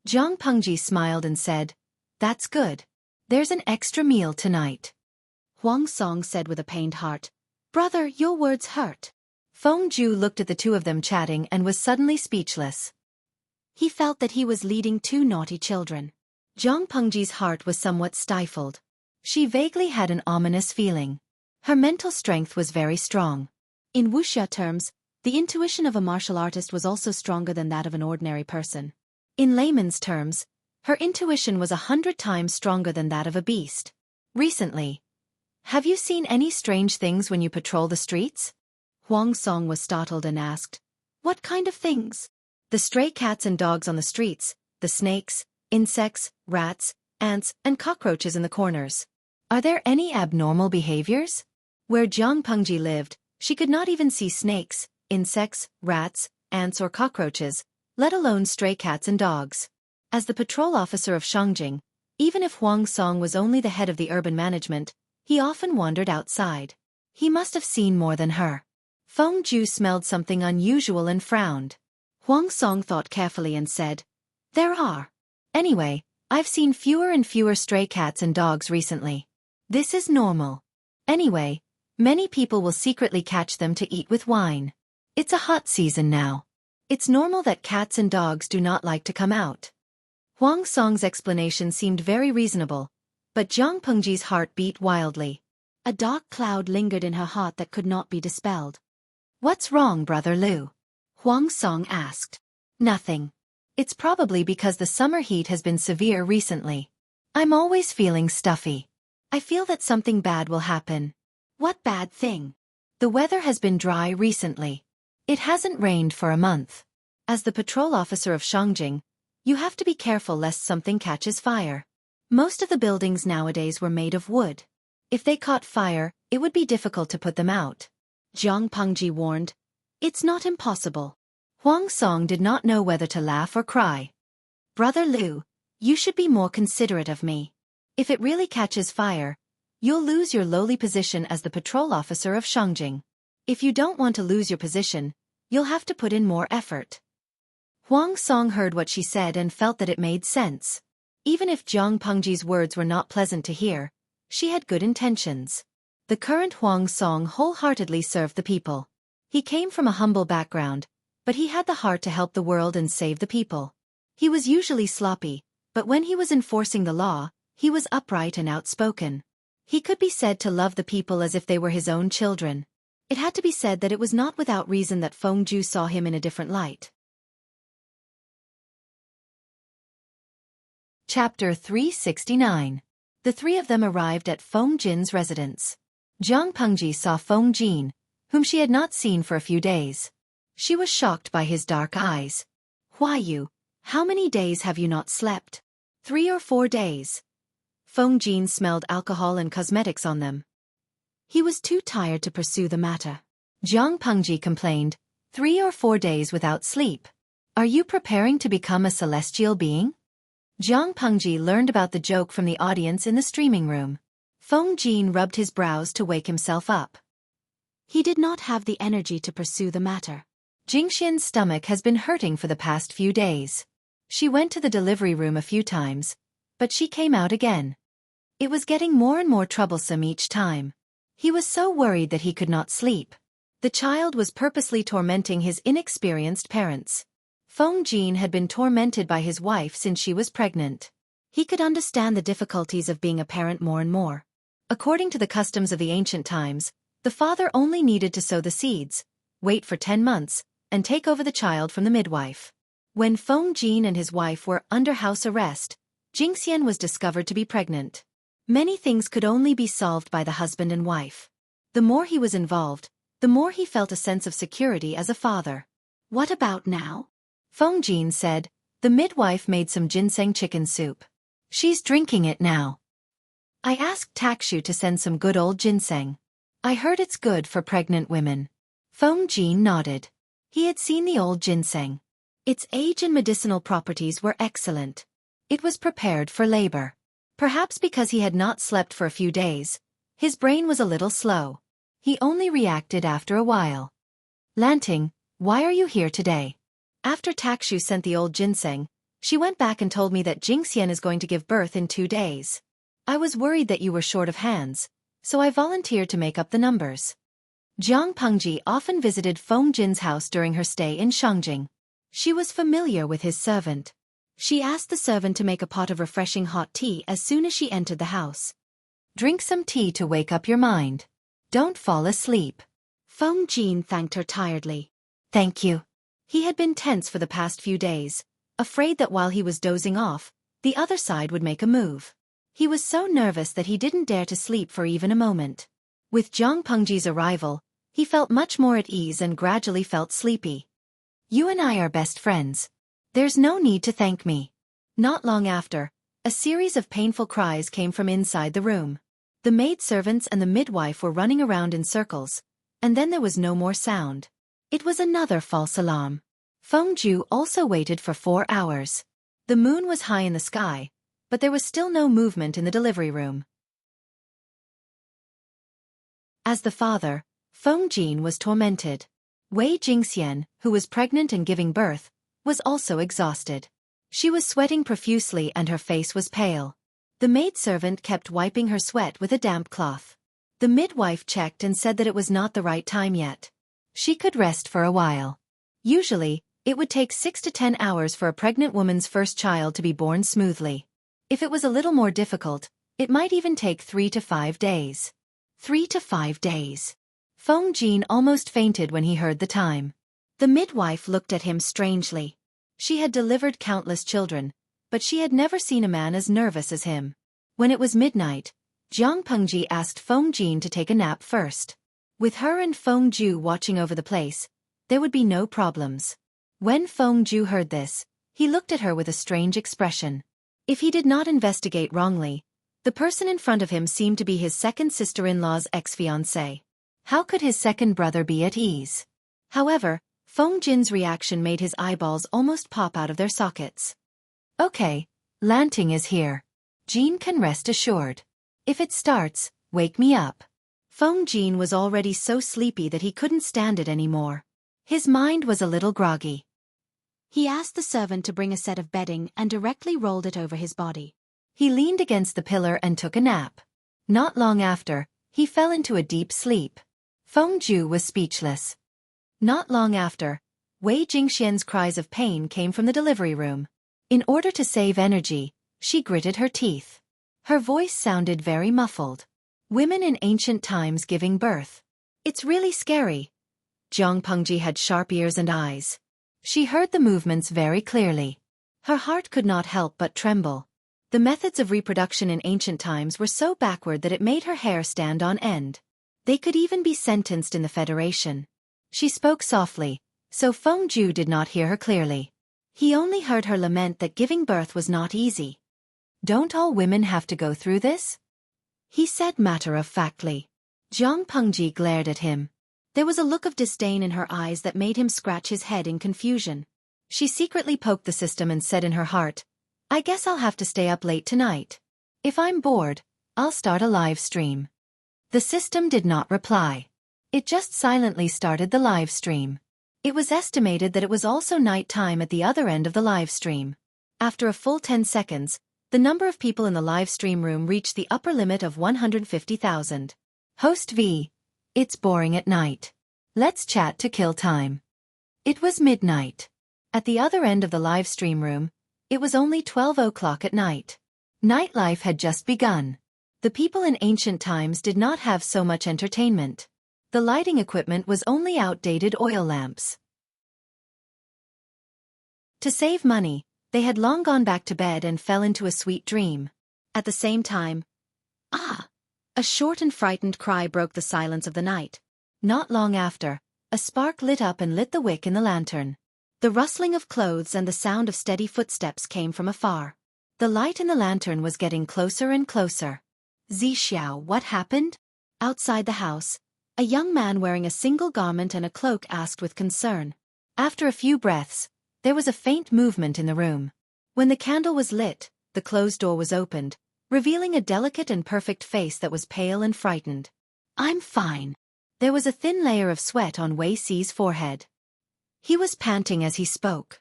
Zhang Pengji smiled and said, That's good. There's an extra meal tonight. Huang Song said with a pained heart, Brother, your words hurt. Feng Ju looked at the two of them chatting and was suddenly speechless. He felt that he was leading 2 naughty children. Zhang Pengji's heart was somewhat stifled. She vaguely had an ominous feeling. Her mental strength was very strong. In wuxia terms, the intuition of a martial artist was also stronger than that of an ordinary person. In layman's terms, her intuition was 100 times stronger than that of a beast. Recently, have you seen any strange things when you patrol the streets? Huang Song was startled and asked, What kind of things? The stray cats and dogs on the streets, the snakes, insects, rats, ants, and cockroaches in the corners. Are there any abnormal behaviors? Where Zhang Pengji lived, she could not even see snakes, insects, rats, ants or cockroaches, let alone stray cats and dogs. As the patrol officer of Shangjing, even if Huang Song was only the head of the urban management, he often wandered outside. He must have seen more than her. Feng Ju smelled something unusual and frowned. Huang Song thought carefully and said, There are. Anyway, I've seen fewer and fewer stray cats and dogs recently. This is normal. Anyway, many people will secretly catch them to eat with wine. It's a hot season now. It's normal that cats and dogs do not like to come out. Huang Song's explanation seemed very reasonable, but Zhang Pengji's heart beat wildly. A dark cloud lingered in her heart that could not be dispelled. What's wrong, Brother Lu? Huang Song asked. Nothing. It's probably because the summer heat has been severe recently. I'm always feeling stuffy. I feel that something bad will happen. What bad thing? The weather has been dry recently. It hasn't rained for a month. As the patrol officer of Shangjing, you have to be careful lest something catches fire. Most of the buildings nowadays were made of wood. If they caught fire, it would be difficult to put them out. Jiang Pengji warned. It's not impossible. Huang Song did not know whether to laugh or cry. Brother Liu, you should be more considerate of me. If it really catches fire, you'll lose your lowly position as the patrol officer of Shangjing. If you don't want to lose your position, you'll have to put in more effort. Huang Song heard what she said and felt that it made sense. Even if Jiang Pengji's words were not pleasant to hear, she had good intentions. The current Huang Song wholeheartedly served the people. He came from a humble background, but he had the heart to help the world and save the people. He was usually sloppy, but when he was enforcing the law, he was upright and outspoken. He could be said to love the people as if they were his own children. It had to be said that it was not without reason that Fengju saw him in a different light. Chapter 369. The three of them arrived at Feng Jin's residence. Jiang Pengji saw Feng Jin, whom she had not seen for a few days. She was shocked by his dark eyes. Why you? How many days have you not slept? 3 or 4 days. Feng Jin smelled alcohol and cosmetics on them. He was too tired to pursue the matter. Jiang Pengji complained, 3 or 4 days without sleep. Are you preparing to become a celestial being? Jiang Pengji learned about the joke from the audience in the streaming room. Feng Jin rubbed his brows to wake himself up. He did not have the energy to pursue the matter. Jingxian's stomach has been hurting for the past few days. She went to the delivery room a few times, but she came out again. It was getting more and more troublesome each time. He was so worried that he could not sleep. The child was purposely tormenting his inexperienced parents. Feng Jin had been tormented by his wife since she was pregnant. He could understand the difficulties of being a parent more and more. According to the customs of the ancient times, the father only needed to sow the seeds, wait for 10 months, and take over the child from the midwife. When Feng Jin and his wife were under house arrest, Jingxian was discovered to be pregnant. Many things could only be solved by the husband and wife. The more he was involved, the more he felt a sense of security as a father. What about now? Feng Jin said. The midwife made some ginseng chicken soup. She's drinking it now. I asked Takshu to send some good old ginseng. I heard it's good for pregnant women. Feng Jin nodded. He had seen the old ginseng. Its age and medicinal properties were excellent. It was prepared for labor. Perhaps because he had not slept for a few days, his brain was a little slow. He only reacted after a while. Lanting, why are you here today? After Takshu sent the old ginseng, she went back and told me that Jingxian is going to give birth in 2 days. I was worried that you were short of hands, so I volunteered to make up the numbers. Jiang Pengji often visited Feng Jin's house during her stay in Shangjing. She was familiar with his servant. She asked the servant to make a pot of refreshing hot tea as soon as she entered the house. Drink some tea to wake up your mind. Don't fall asleep. Feng Jin thanked her tiredly. Thank you. He had been tense for the past few days, afraid that while he was dozing off, the other side would make a move. He was so nervous that he didn't dare to sleep for even a moment. With Jiang Pengji's arrival, he felt much more at ease and gradually felt sleepy. You and I are best friends. There's no need to thank me. Not long after, a series of painful cries came from inside the room. The maidservants and the midwife were running around in circles, and then there was no more sound. It was another false alarm. Feng Ju also waited for 4 hours. The moon was high in the sky, but there was still no movement in the delivery room. As the father, Feng Jin was tormented. Wei Jingxian, who was pregnant and giving birth, was also exhausted. She was sweating profusely and her face was pale. The maidservant kept wiping her sweat with a damp cloth. The midwife checked and said that it was not the right time yet. She could rest for a while. Usually, it would take 6 to 10 hours for a pregnant woman's first child to be born smoothly. If it was a little more difficult, it might even take 3 to 5 days. 3 to 5 days. Feng Jin almost fainted when he heard the time. The midwife looked at him strangely. She had delivered countless children, but she had never seen a man as nervous as him. When it was midnight, Jiang Pengji asked Feng Jin to take a nap first. With her and Feng Ju watching over the place, there would be no problems. When Feng Ju heard this, he looked at her with a strange expression. If he did not investigate wrongly, the person in front of him seemed to be his second sister-in-law's ex-fiancé. How could his second brother be at ease? However, Feng Jin's reaction made his eyeballs almost pop out of their sockets. Okay, Lanting is here. Jean can rest assured. If it starts, wake me up. Feng Jin was already so sleepy that he couldn't stand it anymore. His mind was a little groggy. He asked the servant to bring a set of bedding and directly rolled it over his body. He leaned against the pillar and took a nap. Not long after, he fell into a deep sleep. Feng Ju was speechless. Not long after, Wei Jingxian's cries of pain came from the delivery room. In order to save energy, she gritted her teeth. Her voice sounded very muffled. Women in ancient times giving birth. It's really scary. Jiang Pengji had sharp ears and eyes. She heard the movements very clearly. Her heart could not help but tremble. The methods of reproduction in ancient times were so backward that it made her hair stand on end. They could even be sentenced in the Federation. She spoke softly, so Feng Ju did not hear her clearly. He only heard her lament that giving birth was not easy. Don't all women have to go through this? He said matter-of-factly. Jiang Pengji glared at him. There was a look of disdain in her eyes that made him scratch his head in confusion. She secretly poked the system and said in her heart, I guess I'll have to stay up late tonight. If I'm bored, I'll start a live stream. The system did not reply. It just silently started the live stream. It was estimated that it was also night time at the other end of the live stream. After a full 10 seconds, the number of people in the live stream room reached the upper limit of 150,000. Host V. It's boring at night. Let's chat to kill time. It was midnight. At the other end of the live stream room, it was only 12 o'clock at night. Nightlife had just begun. The people in ancient times did not have so much entertainment. The lighting equipment was only outdated oil lamps. To save money, they had long gone back to bed and fell into a sweet dream. At the same time, a short and frightened cry broke the silence of the night. Not long after, a spark lit up and lit the wick in the lantern. The rustling of clothes and the sound of steady footsteps came from afar. The light in the lantern was getting closer and closer. Zixiao, what happened? Outside the house, a young man wearing a single garment and a cloak asked with concern. After a few breaths, there was a faint movement in the room. When the candle was lit, the closed door was opened, revealing a delicate and perfect face that was pale and frightened. I'm fine. There was a thin layer of sweat on Wei Si's forehead. He was panting as he spoke.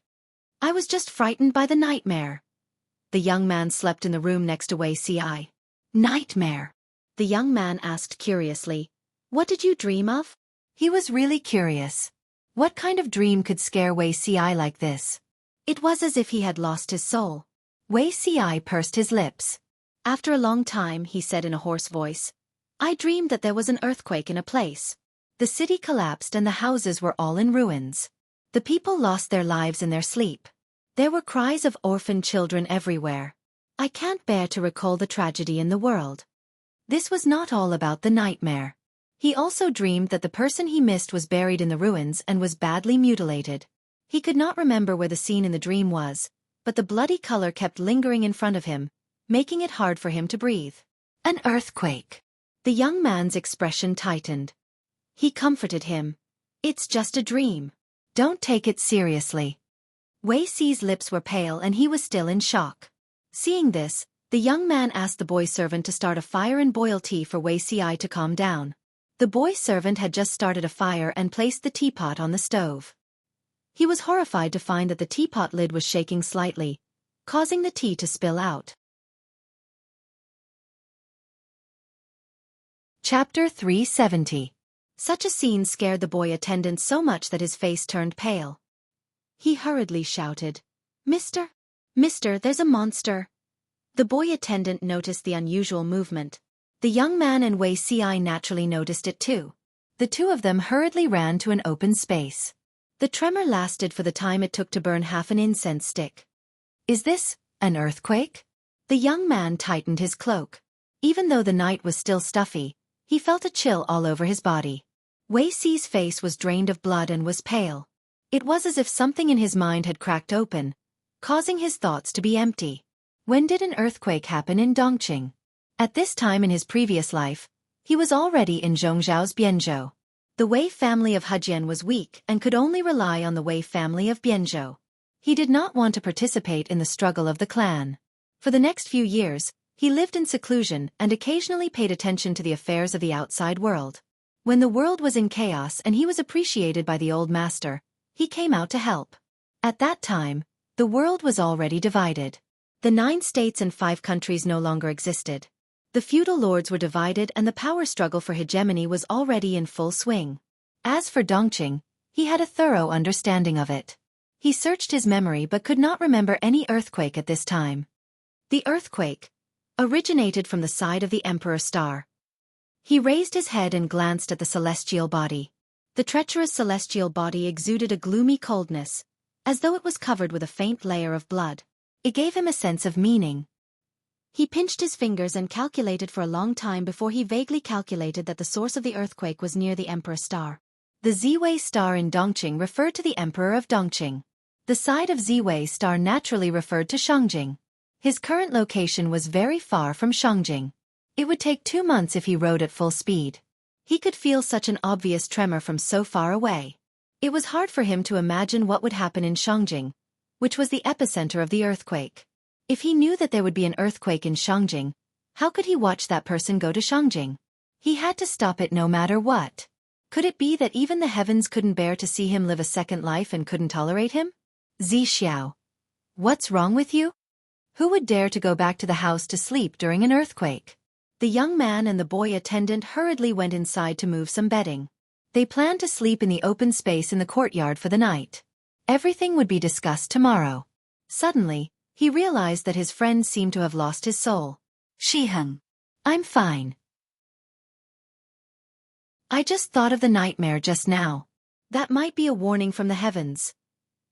I was just frightened by the nightmare. The young man slept in the room next to Wei Si. Nightmare? The young man asked curiously. What did you dream of? He was really curious. What kind of dream could scare Wei Si like this? It was as if he had lost his soul. Wei Si pursed his lips. After a long time, he said in a hoarse voice, I dreamed that there was an earthquake in a place. The city collapsed and the houses were all in ruins. The people lost their lives in their sleep. There were cries of orphaned children everywhere. I can't bear to recall the tragedy in the world. This was not all about the nightmare. He also dreamed that the person he missed was buried in the ruins and was badly mutilated. He could not remember where the scene in the dream was, but the bloody color kept lingering in front of him, making it hard for him to breathe. An earthquake. The young man's expression tightened. He comforted him. It's just a dream. Don't take it seriously. Wei Si's lips were pale and he was still in shock. Seeing this, the young man asked the boy servant to start a fire and boil tea for Wei Si to calm down. The boy servant had just started a fire and placed the teapot on the stove. He was horrified to find that the teapot lid was shaking slightly, causing the tea to spill out. Chapter 370. Such a scene scared the boy attendant so much that his face turned pale. He hurriedly shouted, Mister, there's a monster. The boy attendant noticed the unusual movement. The young man and Wei Si naturally noticed it too. The two of them hurriedly ran to an open space. The tremor lasted for the time it took to burn half an incense stick. Is this an earthquake? The young man tightened his cloak. Even though the night was still stuffy, he felt a chill all over his body. Xueqi's face was drained of blood and was pale. It was as if something in his mind had cracked open, causing his thoughts to be empty. When did an earthquake happen in Dongqing? At this time in his previous life, he was already in Zhongzhao's Bianzhou. The Wei family of Hejian was weak and could only rely on the Wei family of Bianzhou. He did not want to participate in the struggle of the clan. For the next few years, he lived in seclusion and occasionally paid attention to the affairs of the outside world. When the world was in chaos and he was appreciated by the old master, he came out to help. At that time, the world was already divided. The 9 states and 5 countries no longer existed. The feudal lords were divided and the power struggle for hegemony was already in full swing. As for Dongqing, he had a thorough understanding of it. He searched his memory but could not remember any earthquake at this time. The earthquake originated from the side of the Emperor Star. He raised his head and glanced at the celestial body. The treacherous celestial body exuded a gloomy coldness, as though it was covered with a faint layer of blood. It gave him a sense of meaning. He pinched his fingers and calculated for a long time before he vaguely calculated that the source of the earthquake was near the Emperor Star. The Ziwei Star in Dongqing referred to the Emperor of Dongqing. The side of Ziwei Star naturally referred to Shangjing. His current location was very far from Shangjing. It would take 2 months if he rode at full speed. He could feel such an obvious tremor from so far away. It was hard for him to imagine what would happen in Shangjing, which was the epicenter of the earthquake. If he knew that there would be an earthquake in Shangjing, how could he watch that person go to Shangjing? He had to stop it no matter what. Could it be that even the heavens couldn't bear to see him live a second life and couldn't tolerate him? Zixiao. What's wrong with you? Who would dare to go back to the house to sleep during an earthquake? The young man and the boy attendant hurriedly went inside to move some bedding. They planned to sleep in the open space in the courtyard for the night. Everything would be discussed tomorrow. Suddenly, he realized that his friend seemed to have lost his soul. Shiheng. I'm fine. I just thought of the nightmare just now. That might be a warning from the heavens.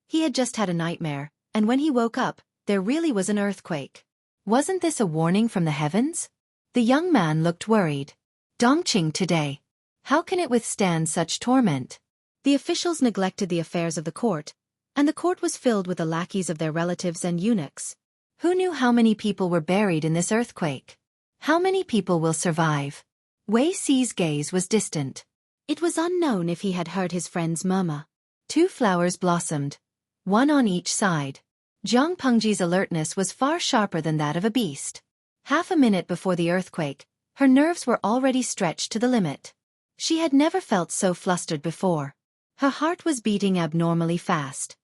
He had just had a nightmare, and when he woke up, there really was an earthquake. Wasn't this a warning from the heavens? The young man looked worried. Dongqing today. How can it withstand such torment? The officials neglected the affairs of the court, and the court was filled with the lackeys of their relatives and eunuchs. Who knew how many people were buried in this earthquake? How many people will survive? Wei Xi's gaze was distant. It was unknown if he had heard his friends murmur. 2 flowers blossomed, 1 on each side. Jiang Pengji's alertness was far sharper than that of a beast. Half a minute before the earthquake, her nerves were already stretched to the limit. She had never felt so flustered before. Her heart was beating abnormally fast.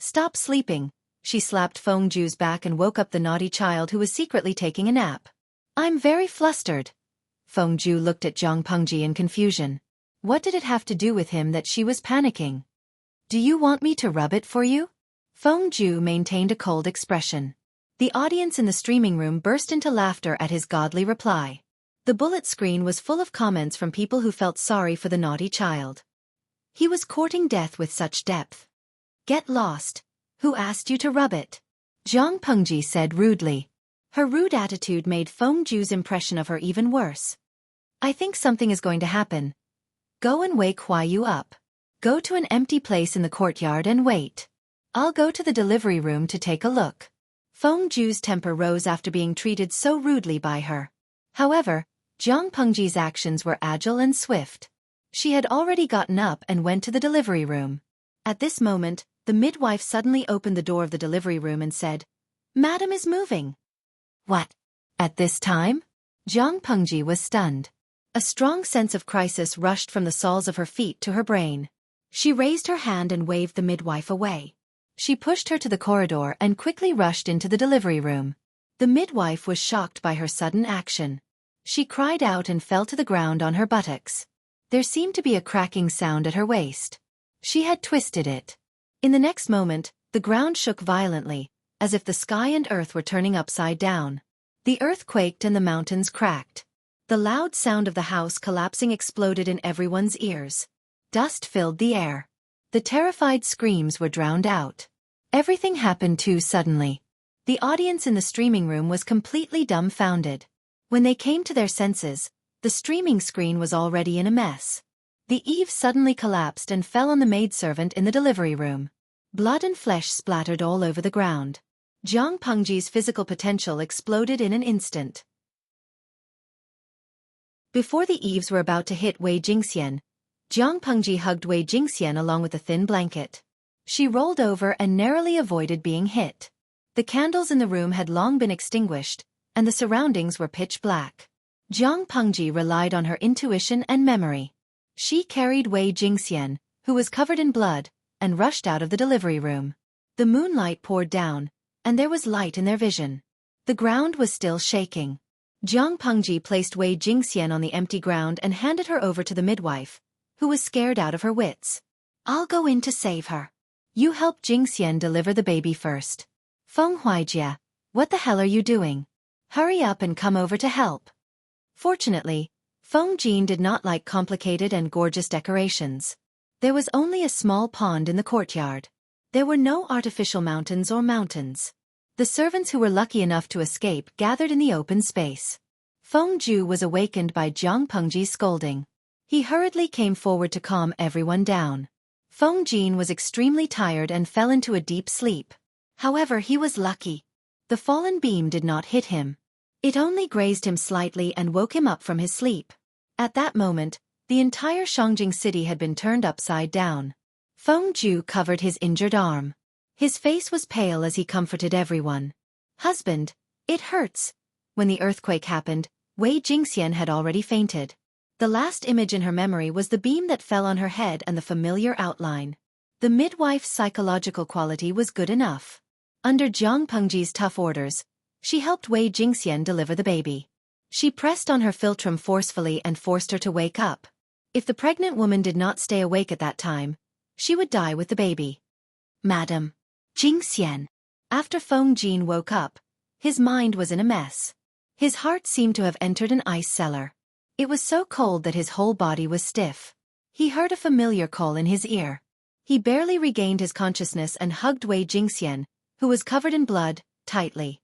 Stop sleeping, she slapped Fengju's back and woke up the naughty child who was secretly taking a nap. I'm very flustered. Fengju looked at Jiang Pengji in confusion. What did it have to do with him that she was panicking? Do you want me to rub it for you? Fengju maintained a cold expression. The audience in the streaming room burst into laughter at his godly reply. The bullet screen was full of comments from people who felt sorry for the naughty child. He was courting death with such depth. Get lost. Who asked you to rub it? Jiang Pengji said rudely. Her rude attitude made Fengju's impression of her even worse. I think something is going to happen. Go and wake Huayu up. Go to an empty place in the courtyard and wait. I'll go to the delivery room to take a look. Fengju's temper rose after being treated so rudely by her. However, Jiang Pengji's actions were agile and swift. She had already gotten up and went to the delivery room. At this moment, the midwife suddenly opened the door of the delivery room and said, Madam is moving. What? At this time? Jiang Pengji was stunned. A strong sense of crisis rushed from the soles of her feet to her brain. She raised her hand and waved the midwife away. She pushed her to the corridor and quickly rushed into the delivery room. The midwife was shocked by her sudden action. She cried out and fell to the ground on her buttocks. There seemed to be a cracking sound at her waist. She had twisted it. In the next moment, the ground shook violently, as if the sky and earth were turning upside down. The earth quaked and the mountains cracked. The loud sound of the house collapsing exploded in everyone's ears. Dust filled the air. The terrified screams were drowned out. Everything happened too suddenly. The audience in the streaming room was completely dumbfounded. When they came to their senses, the streaming screen was already in a mess. The eave suddenly collapsed and fell on the maidservant in the delivery room. Blood and flesh splattered all over the ground. Jiang Pengji's physical potential exploded in an instant. Before the eaves were about to hit Wei Jingxian, Jiang Pengji hugged Wei Jingxian along with a thin blanket. She rolled over and narrowly avoided being hit. The candles in the room had long been extinguished, and the surroundings were pitch black. Jiang Pengji relied on her intuition and memory. She carried Wei Jingxian, who was covered in blood, and rushed out of the delivery room. The moonlight poured down, and there was light in their vision. The ground was still shaking. Jiang Pengji placed Wei Jingxian on the empty ground and handed her over to the midwife, who was scared out of her wits. "I'll go in to save her. You help Jingxian deliver the baby first." "Feng Huijia, what the hell are you doing? Hurry up and come over to help." Fortunately, Feng Jin did not like complicated and gorgeous decorations. There was only a small pond in the courtyard. There were no artificial mountains or mountains. The servants who were lucky enough to escape gathered in the open space. Feng Ju was awakened by Jiang Pengji's scolding. He hurriedly came forward to calm everyone down. Feng Jin was extremely tired and fell into a deep sleep. However, he was lucky. The fallen beam did not hit him. It only grazed him slightly and woke him up from his sleep. At that moment, the entire Shangjing city had been turned upside down. Feng Ju covered his injured arm. His face was pale as he comforted everyone. "Husband, it hurts." When the earthquake happened, Wei Jingxian had already fainted. The last image in her memory was the beam that fell on her head and the familiar outline. The midwife's psychological quality was good enough. Under Jiang Pengji's tough orders, she helped Wei Jingxian deliver the baby. She pressed on her philtrum forcefully and forced her to wake up. If the pregnant woman did not stay awake at that time, she would die with the baby. "Madam Jingxian." After Feng Jin woke up, his mind was in a mess. His heart seemed to have entered an ice cellar. It was so cold that his whole body was stiff. He heard a familiar call in his ear. He barely regained his consciousness and hugged Wei Jingxian, who was covered in blood, tightly.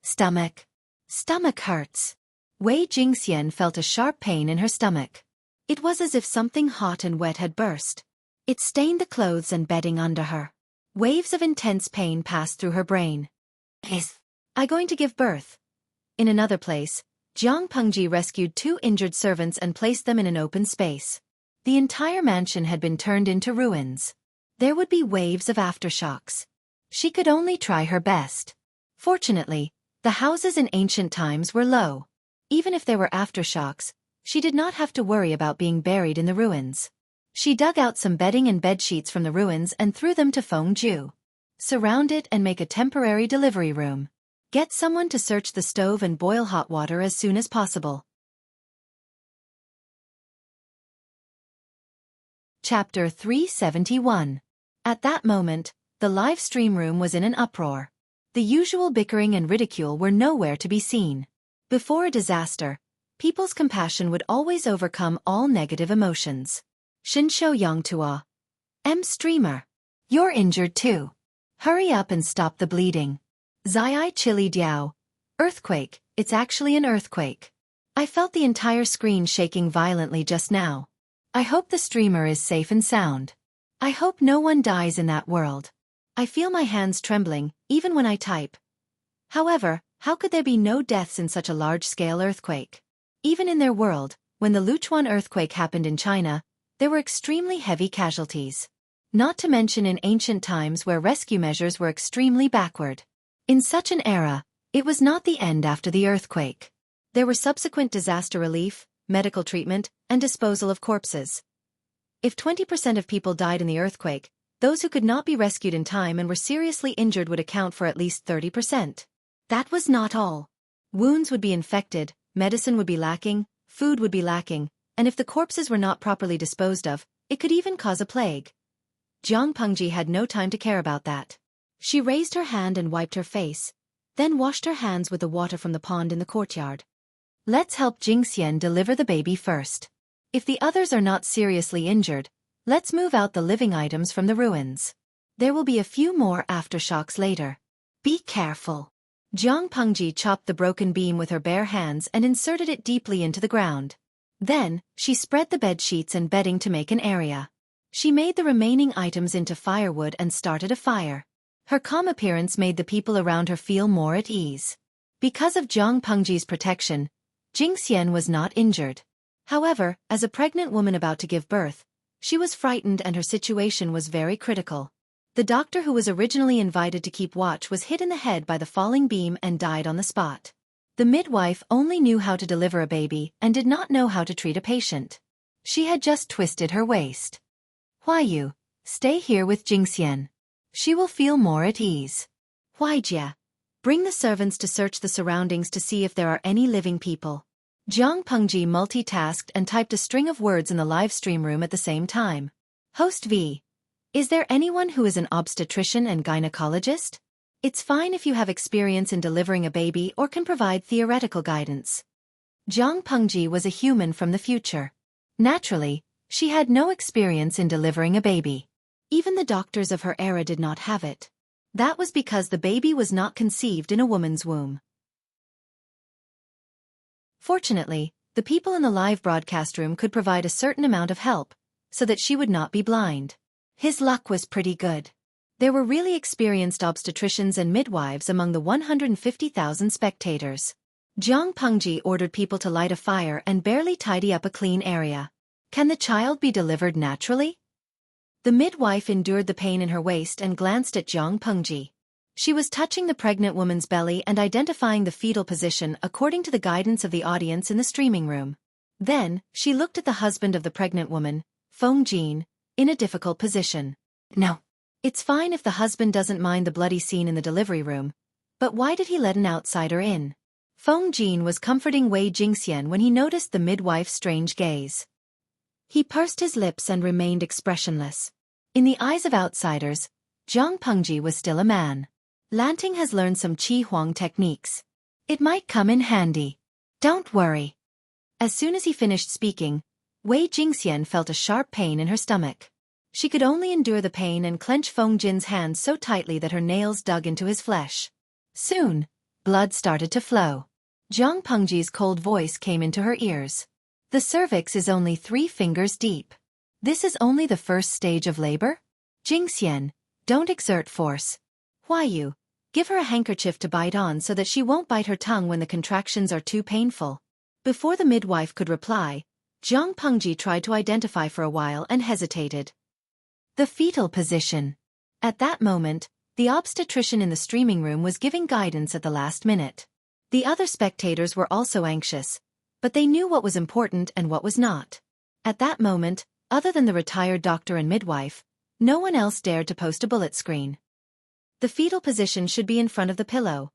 "Stomach. Stomach hurts." Wei Jingxian felt a sharp pain in her stomach. It was as if something hot and wet had burst. It stained the clothes and bedding under her. Waves of intense pain passed through her brain. "Is I going to give birth?" In another place, Jiang Pengji rescued 2 injured servants and placed them in an open space. The entire mansion had been turned into ruins. There would be waves of aftershocks. She could only try her best. Fortunately, the houses in ancient times were low. Even if there were aftershocks, she did not have to worry about being buried in the ruins. She dug out some bedding and bedsheets from the ruins and threw them to Feng Ju. "Surround it and make a temporary delivery room. Get someone to search the stove and boil hot water as soon as possible." Chapter 371. At that moment, the live stream room was in an uproar. The usual bickering and ridicule were nowhere to be seen. Before a disaster, people's compassion would always overcome all negative emotions. "Shinshou Yangtua. Streamer. You're injured too. Hurry up and stop the bleeding." "Zai Chili Diao. Earthquake, it's actually an earthquake. I felt the entire screen shaking violently just now. I hope the streamer is safe and sound. I hope no one dies in that world. I feel my hands trembling, even when I type. However, how could there be no deaths in such a large-scale earthquake? Even in their world, when the Luchuan earthquake happened in China, there were extremely heavy casualties. Not to mention in ancient times where rescue measures were extremely backward. In such an era, it was not the end after the earthquake. There were subsequent disaster relief, medical treatment, and disposal of corpses. If 20% of people died in the earthquake, those who could not be rescued in time and were seriously injured would account for at least 30%. That was not all. Wounds would be infected, medicine would be lacking, food would be lacking, and if the corpses were not properly disposed of, it could even cause a plague. Jiang Pengji had no time to care about that. She raised her hand and wiped her face, then washed her hands with the water from the pond in the courtyard. "Let's help Jingxian deliver the baby first. If the others are not seriously injured, let's move out the living items from the ruins. There will be a few more aftershocks later. Be careful." Jiang Pengji chopped the broken beam with her bare hands and inserted it deeply into the ground. Then, she spread the bed sheets and bedding to make an area. She made the remaining items into firewood and started a fire. Her calm appearance made the people around her feel more at ease. Because of Jiang Pengji's protection, Jingxian was not injured. However, as a pregnant woman about to give birth, she was frightened and her situation was very critical. The doctor who was originally invited to keep watch was hit in the head by the falling beam and died on the spot. The midwife only knew how to deliver a baby and did not know how to treat a patient. She had just twisted her waist. Huayu, stay here with Jingxian. She will feel more at ease. Huaijia, bring the servants to search the surroundings to see if there are any living people. Jiang Pengji multitasked and typed a string of words in the live stream room at the same time. Host V. Is there anyone who is an obstetrician and gynecologist? It's fine if you have experience in delivering a baby or can provide theoretical guidance. Jiang Pengji was a human from the future. Naturally, she had no experience in delivering a baby. Even the doctors of her era did not have it. That was because the baby was not conceived in a woman's womb. Fortunately, the people in the live broadcast room could provide a certain amount of help, so that she would not be blind. His luck was pretty good. There were really experienced obstetricians and midwives among the 150,000 spectators. Jiang Pengji ordered people to light a fire and barely tidy up a clean area. Can the child be delivered naturally? The midwife endured the pain in her waist and glanced at Jiang Pengji. She was touching the pregnant woman's belly and identifying the fetal position according to the guidance of the audience in the streaming room. Then, she looked at the husband of the pregnant woman, Feng Jin, in a difficult position. No. It's fine if the husband doesn't mind the bloody scene in the delivery room, but why did he let an outsider in? Feng Jin was comforting Wei Jingxian when he noticed the midwife's strange gaze. He pursed his lips and remained expressionless. In the eyes of outsiders, Jiang Pengji was still a man. Lanting has learned some Qi Huang techniques. It might come in handy. Don't worry. As soon as he finished speaking, Wei Jingxian felt a sharp pain in her stomach. She could only endure the pain and clench Feng Jin's hand so tightly that her nails dug into his flesh. Soon, blood started to flow. Jiang Pengji's cold voice came into her ears. The cervix is only 3 fingers deep. This is only the first stage of labor? Jingxian, don't exert force. Huayu, give her a handkerchief to bite on so that she won't bite her tongue when the contractions are too painful. Before the midwife could reply, Jiang Pengji tried to identify for a while and hesitated. The fetal position. At that moment, the obstetrician in the streaming room was giving guidance at the last minute. The other spectators were also anxious, but they knew what was important and what was not. At that moment, other than the retired doctor and midwife, no one else dared to post a bullet screen. The fetal position should be in front of the pillow.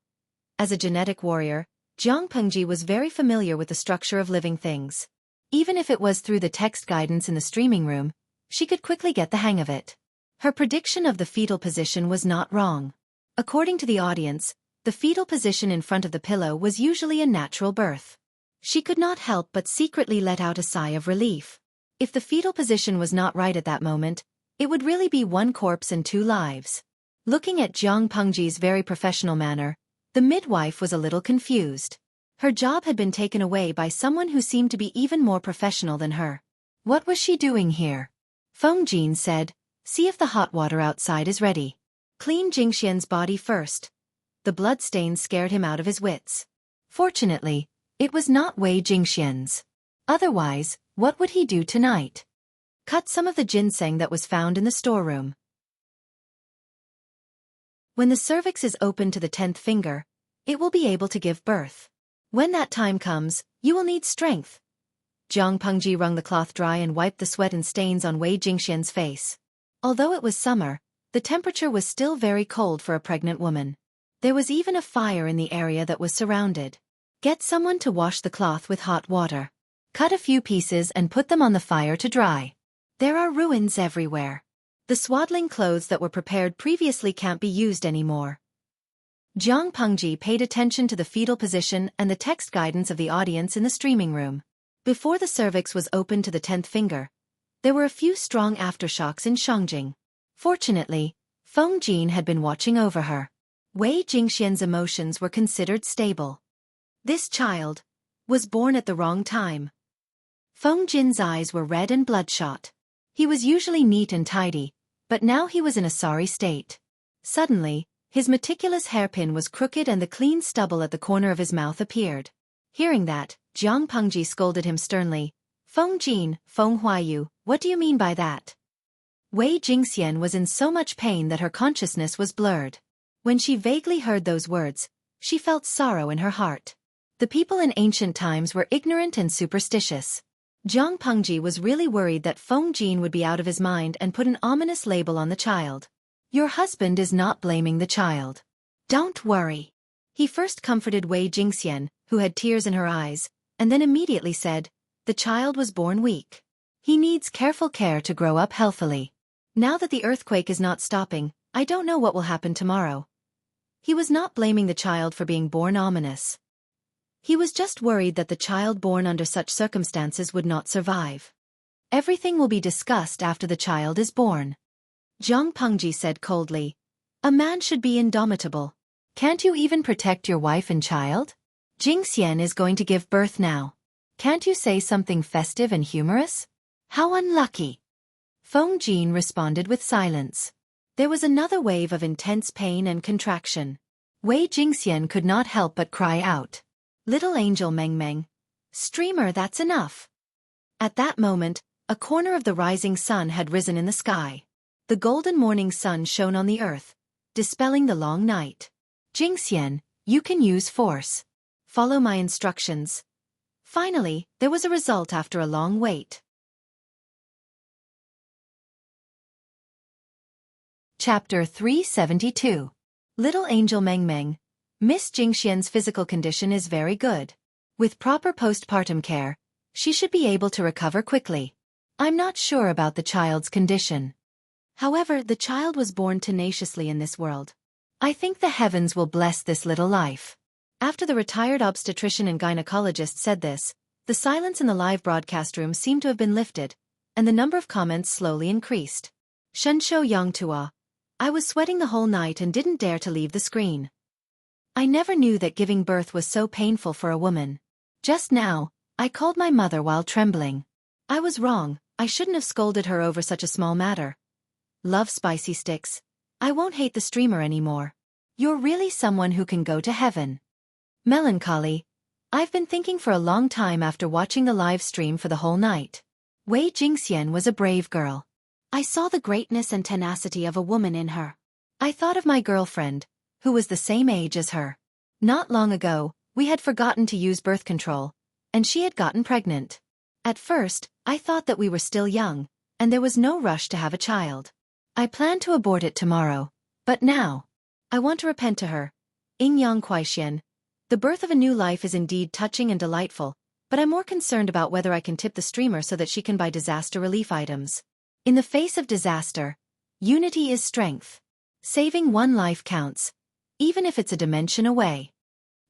As a genetic warrior, Jiang Pengji was very familiar with the structure of living things. Even if it was through the text guidance in the streaming room, she could quickly get the hang of it. Her prediction of the fetal position was not wrong. According to the audience, the fetal position in front of the pillow was usually a natural birth. She could not help but secretly let out a sigh of relief. If the fetal position was not right at that moment, it would really be 1 corpse and 2 lives. Looking at Jiang Pengji's very professional manner, the midwife was a little confused. Her job had been taken away by someone who seemed to be even more professional than her. What was she doing here? Feng Jin said, see if the hot water outside is ready. Clean Jingxian's body first. The blood stains scared him out of his wits. Fortunately, it was not Wei Jingxian's. Otherwise, what would he do tonight? Cut some of the ginseng that was found in the storeroom. When the cervix is open to the 10th finger, it will be able to give birth. When that time comes, you will need strength. Jiang Pengji wrung the cloth dry and wiped the sweat and stains on Wei Jingxian's face. Although it was summer, the temperature was still very cold for a pregnant woman. There was even a fire in the area that was surrounded. Get someone to wash the cloth with hot water. Cut a few pieces and put them on the fire to dry. There are ruins everywhere. The swaddling clothes that were prepared previously can't be used anymore. Jiang Pengji paid attention to the fetal position and the text guidance of the audience in the streaming room. Before the cervix was open to the 10th finger, there were a few strong aftershocks in Shangjing. Fortunately, Feng Jin had been watching over her. Wei Jingxian's emotions were considered stable. This child was born at the wrong time. Feng Jin's eyes were red and bloodshot. He was usually neat and tidy, but now he was in a sorry state. Suddenly, his meticulous hairpin was crooked and the clean stubble at the corner of his mouth appeared. Hearing that, Jiang Pengji scolded him sternly. Feng Jin, Feng Huayu, what do you mean by that? Wei Jingxian was in so much pain that her consciousness was blurred. When she vaguely heard those words, she felt sorrow in her heart. The people in ancient times were ignorant and superstitious. Jiang Pengji was really worried that Feng Jin would be out of his mind and put an ominous label on the child. Your husband is not blaming the child. Don't worry. He first comforted Wei Jingxian, who had tears in her eyes, and then immediately said, the child was born weak. He needs careful care to grow up healthily. Now that the earthquake is not stopping, I don't know what will happen tomorrow. He was not blaming the child for being born ominous. He was just worried that the child born under such circumstances would not survive. Everything will be discussed after the child is born. Jiang Pengji said coldly. A man should be indomitable. Can't you even protect your wife and child? Jingxian is going to give birth now. Can't you say something festive and humorous? How unlucky. Feng Jin responded with silence. There was another wave of intense pain and contraction. Wei Jingxian could not help but cry out. Little angel Meng Meng. Streamer, that's enough. At that moment, a corner of the rising sun had risen in the sky. The golden morning sun shone on the earth, dispelling the long night. Jingxian, you can use force. Follow my instructions. Finally, there was a result after a long wait. Chapter 372. Little Angel Meng Meng. Miss Jingxian's physical condition is very good. With proper postpartum care, she should be able to recover quickly. I'm not sure about the child's condition. However, the child was born tenaciously in this world. I think the heavens will bless this little life. After the retired obstetrician and gynecologist said this, the silence in the live broadcast room seemed to have been lifted, and the number of comments slowly increased. Shenshou Yangtua. I was sweating the whole night and didn't dare to leave the screen. I never knew that giving birth was so painful for a woman. Just now, I called my mother while trembling. I was wrong, I shouldn't have scolded her over such a small matter. Love spicy sticks. I won't hate the streamer anymore. You're really someone who can go to heaven. Melancholy. I've been thinking for a long time after watching the live stream for the whole night. Wei Jingxian was a brave girl. I saw the greatness and tenacity of a woman in her. I thought of my girlfriend, who was the same age as her. Not long ago, we had forgotten to use birth control, and she had gotten pregnant. At first, I thought that we were still young, and there was no rush to have a child. I planned to abort it tomorrow, but now, I want to repent to her. Yang Kuaixian. The birth of a new life is indeed touching and delightful, but I'm more concerned about whether I can tip the streamer so that she can buy disaster relief items. In the face of disaster, unity is strength. Saving one life counts, even if it's a dimension away.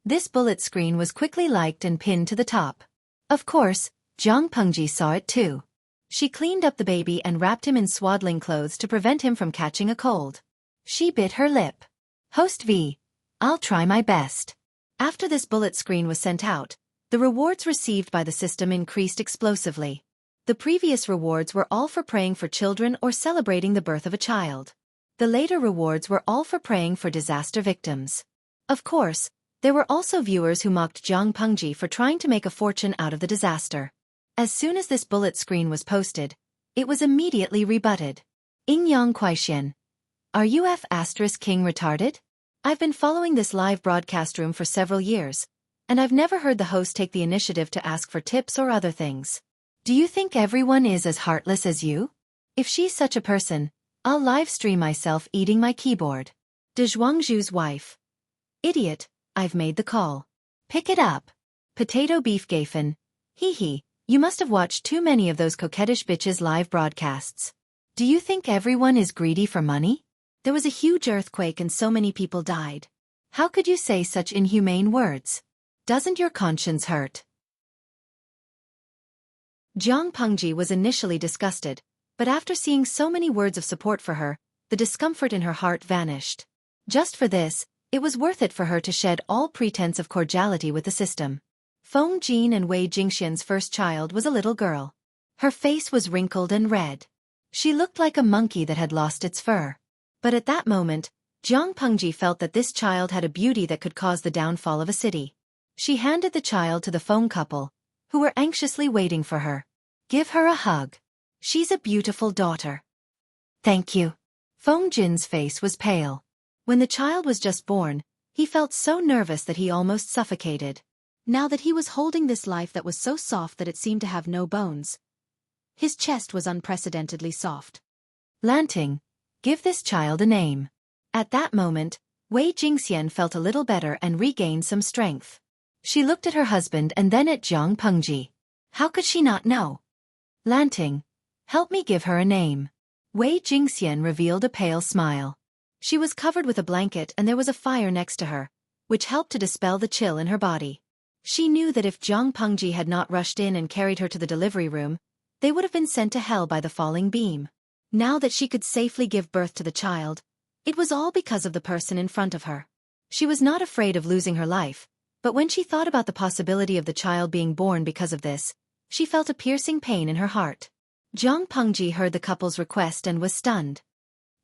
This bullet screen was quickly liked and pinned to the top. Of course, Jiang Pengji saw it too. She cleaned up the baby and wrapped him in swaddling clothes to prevent him from catching a cold. She bit her lip. Host V. I'll try my best. After this bullet screen was sent out, the rewards received by the system increased explosively. The previous rewards were all for praying for children or celebrating the birth of a child. The later rewards were all for praying for disaster victims. Of course, there were also viewers who mocked Jiang Pengji for trying to make a fortune out of the disaster. As soon as this bullet screen was posted, it was immediately rebutted. Yang Kuaixian. Are you King retarded? I've been following this live broadcast room for several years, and I've never heard the host take the initiative to ask for tips or other things. Do you think everyone is as heartless as you? If she's such a person, I'll live stream myself eating my keyboard. De Zhuangzhu's wife. Idiot, I've made the call. Pick it up. Potato beef gafen. Hee hee, you must have watched too many of those coquettish bitches live broadcasts. Do you think everyone is greedy for money? There was a huge earthquake and so many people died. How could you say such inhumane words? Doesn't your conscience hurt? Jiang Pengji was initially disgusted, but after seeing so many words of support for her, the discomfort in her heart vanished. Just for this, it was worth it for her to shed all pretense of cordiality with the system. Feng Jin and Wei Jingxian's first child was a little girl. Her face was wrinkled and red. She looked like a monkey that had lost its fur. But at that moment, Jiang Pengji felt that this child had a beauty that could cause the downfall of a city. She handed the child to the Feng couple, who were anxiously waiting for her. Give her a hug. She's a beautiful daughter. Thank you. Feng Jin's face was pale. When the child was just born, he felt so nervous that he almost suffocated. Now that he was holding this life that was so soft that it seemed to have no bones, his chest was unprecedentedly soft. Lanting, give this child a name. At that moment, Wei Jingxian felt a little better and regained some strength. She looked at her husband and then at Jiang Pengji. How could she not know? Lanting, help me give her a name. Wei Jingxian revealed a pale smile. She was covered with a blanket and there was a fire next to her, which helped to dispel the chill in her body. She knew that if Jiang Pengji had not rushed in and carried her to the delivery room, they would have been sent to hell by the falling beam. Now that she could safely give birth to the child, it was all because of the person in front of her. She was not afraid of losing her life, but when she thought about the possibility of the child being born because of this, she felt a piercing pain in her heart. Jiang Pengji heard the couple's request and was stunned.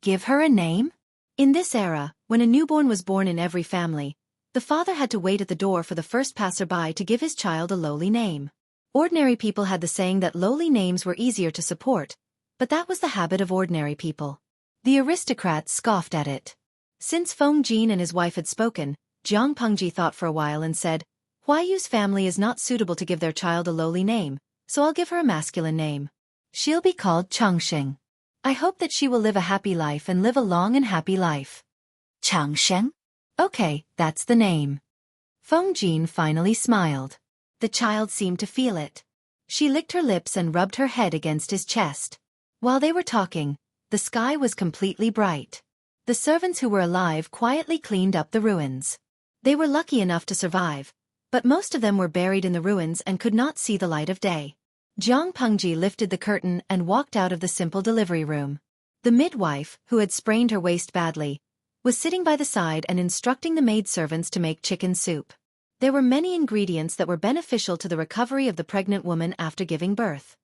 Give her a name? In this era, when a newborn was born in every family, the father had to wait at the door for the first passerby to give his child a lowly name. Ordinary people had the saying that lowly names were easier to support, but that was the habit of ordinary people. The aristocrats scoffed at it. Since Feng Jin and his wife had spoken, Jiang Pengji thought for a while and said, Hua Yu's family is not suitable to give their child a lowly name, so I'll give her a masculine name. She'll be called Changsheng. I hope that she will live a happy life and live a long and happy life. Changsheng? Okay, that's the name. Feng Jin finally smiled. The child seemed to feel it. She licked her lips and rubbed her head against his chest. While they were talking, the sky was completely bright. The servants who were alive quietly cleaned up the ruins. They were lucky enough to survive, but most of them were buried in the ruins and could not see the light of day. Jiang Pengji lifted the curtain and walked out of the simple delivery room. The midwife, who had sprained her waist badly, was sitting by the side and instructing the maidservants to make chicken soup. There were many ingredients that were beneficial to the recovery of the pregnant woman after giving birth.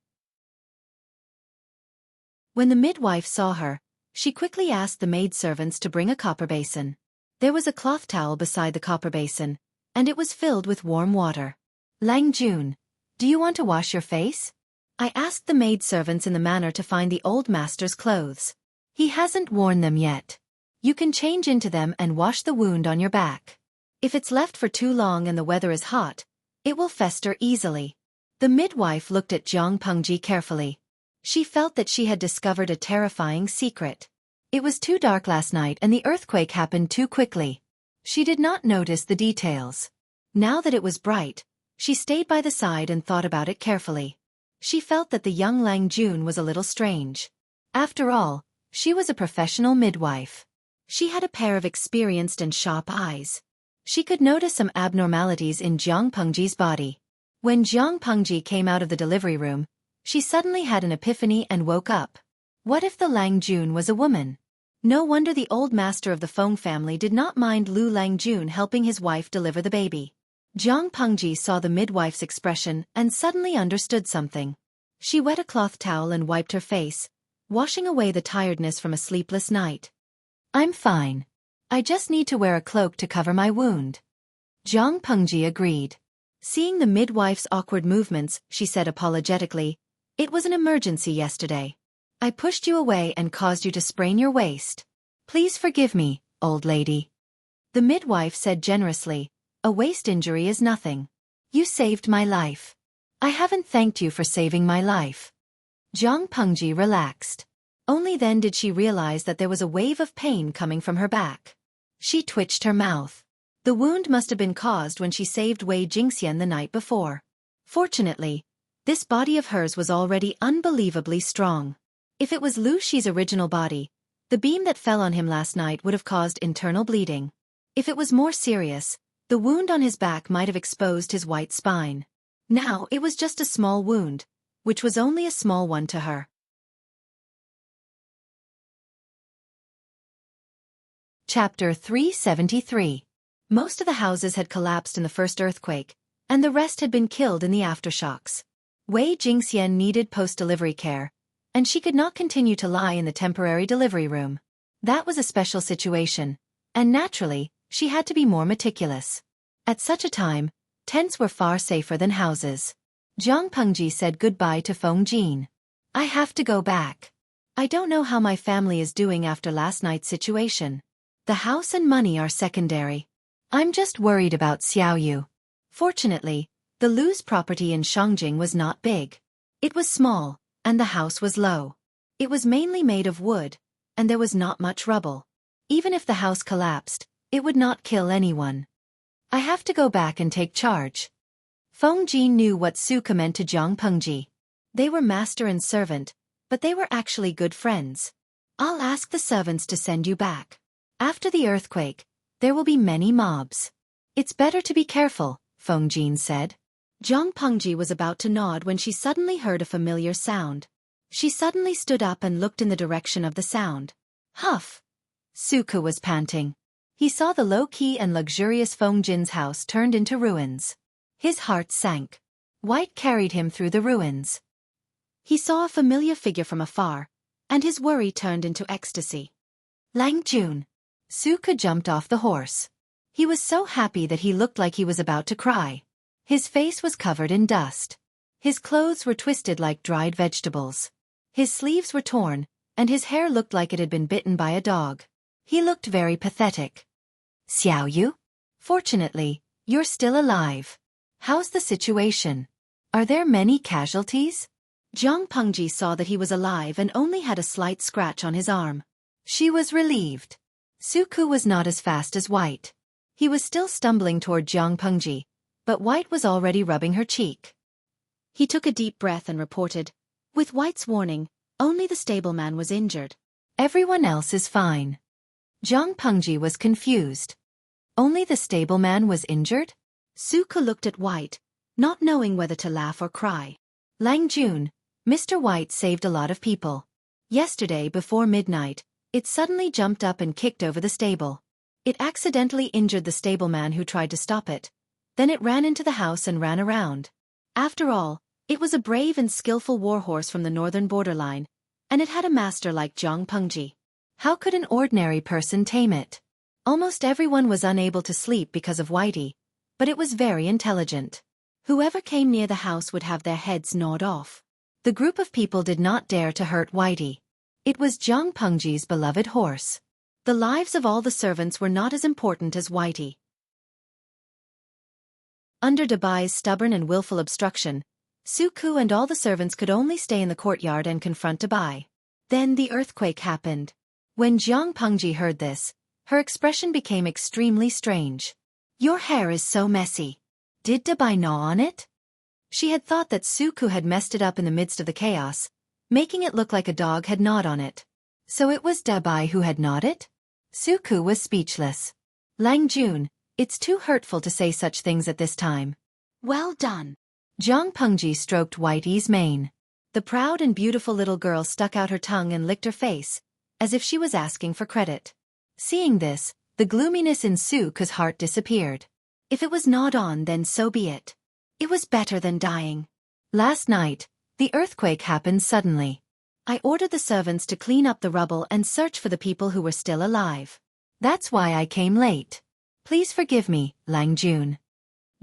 When the midwife saw her, she quickly asked the maidservants to bring a copper basin. There was a cloth towel beside the copper basin, and it was filled with warm water. Lang Jun, do you want to wash your face? I asked the maidservants in the manner to find the old master's clothes. He hasn't worn them yet. You can change into them and wash the wound on your back. If it's left for too long and the weather is hot, it will fester easily. The midwife looked at Jiang Pengji carefully. She felt that she had discovered a terrifying secret. It was too dark last night and the earthquake happened too quickly. She did not notice the details. Now that it was bright, she stayed by the side and thought about it carefully. She felt that the young Lang Jun was a little strange. After all, she was a professional midwife. She had a pair of experienced and sharp eyes. She could notice some abnormalities in Jiang Pengji's body. When Jiang Pengji came out of the delivery room, she suddenly had an epiphany and woke up. What if the Lang Jun was a woman? No wonder the old master of the Feng family did not mind Lu Lang Jun helping his wife deliver the baby. Jiang Pengji saw the midwife's expression and suddenly understood something. She wet a cloth towel and wiped her face, washing away the tiredness from a sleepless night. I'm fine. I just need to wear a cloak to cover my wound. Jiang Pengji agreed. Seeing the midwife's awkward movements, she said apologetically, It was an emergency yesterday. I pushed you away and caused you to sprain your waist. Please forgive me, old lady. The midwife said generously, A waist injury is nothing. You saved my life. I haven't thanked you for saving my life. Jiang Pengji relaxed. Only then did she realize that there was a wave of pain coming from her back. She twitched her mouth. The wound must have been caused when she saved Wei Jingxian the night before. Fortunately, this body of hers was already unbelievably strong. If it was Lu Shi's original body, the beam that fell on him last night would have caused internal bleeding. If it was more serious, the wound on his back might have exposed his white spine. Now it was just a small wound, which was only a small one to her. Chapter 373. Most of the houses had collapsed in the first earthquake, and the rest had been killed in the aftershocks. Wei Jingxian needed post-delivery care, and she could not continue to lie in the temporary delivery room. That was a special situation, and naturally, she had to be more meticulous. At such a time, tents were far safer than houses. Jiang Pengji said goodbye to Feng Jin. I have to go back. I don't know how my family is doing after last night's situation. The house and money are secondary. I'm just worried about Xiaoyu. Fortunately, the Lu's property in Shangjing was not big. It was small, and the house was low. It was mainly made of wood, and there was not much rubble. Even if the house collapsed, it would not kill anyone. I have to go back and take charge. Feng Jin knew what Xueqi meant to Jiang Pengji. They were master and servant, but they were actually good friends. I'll ask the servants to send you back. After the earthquake, there will be many mobs. It's better to be careful, Feng Jin said. Jiang Pengji was about to nod when she suddenly heard a familiar sound. She suddenly stood up and looked in the direction of the sound. Huff! Xueqi was panting. He saw the low-key and luxurious Feng Jin's house turned into ruins. His heart sank. White carried him through the ruins. He saw a familiar figure from afar, and his worry turned into ecstasy. Lang Jun. Xueqi jumped off the horse. He was so happy that he looked like he was about to cry. His face was covered in dust. His clothes were twisted like dried vegetables. His sleeves were torn, and his hair looked like it had been bitten by a dog. He looked very pathetic. Xiaoyu? Fortunately, you're still alive. How's the situation? Are there many casualties? Jiang Pengji saw that he was alive and only had a slight scratch on his arm. She was relieved. Xueqi was not as fast as White. He was still stumbling toward Jiang Pengji, but White was already rubbing her cheek. He took a deep breath and reported, with White's warning, only the stableman was injured. Everyone else is fine. Jiang Pengji was confused. Only the stableman was injured? Xueqi looked at White, not knowing whether to laugh or cry. Lang Jun, Mr. White saved a lot of people. Yesterday before midnight, it suddenly jumped up and kicked over the stable. It accidentally injured the stableman who tried to stop it. Then it ran into the house and ran around. After all, it was a brave and skillful warhorse from the northern borderline, and it had a master like Jiang Pengji. How could an ordinary person tame it? Almost everyone was unable to sleep because of Whitey, but it was very intelligent. Whoever came near the house would have their heads gnawed off. The group of people did not dare to hurt Whitey. It was Jiang Pengji's beloved horse. The lives of all the servants were not as important as Whitey. Under Dabai's stubborn and willful obstruction, Xueqi and all the servants could only stay in the courtyard and confront Dabai. Then the earthquake happened. When Jiang Pengji heard this, her expression became extremely strange. Your hair is so messy. Did Dabai gnaw on it? She had thought that Xueqi had messed it up in the midst of the chaos, making it look like a dog had gnawed on it. So it was Dabai who had gnawed it? Xueqi was speechless. Lang Jun, it's too hurtful to say such things at this time. Well done. Jiang Pengji stroked Whitey's mane. The proud and beautiful little girl stuck out her tongue and licked her face, as if she was asking for credit. Seeing this, the gloominess in Xueqi's heart disappeared. If it was gnawed on, then so be it. It was better than dying. Last night, the earthquake happened suddenly. I ordered the servants to clean up the rubble and search for the people who were still alive. That's why I came late. Please forgive me, Lang Jun.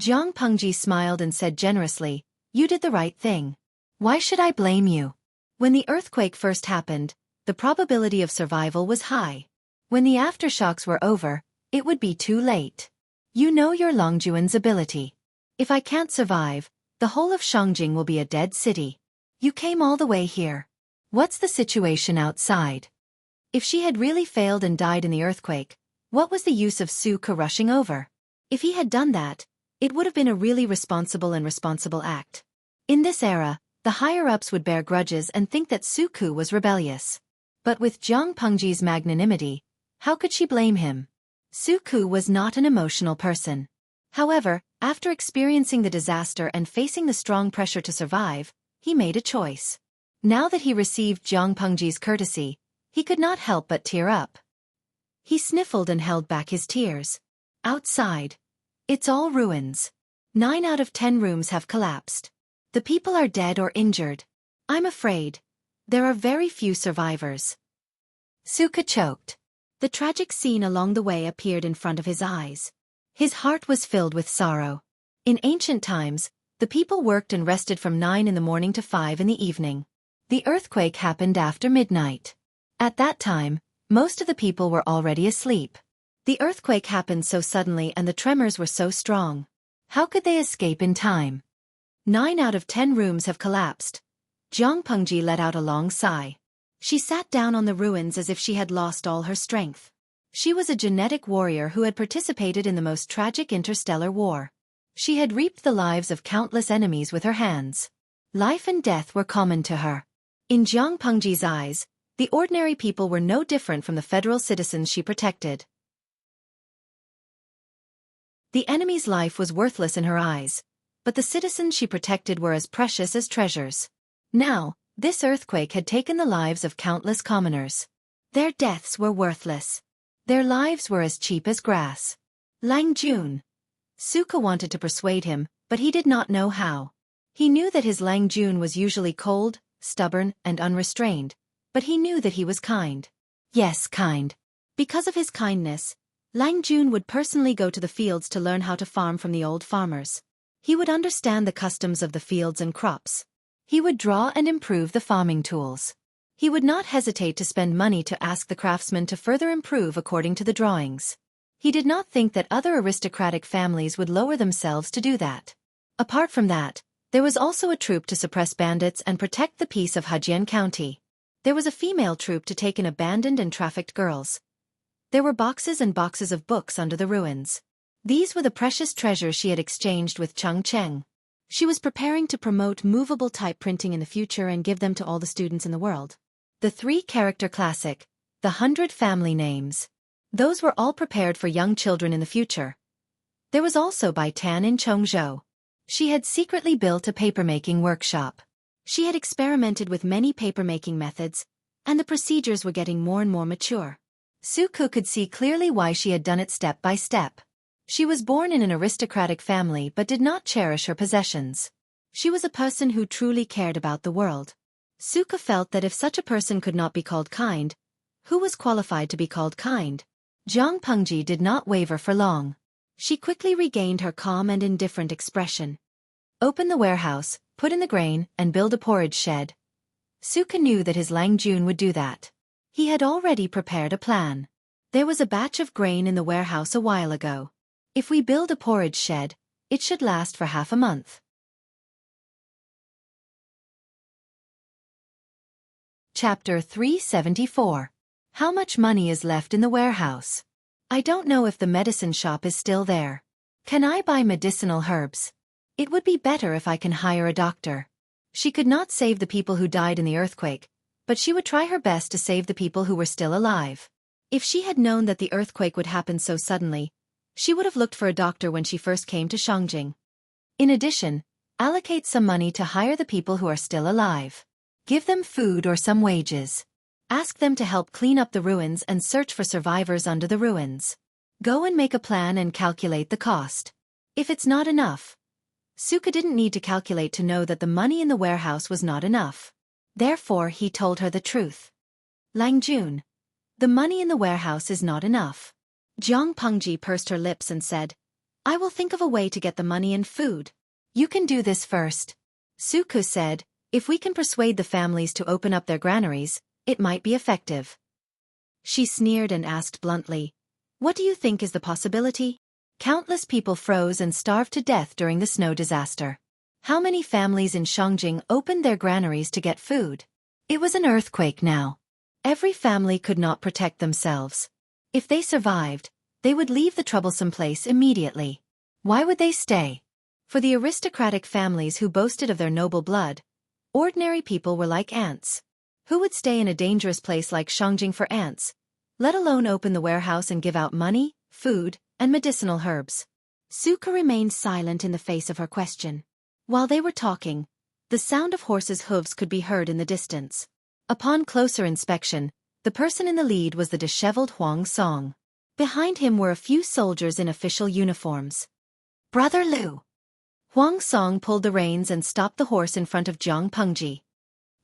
Jiang Pengji smiled and said generously, you did the right thing. Why should I blame you? When the earthquake first happened, the probability of survival was high. When the aftershocks were over, it would be too late. You know your Longjuan's ability. If I can't survive, the whole of Shangjing will be a dead city. You came all the way here. What's the situation outside? If she had really failed and died in the earthquake, what was the use of Xueqi rushing over? If he had done that, it would have been a really responsible act. In this era, the higher-ups would bear grudges and think that Xueqi was rebellious. But with Jiang Pengji's magnanimity, how could she blame him? Xueqi was not an emotional person. However, after experiencing the disaster and facing the strong pressure to survive, he made a choice. Now that he received Jiang Pengji's courtesy, he could not help but tear up. He sniffled and held back his tears. Outside. It's all ruins. 9 out of 10 rooms have collapsed. The people are dead or injured. I'm afraid. There are very few survivors. Xueqi choked. The tragic scene along the way appeared in front of his eyes. His heart was filled with sorrow. In ancient times, the people worked and rested from 9 in the morning to 5 in the evening. The earthquake happened after midnight. At that time, most of the people were already asleep. The earthquake happened so suddenly and the tremors were so strong. How could they escape in time? 9 out of 10 rooms have collapsed. Jiang Pengji let out a long sigh. She sat down on the ruins as if she had lost all her strength. She was a genetic warrior who had participated in the most tragic interstellar war. She had reaped the lives of countless enemies with her hands. Life and death were common to her. In Jiang Pengji's eyes, the ordinary people were no different from the federal citizens she protected. The enemy's life was worthless in her eyes, but the citizens she protected were as precious as treasures. Now, this earthquake had taken the lives of countless commoners. Their deaths were worthless. Their lives were as cheap as grass. Lang Jun. Xueqi wanted to persuade him, but he did not know how. He knew that his Lang Jun was usually cold, stubborn, and unrestrained, but he knew that he was kind. Yes, kind. Because of his kindness, Lang Jun would personally go to the fields to learn how to farm from the old farmers. He would understand the customs of the fields and crops. He would draw and improve the farming tools. He would not hesitate to spend money to ask the craftsmen to further improve according to the drawings. He did not think that other aristocratic families would lower themselves to do that. Apart from that, there was also a troop to suppress bandits and protect the peace of Hejian County. There was a female troop to take in abandoned and trafficked girls. There were boxes and boxes of books under the ruins. These were the precious treasures she had exchanged with Cheng Cheng. She was preparing to promote movable type printing in the future and give them to all the students in the world. The 3-character classic, the 100 family names. Those were all prepared for young children in the future. There was also Bai Tan in Chongzhou. She had secretly built a papermaking workshop. She had experimented with many papermaking methods, and the procedures were getting more and more mature. Xueqi could see clearly why she had done it step by step. She was born in an aristocratic family but did not cherish her possessions. She was a person who truly cared about the world. Xueqi felt that if such a person could not be called kind, who was qualified to be called kind? Jiang Pengji did not waver for long. She quickly regained her calm and indifferent expression. Open the warehouse, put in the grain, and build a porridge shed. Xueqi knew that his Lang Jun would do that. He had already prepared a plan. There was a batch of grain in the warehouse a while ago. If we build a porridge shed, it should last for half a month. Chapter 374. How much money is left in the warehouse? I don't know if the medicine shop is still there. Can I buy medicinal herbs? It would be better if I can hire a doctor. She could not save the people who died in the earthquake, but she would try her best to save the people who were still alive. If she had known that the earthquake would happen so suddenly, she would have looked for a doctor when she first came to Shangjing. In addition, allocate some money to hire the people who are still alive. Give them food or some wages. Ask them to help clean up the ruins and search for survivors under the ruins. Go and make a plan and calculate the cost. If it's not enough. Xueqi didn't need to calculate to know that the money in the warehouse was not enough. Therefore he told her the truth. Lang Jun. The money in the warehouse is not enough. Jiang Pengji pursed her lips and said, I will think of a way to get the money and food. You can do this first. Xueqi said, if we can persuade the families to open up their granaries, it might be effective. She sneered and asked bluntly, what do you think is the possibility? Countless people froze and starved to death during the snow disaster. How many families in Shangjing opened their granaries to get food? It was an earthquake now. Every family could not protect themselves. If they survived, they would leave the troublesome place immediately. Why would they stay? For the aristocratic families who boasted of their noble blood, ordinary people were like ants. Who would stay in a dangerous place like Shangjing for ants, let alone open the warehouse and give out money, food, and medicinal herbs? Xueqi remained silent in the face of her question. While they were talking, the sound of horses' hooves could be heard in the distance. Upon closer inspection, the person in the lead was the disheveled Huang Song. Behind him were a few soldiers in official uniforms. Brother Liu. Huang Song pulled the reins and stopped the horse in front of Jiang Pengji.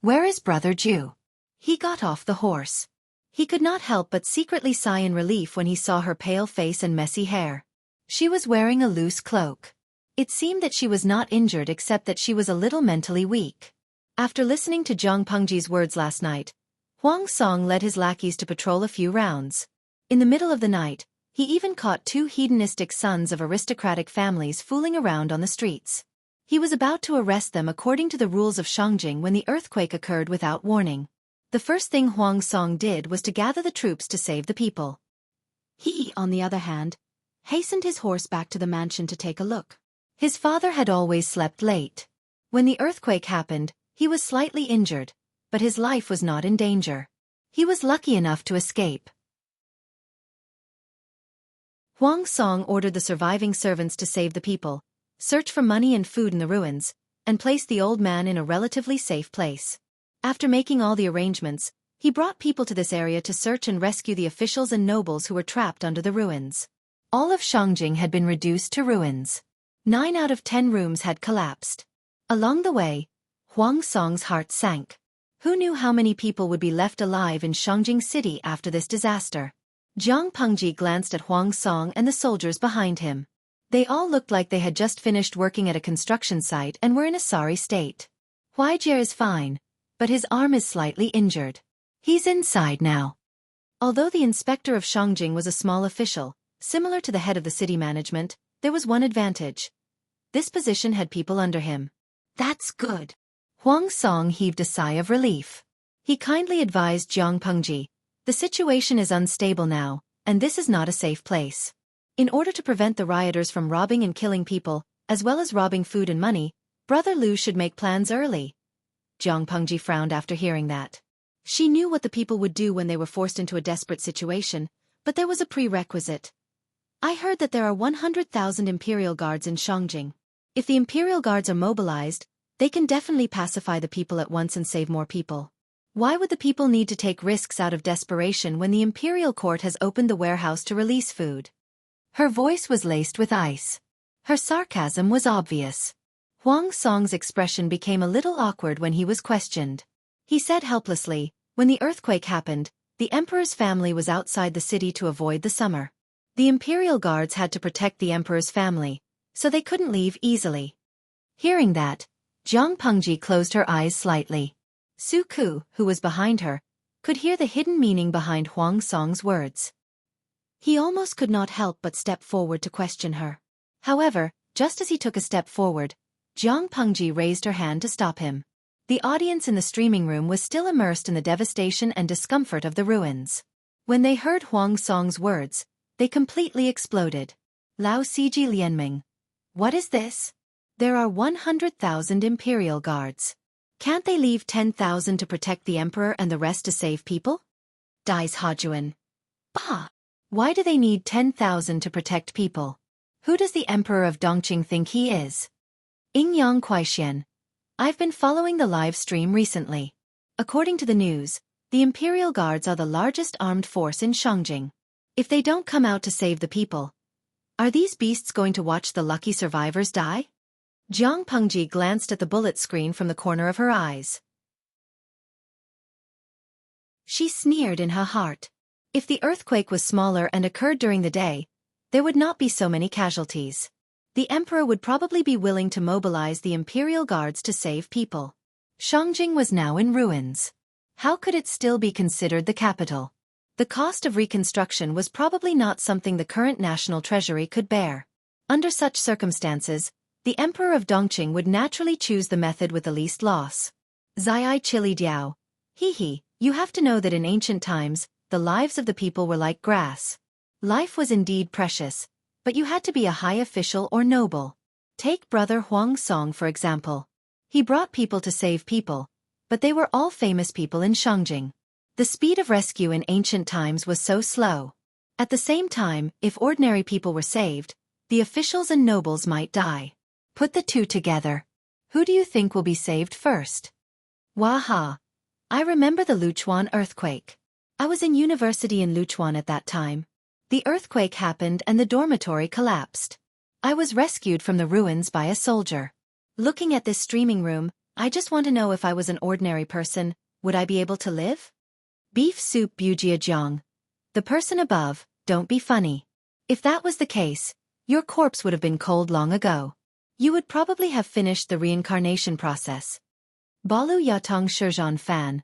"Where is Brother Ju?" He got off the horse. He could not help but secretly sigh in relief when he saw her pale face and messy hair. She was wearing a loose cloak. It seemed that she was not injured except that she was a little mentally weak. After listening to Jiang Pengji's words last night, Huang Song led his lackeys to patrol a few rounds. In the middle of the night, he even caught two hedonistic sons of aristocratic families fooling around on the streets. He was about to arrest them according to the rules of Shangjing when the earthquake occurred without warning. The first thing Huang Song did was to gather the troops to save the people. He, on the other hand, hastened his horse back to the mansion to take a look. His father had always slept late. When the earthquake happened, he was slightly injured, but his life was not in danger. He was lucky enough to escape. Huang Song ordered the surviving servants to save the people, search for money and food in the ruins, and place the old man in a relatively safe place. After making all the arrangements, he brought people to this area to search and rescue the officials and nobles who were trapped under the ruins. All of Shangjing had been reduced to ruins. 9 out of 10 rooms had collapsed. Along the way, Huang Song's heart sank. Who knew how many people would be left alive in Shangjing City after this disaster? Jiang Pengji glanced at Huang Song and the soldiers behind him. They all looked like they had just finished working at a construction site and were in a sorry state. Huijie is fine, but his arm is slightly injured. He's inside now. Although the inspector of Shangjing was a small official, similar to the head of the city management, there was one advantage. This position had people under him. That's good. Huang Song heaved a sigh of relief. He kindly advised Jiang Pengji, "The situation is unstable now, and this is not a safe place. In order to prevent the rioters from robbing and killing people, as well as robbing food and money, Brother Liu should make plans early." Jiang Pengji frowned after hearing that. She knew what the people would do when they were forced into a desperate situation, but there was a prerequisite. "I heard that there are 100,000 Imperial Guards in Shangjing. If the Imperial Guards are mobilized, they can definitely pacify the people at once and save more people. Why would the people need to take risks out of desperation when the Imperial Court has opened the warehouse to release food?" Her voice was laced with ice. Her sarcasm was obvious. Huang Song's expression became a little awkward when he was questioned. He said helplessly, "When the earthquake happened, the Emperor's family was outside the city to avoid the summer. The Imperial Guards had to protect the Emperor's family, so they couldn't leave easily." Hearing that, Jiang Pengji closed her eyes slightly. Xueqi, who was behind her, could hear the hidden meaning behind Huang Song's words. He almost could not help but step forward to question her. However, just as he took a step forward, Jiang Pengji raised her hand to stop him. The audience in the streaming room was still immersed in the devastation and discomfort of the ruins. When they heard Huang Song's words, they completely exploded. "Lao Siji Lianming. What is this? There are 100,000 Imperial Guards. Can't they leave 10,000 to protect the Emperor and the rest to save people?" Dies Hajuan. "Bah! Why do they need 10,000 to protect people? Who does the Emperor of Dongqing think he is?" Ingyang Kuaixian. I've been following the live stream recently. According to the news, the Imperial Guards are the largest armed force in Shangjing. If they don't come out to save the people, are these beasts going to watch the lucky survivors die? Jiang Pengji glanced at the bullet screen from the corner of her eyes. She sneered in her heart. If the earthquake was smaller and occurred during the day, there would not be so many casualties. The Emperor would probably be willing to mobilize the Imperial Guards to save people. Shangjing was now in ruins. How could it still be considered the capital? The cost of reconstruction was probably not something the current national treasury could bear. Under such circumstances, the Emperor of Dongqing would naturally choose the method with the least loss. Zai Chili Diao. Hee, you have to know that in ancient times, the lives of the people were like grass. Life was indeed precious, but you had to be a high official or noble. Take Brother Huang Song for example. He brought people to save people, but they were all famous people in Shangjing. The speed of rescue in ancient times was so slow. At the same time, if ordinary people were saved, the officials and nobles might die. Put the two together. Who do you think will be saved first? Waha! I remember the Luchuan earthquake. I was in university in Luchuan at that time. The earthquake happened and the dormitory collapsed. I was rescued from the ruins by a soldier. Looking at this streaming room, I just want to know if I was an ordinary person, would I be able to live? Beef soup Bujiajong. The person above, don't be funny. If that was the case, your corpse would have been cold long ago. You would probably have finished the reincarnation process. Balu Yatong Shurjan fan.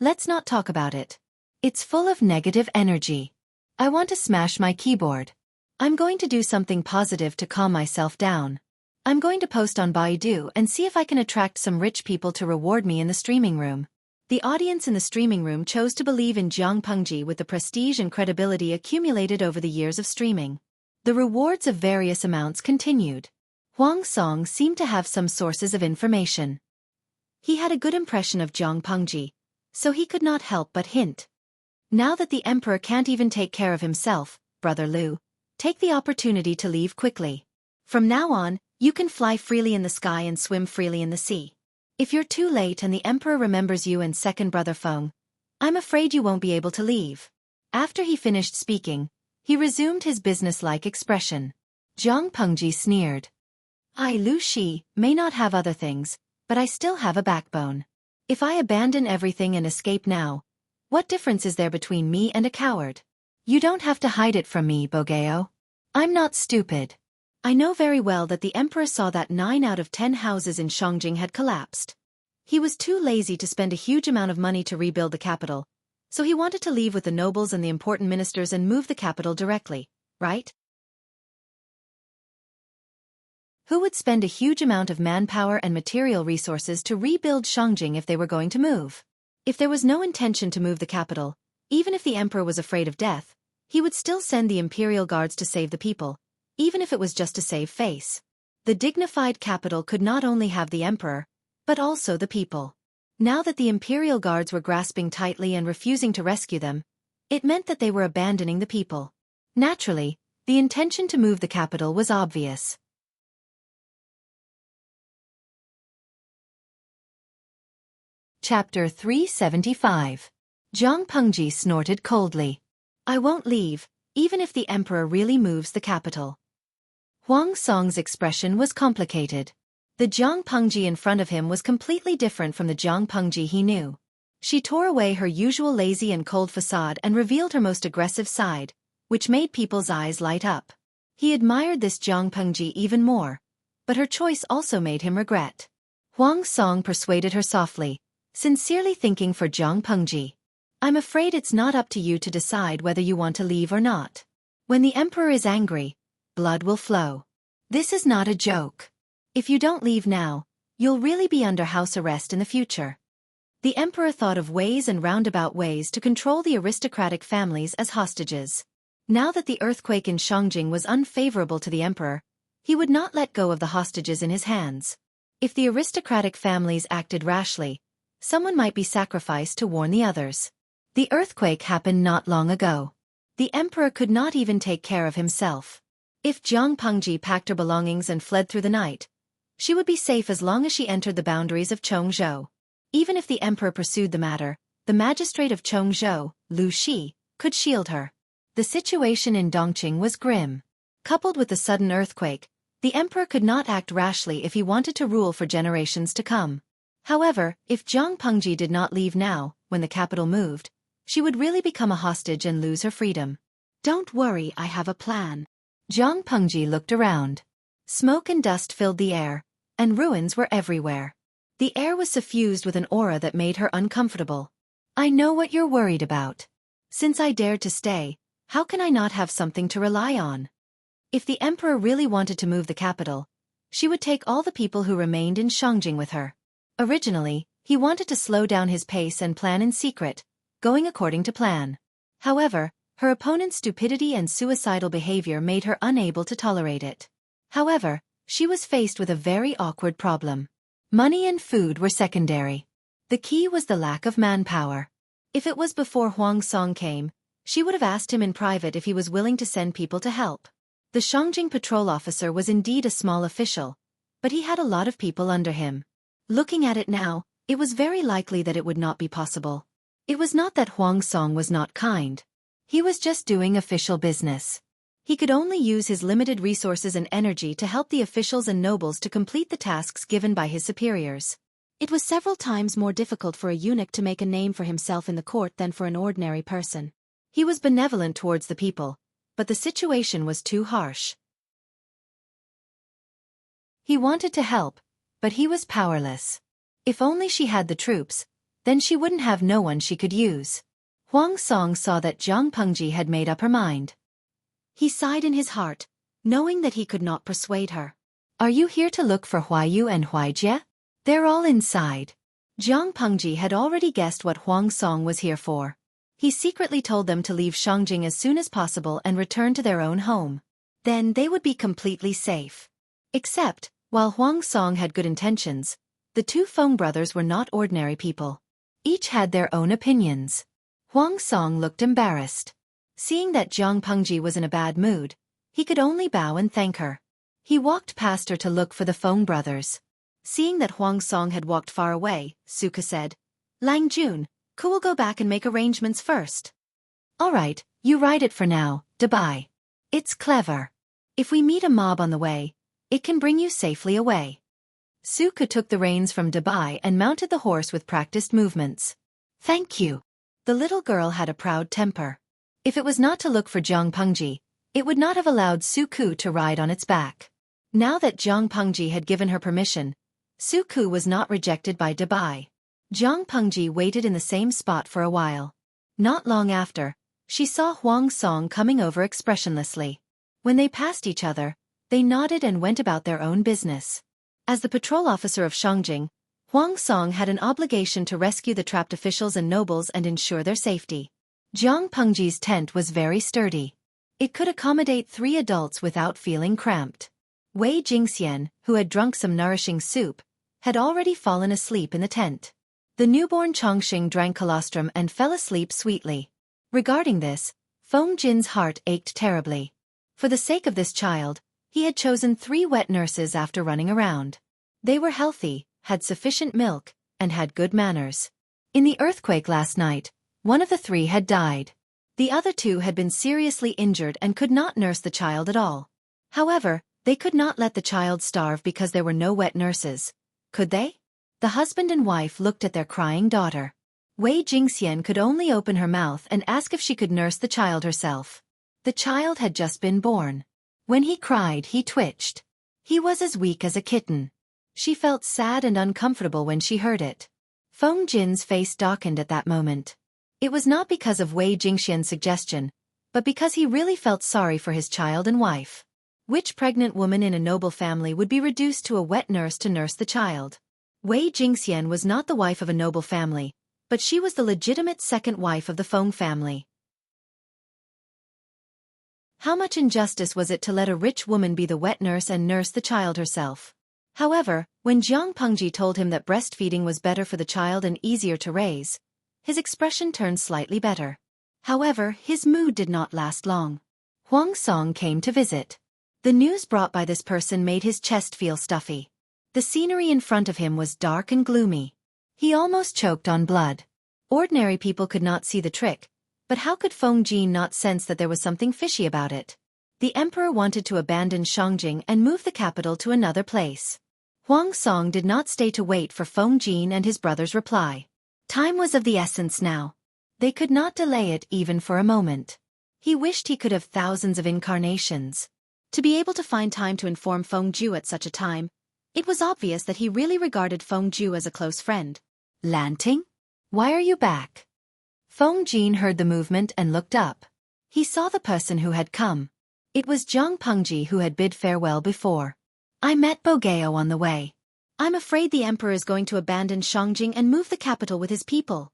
Let's not talk about it. It's full of negative energy. I want to smash my keyboard. I'm going to do something positive to calm myself down. I'm going to post on Baidu and see if I can attract some rich people to reward me in the streaming room. The audience in the streaming room chose to believe in Jiang Pengji with the prestige and credibility accumulated over the years of streaming. The rewards of various amounts continued. Huang Song seemed to have some sources of information. He had a good impression of Jiang Pengji, so he could not help but hint. Now that the emperor can't even take care of himself, Brother Liu, take the opportunity to leave quickly. From now on, you can fly freely in the sky and swim freely in the sea. If you're too late and the emperor remembers you and second Brother Feng, I'm afraid you won't be able to leave. After he finished speaking, he resumed his businesslike expression. Jiang Pengji sneered. I, Lu Shi, may not have other things, but I still have a backbone. If I abandon everything and escape now, what difference is there between me and a coward? You don't have to hide it from me, Bogeo. I'm not stupid. I know very well that the emperor saw that 9 out of 10 houses in Shangjing had collapsed. He was too lazy to spend a huge amount of money to rebuild the capital, so he wanted to leave with the nobles and the important ministers and move the capital directly, right? Who would spend a huge amount of manpower and material resources to rebuild Shangjing if they were going to move? If there was no intention to move the capital, even if the emperor was afraid of death, he would still send the imperial guards to save the people, even if it was just to save face. The dignified capital could not only have the emperor, but also the people. Now that the imperial guards were grasping tightly and refusing to rescue them, it meant that they were abandoning the people. Naturally, the intention to move the capital was obvious. Chapter 375. Jiang Pengji snorted coldly. I won't leave, even if the emperor really moves the capital. Huang Song's expression was complicated. The Jiang Pengji in front of him was completely different from the Jiang Pengji he knew. She tore away her usual lazy and cold facade and revealed her most aggressive side, which made people's eyes light up. He admired this Jiang Pengji even more, but her choice also made him regret. Huang Song persuaded her softly, sincerely thinking for Jiang Pengji. I'm afraid it's not up to you to decide whether you want to leave or not. When the emperor is angry, blood will flow. This is not a joke. If you don't leave now, you'll really be under house arrest in the future. The emperor thought of ways and roundabout ways to control the aristocratic families as hostages. Now that the earthquake in Shangjing was unfavorable to the emperor, he would not let go of the hostages in his hands. If the aristocratic families acted rashly, someone might be sacrificed to warn the others. The earthquake happened not long ago. The emperor could not even take care of himself. If Jiang Pengji packed her belongings and fled through the night, she would be safe as long as she entered the boundaries of Chongzhou. Even if the emperor pursued the matter, the magistrate of Chongzhou, Lu Shi, could shield her. The situation in Dongqing was grim. Coupled with the sudden earthquake, the emperor could not act rashly if he wanted to rule for generations to come. However, if Jiang Pengji did not leave now, when the capital moved, she would really become a hostage and lose her freedom. Don't worry, I have a plan. Jiang Pengji looked around. Smoke and dust filled the air, and ruins were everywhere. The air was suffused with an aura that made her uncomfortable. I know what you're worried about. Since I dared to stay, how can I not have something to rely on? If the emperor really wanted to move the capital, she would take all the people who remained in Shangjing with her. Originally, he wanted to slow down his pace and plan in secret, going according to plan. However, her opponent's stupidity and suicidal behavior made her unable to tolerate it. However, she was faced with a very awkward problem. Money and food were secondary. The key was the lack of manpower. If it was before Huang Song came, she would have asked him in private if he was willing to send people to help. The Shangjing patrol officer was indeed a small official, but he had a lot of people under him. Looking at it now, it was very likely that it would not be possible. It was not that Huang Song was not kind. He was just doing official business. He could only use his limited resources and energy to help the officials and nobles to complete the tasks given by his superiors. It was several times more difficult for a eunuch to make a name for himself in the court than for an ordinary person. He was benevolent towards the people, but the situation was too harsh. He wanted to help, but he was powerless. If only she had the troops, then she wouldn't have no one she could use. Huang Song saw that Jiang Pengji had made up her mind. He sighed in his heart, knowing that he could not persuade her. Are you here to look for Huayu and Huaijie? They're all inside. Jiang Pengji had already guessed what Huang Song was here for. He secretly told them to leave Shangjing as soon as possible and return to their own home. Then they would be completely safe. Except, while Huang Song had good intentions, the two Feng brothers were not ordinary people. Each had their own opinions. Huang Song looked embarrassed. Seeing that Jiang Pengji was in a bad mood, he could only bow and thank her. He walked past her to look for the Feng brothers. Seeing that Huang Song had walked far away, Xueqi said, Lang Jun, Ku will go back and make arrangements first. All right, you ride it for now, Dubai. It's clever. If we meet a mob on the way, it can bring you safely away. Xueqi took the reins from Dubai and mounted the horse with practiced movements. Thank you. The little girl had a proud temper. If it was not to look for Jiang Pengji, it would not have allowed Xueqi to ride on its back. Now that Jiang Pengji had given her permission, Xueqi was not rejected by Dubai. Jiang Pengji waited in the same spot for a while. Not long after, she saw Huang Song coming over expressionlessly. When they passed each other, they nodded and went about their own business. As the patrol officer of Shangjing, Huang Song had an obligation to rescue the trapped officials and nobles and ensure their safety. Jiang Pengji's tent was very sturdy. It could accommodate 3 adults without feeling cramped. Wei Jingxian, who had drunk some nourishing soup, had already fallen asleep in the tent. The newborn Chongqing drank colostrum and fell asleep sweetly. Regarding this, Feng Jin's heart ached terribly. For the sake of this child, he had chosen 3 wet nurses after running around. They were healthy, had sufficient milk, and had good manners. In the earthquake last night, one of the 3 had died. The other 2 had been seriously injured and could not nurse the child at all. However, they could not let the child starve because there were no wet nurses. Could they? The husband and wife looked at their crying daughter. Wei Jingxian could only open her mouth and ask if she could nurse the child herself. The child had just been born. When he cried, he twitched. He was as weak as a kitten. She felt sad and uncomfortable when she heard it. Feng Jin's face darkened at that moment. It was not because of Wei Jingxian's suggestion, but because he really felt sorry for his child and wife. Which pregnant woman in a noble family would be reduced to a wet nurse to nurse the child? Wei Jingxian was not the wife of a noble family, but she was the legitimate second wife of the Feng family. How much injustice was it to let a rich woman be the wet nurse and nurse the child herself? However, when Jiang Pengji told him that breastfeeding was better for the child and easier to raise, his expression turned slightly better. However, his mood did not last long. Huang Song came to visit. The news brought by this person made his chest feel stuffy. The scenery in front of him was dark and gloomy. He almost choked on blood. Ordinary people could not see the trick, but how could Feng Jin not sense that there was something fishy about it? The emperor wanted to abandon Shangjing and move the capital to another place. Huang Song did not stay to wait for Feng Jin and his brother's reply. Time was of the essence now. They could not delay it even for a moment. He wished he could have thousands of incarnations. To be able to find time to inform Feng Ju at such a time, it was obvious that he really regarded Feng Ju as a close friend. Lanting? Why are you back? Feng Jin heard the movement and looked up. He saw the person who had come. It was Jiang Pengji who had bid farewell before. I met Bogeo on the way. I'm afraid the emperor is going to abandon Shangjing and move the capital with his people.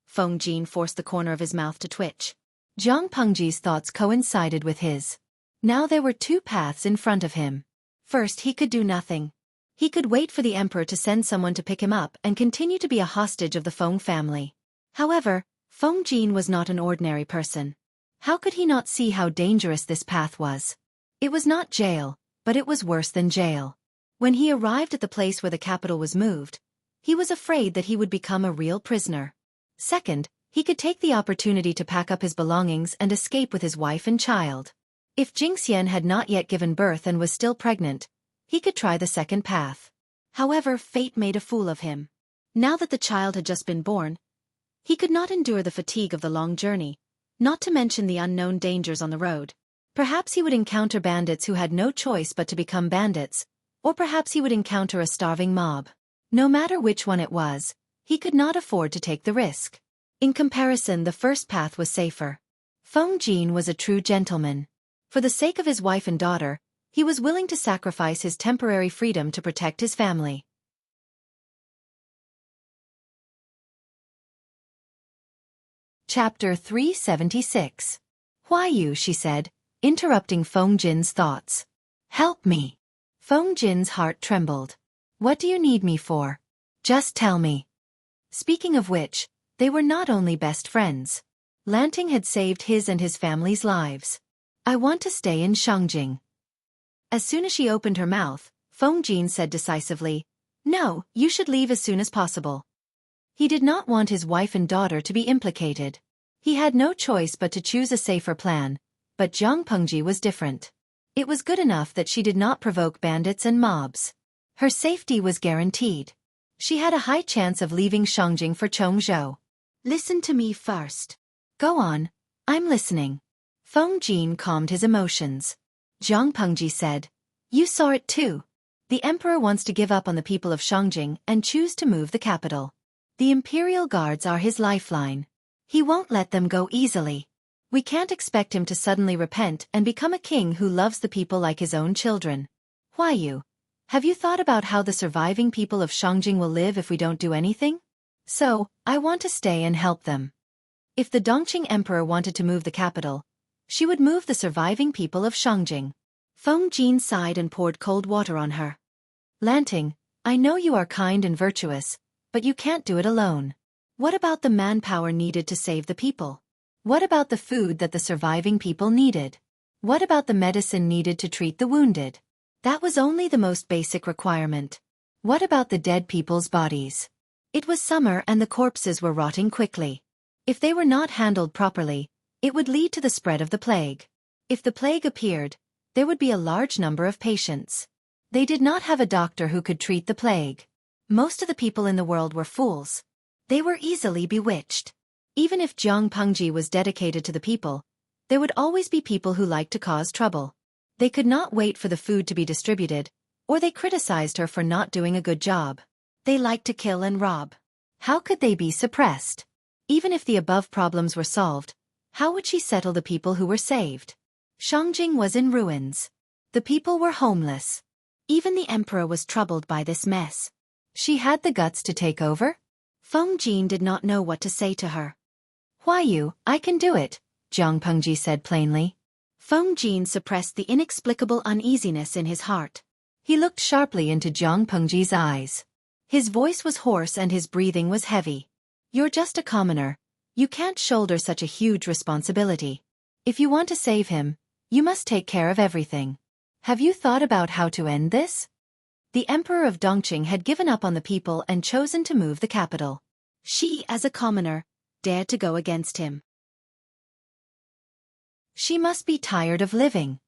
Feng Jin forced the corner of his mouth to twitch. Jiang Pengji's thoughts coincided with his. Now there were 2 paths in front of him. First, he could do nothing. He could wait for the emperor to send someone to pick him up and continue to be a hostage of the Feng family. However, Feng Jin was not an ordinary person. How could he not see how dangerous this path was? It was not jail, but it was worse than jail. When he arrived at the place where the capital was moved, he was afraid that he would become a real prisoner. Second, he could take the opportunity to pack up his belongings and escape with his wife and child. If Jingxian had not yet given birth and was still pregnant, he could try the second path. However, fate made a fool of him. Now that the child had just been born, he could not endure the fatigue of the long journey, not to mention the unknown dangers on the road. Perhaps he would encounter bandits who had no choice but to become bandits, or perhaps he would encounter a starving mob. No matter which one it was, he could not afford to take the risk. In comparison, the first path was safer. Feng Jin was a true gentleman. For the sake of his wife and daughter, he was willing to sacrifice his temporary freedom to protect his family. Chapter 376. Huayu, she said, interrupting Feng Jin's thoughts. Help me. Feng Jin's heart trembled. What do you need me for? Just tell me. Speaking of which, they were not only best friends. Lanting had saved his and his family's lives. I want to stay in Shangjing. As soon as she opened her mouth, Feng Jin said decisively, No, you should leave as soon as possible. He did not want his wife and daughter to be implicated. He had no choice but to choose a safer plan, but Jiang Pengji was different. It was good enough that she did not provoke bandits and mobs. Her safety was guaranteed. She had a high chance of leaving Shangjing for Chongzhou. Listen to me first. Go on, I'm listening. Feng Jin calmed his emotions. Jiang Pengji said, You saw it too. The emperor wants to give up on the people of Shangjing and choose to move the capital. The imperial guards are his lifeline. He won't let them go easily. We can't expect him to suddenly repent and become a king who loves the people like his own children. Huayu, have you thought about how the surviving people of Shangjing will live if we don't do anything? So, I want to stay and help them. If the Dongqing emperor wanted to move the capital, she would move the surviving people of Shangjing. Feng Jin sighed and poured cold water on her. Lanting, I know you are kind and virtuous, but you can't do it alone. What about the manpower needed to save the people? What about the food that the surviving people needed? What about the medicine needed to treat the wounded? That was only the most basic requirement. What about the dead people's bodies? It was summer and the corpses were rotting quickly. If they were not handled properly, it would lead to the spread of the plague. If the plague appeared, there would be a large number of patients. They did not have a doctor who could treat the plague. Most of the people in the world were fools. They were easily bewitched. Even if Jiang Pengji was dedicated to the people, there would always be people who liked to cause trouble. They could not wait for the food to be distributed, or they criticized her for not doing a good job. They liked to kill and rob. How could they be suppressed? Even if the above problems were solved, how would she settle the people who were saved? Shangjing was in ruins. The people were homeless. Even the emperor was troubled by this mess. She had the guts to take over? Feng Jin did not know what to say to her. Huayu, I can do it, Jiang Pengji said plainly. Feng Jin suppressed the inexplicable uneasiness in his heart. He looked sharply into Jiang Pengji's eyes. His voice was hoarse and his breathing was heavy. You're just a commoner. You can't shoulder such a huge responsibility. If you want to save him, you must take care of everything. Have you thought about how to end this? The emperor of Dongqing had given up on the people and chosen to move the capital. She, as a commoner, dared to go against him. She must be tired of living.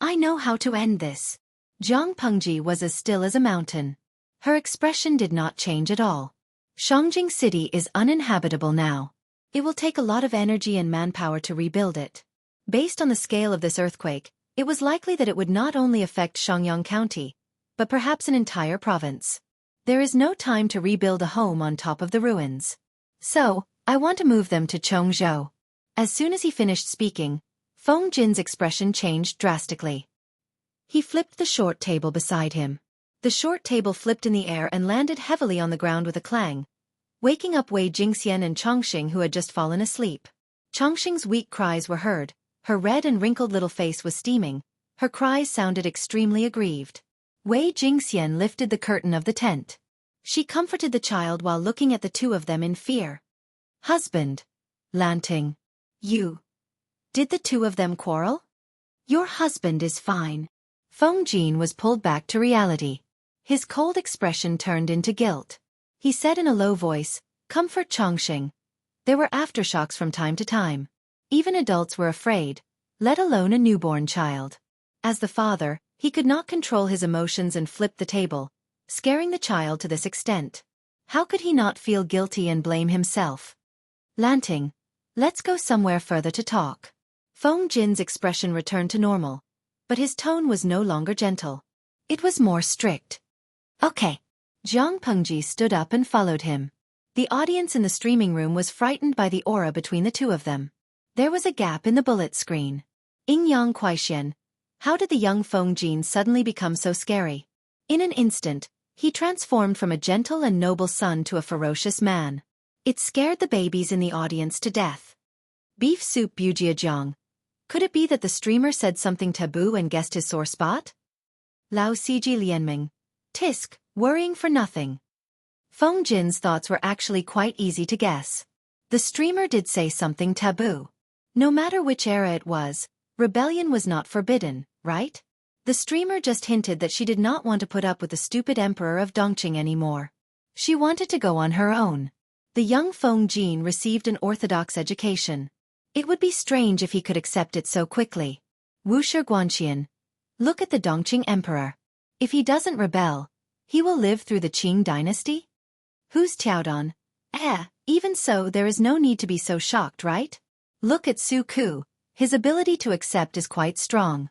I know how to end this. Jiang Pengji was as still as a mountain. Her expression did not change at all. Shangjing City is uninhabitable now. It will take a lot of energy and manpower to rebuild it. Based on the scale of this earthquake, it was likely that it would not only affect Shangyang County, but perhaps an entire province. There is no time to rebuild a home on top of the ruins. So, I want to move them to Chongzhou. As soon as he finished speaking, Feng Jin's expression changed drastically. He flipped the short table beside him. The short table flipped in the air and landed heavily on the ground with a clang, waking up Wei Jingxian and Chongqing who had just fallen asleep. Chongqing's weak cries were heard, her red and wrinkled little face was steaming, her cries sounded extremely aggrieved. Wei Jingxian lifted the curtain of the tent. She comforted the child while looking at the two of them in fear. Husband. Lanting. You. Did the two of them quarrel? Your husband is fine. Feng Jin was pulled back to reality. His cold expression turned into guilt. He said in a low voice, Comfort Chongqing. There were aftershocks from time to time. Even adults were afraid. let alone a newborn child. As the father, he could not control his emotions and flipped the table, scaring the child to this extent. How could he not feel guilty and blame himself? Lanting, let's go somewhere further to talk. Feng Jin's expression returned to normal, but his tone was no longer gentle. It was more strict. Okay. Jiang Pengji stood up and followed him. The audience in the streaming room was frightened by the aura between the two of them. There was a gap in the bullet screen. Yang Kuaixian, how did the young Feng Jin suddenly become so scary? In an instant, he transformed from a gentle and noble son to a ferocious man. It scared the babies in the audience to death. Beef soup Bujia Jiang. Could it be that the streamer said something taboo and guessed his sore spot? Lao Siji Lianming. Tisk, worrying for nothing. Feng Jin's thoughts were actually quite easy to guess. The streamer did say something taboo. No matter which era it was, rebellion was not forbidden, right? The streamer just hinted that she did not want to put up with the stupid emperor of Dongqing anymore. She wanted to go on her own. The young Feng Jin received an orthodox education. It would be strange if he could accept it so quickly. Wushi Guanqian. Look at the Dongqing emperor. If he doesn't rebel, he will live through the Qing dynasty? Who's Tiaodong? Even so there is no need to be so shocked, right? Look at Su Ku, his ability to accept is quite strong.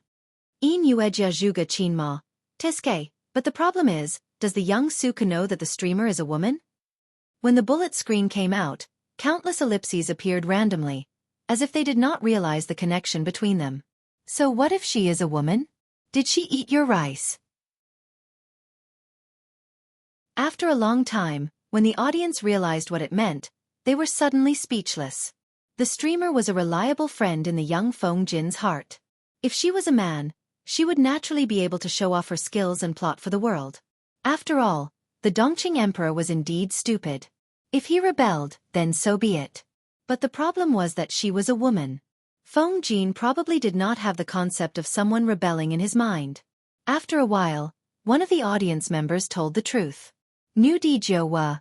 In Yuejia Zhuge Qinma, Tiske, but the problem is, does the young Su Ku know that the streamer is a woman? When the bullet screen came out, countless ellipses appeared randomly, as if they did not realize the connection between them. So what if she is a woman? Did she eat your rice? After a long time, when the audience realized what it meant, they were suddenly speechless. The streamer was a reliable friend in the young Feng Jin's heart. If she was a man, she would naturally be able to show off her skills and plot for the world. After all, the Dongqing emperor was indeed stupid. If he rebelled, then so be it. But the problem was that she was a woman. Feng Jin probably did not have the concept of someone rebelling in his mind. After a while, one of the audience members told the truth. Nu Di Jiu Wa.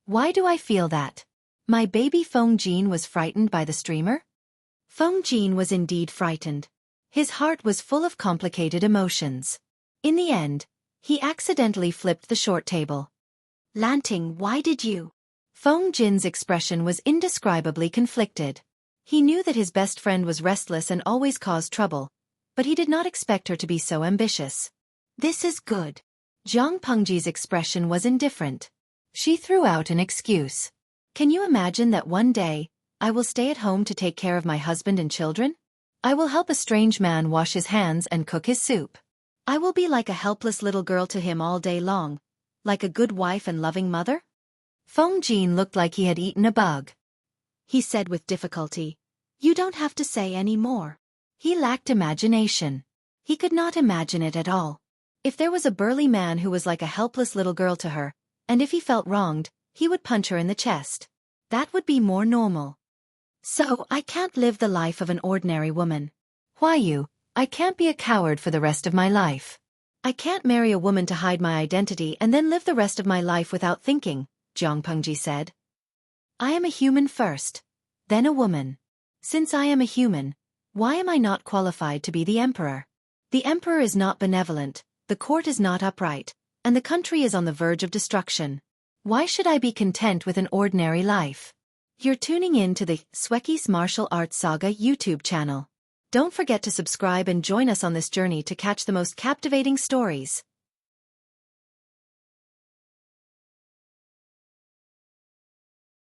Why do I feel that? My baby Feng Jin was frightened by the streamer? Feng Jin was indeed frightened. His heart was full of complicated emotions. In the end, he accidentally flipped the short table. Lanting, why did you? Feng Jin's expression was indescribably conflicted. He knew that his best friend was restless and always caused trouble, but he did not expect her to be so ambitious. This is good. Jiang Pengji's expression was indifferent. She threw out an excuse. Can you imagine that one day, I will stay at home to take care of my husband and children? I will help a strange man wash his hands and cook his soup. I will be like a helpless little girl to him all day long, like a good wife and loving mother? Feng Jin looked like he had eaten a bug. He said with difficulty, "You don't have to say any more." He lacked imagination. He could not imagine it at all. If there was a burly man who was like a helpless little girl to her, and if he felt wronged, he would punch her in the chest. That would be more normal. So I can't live the life of an ordinary woman. Why you? I can't be a coward for the rest of my life. I can't marry a woman to hide my identity and then live the rest of my life without thinking, Jiang Pengji said. I am a human first, then a woman. Since I am a human, why am I not qualified to be the emperor? The emperor is not benevolent, the court is not upright, and the country is on the verge of destruction. Why should I be content with an ordinary life? You're tuning in to the Xueqi's Martial Arts Saga YouTube channel. Don't forget to subscribe and join us on this journey to catch the most captivating stories.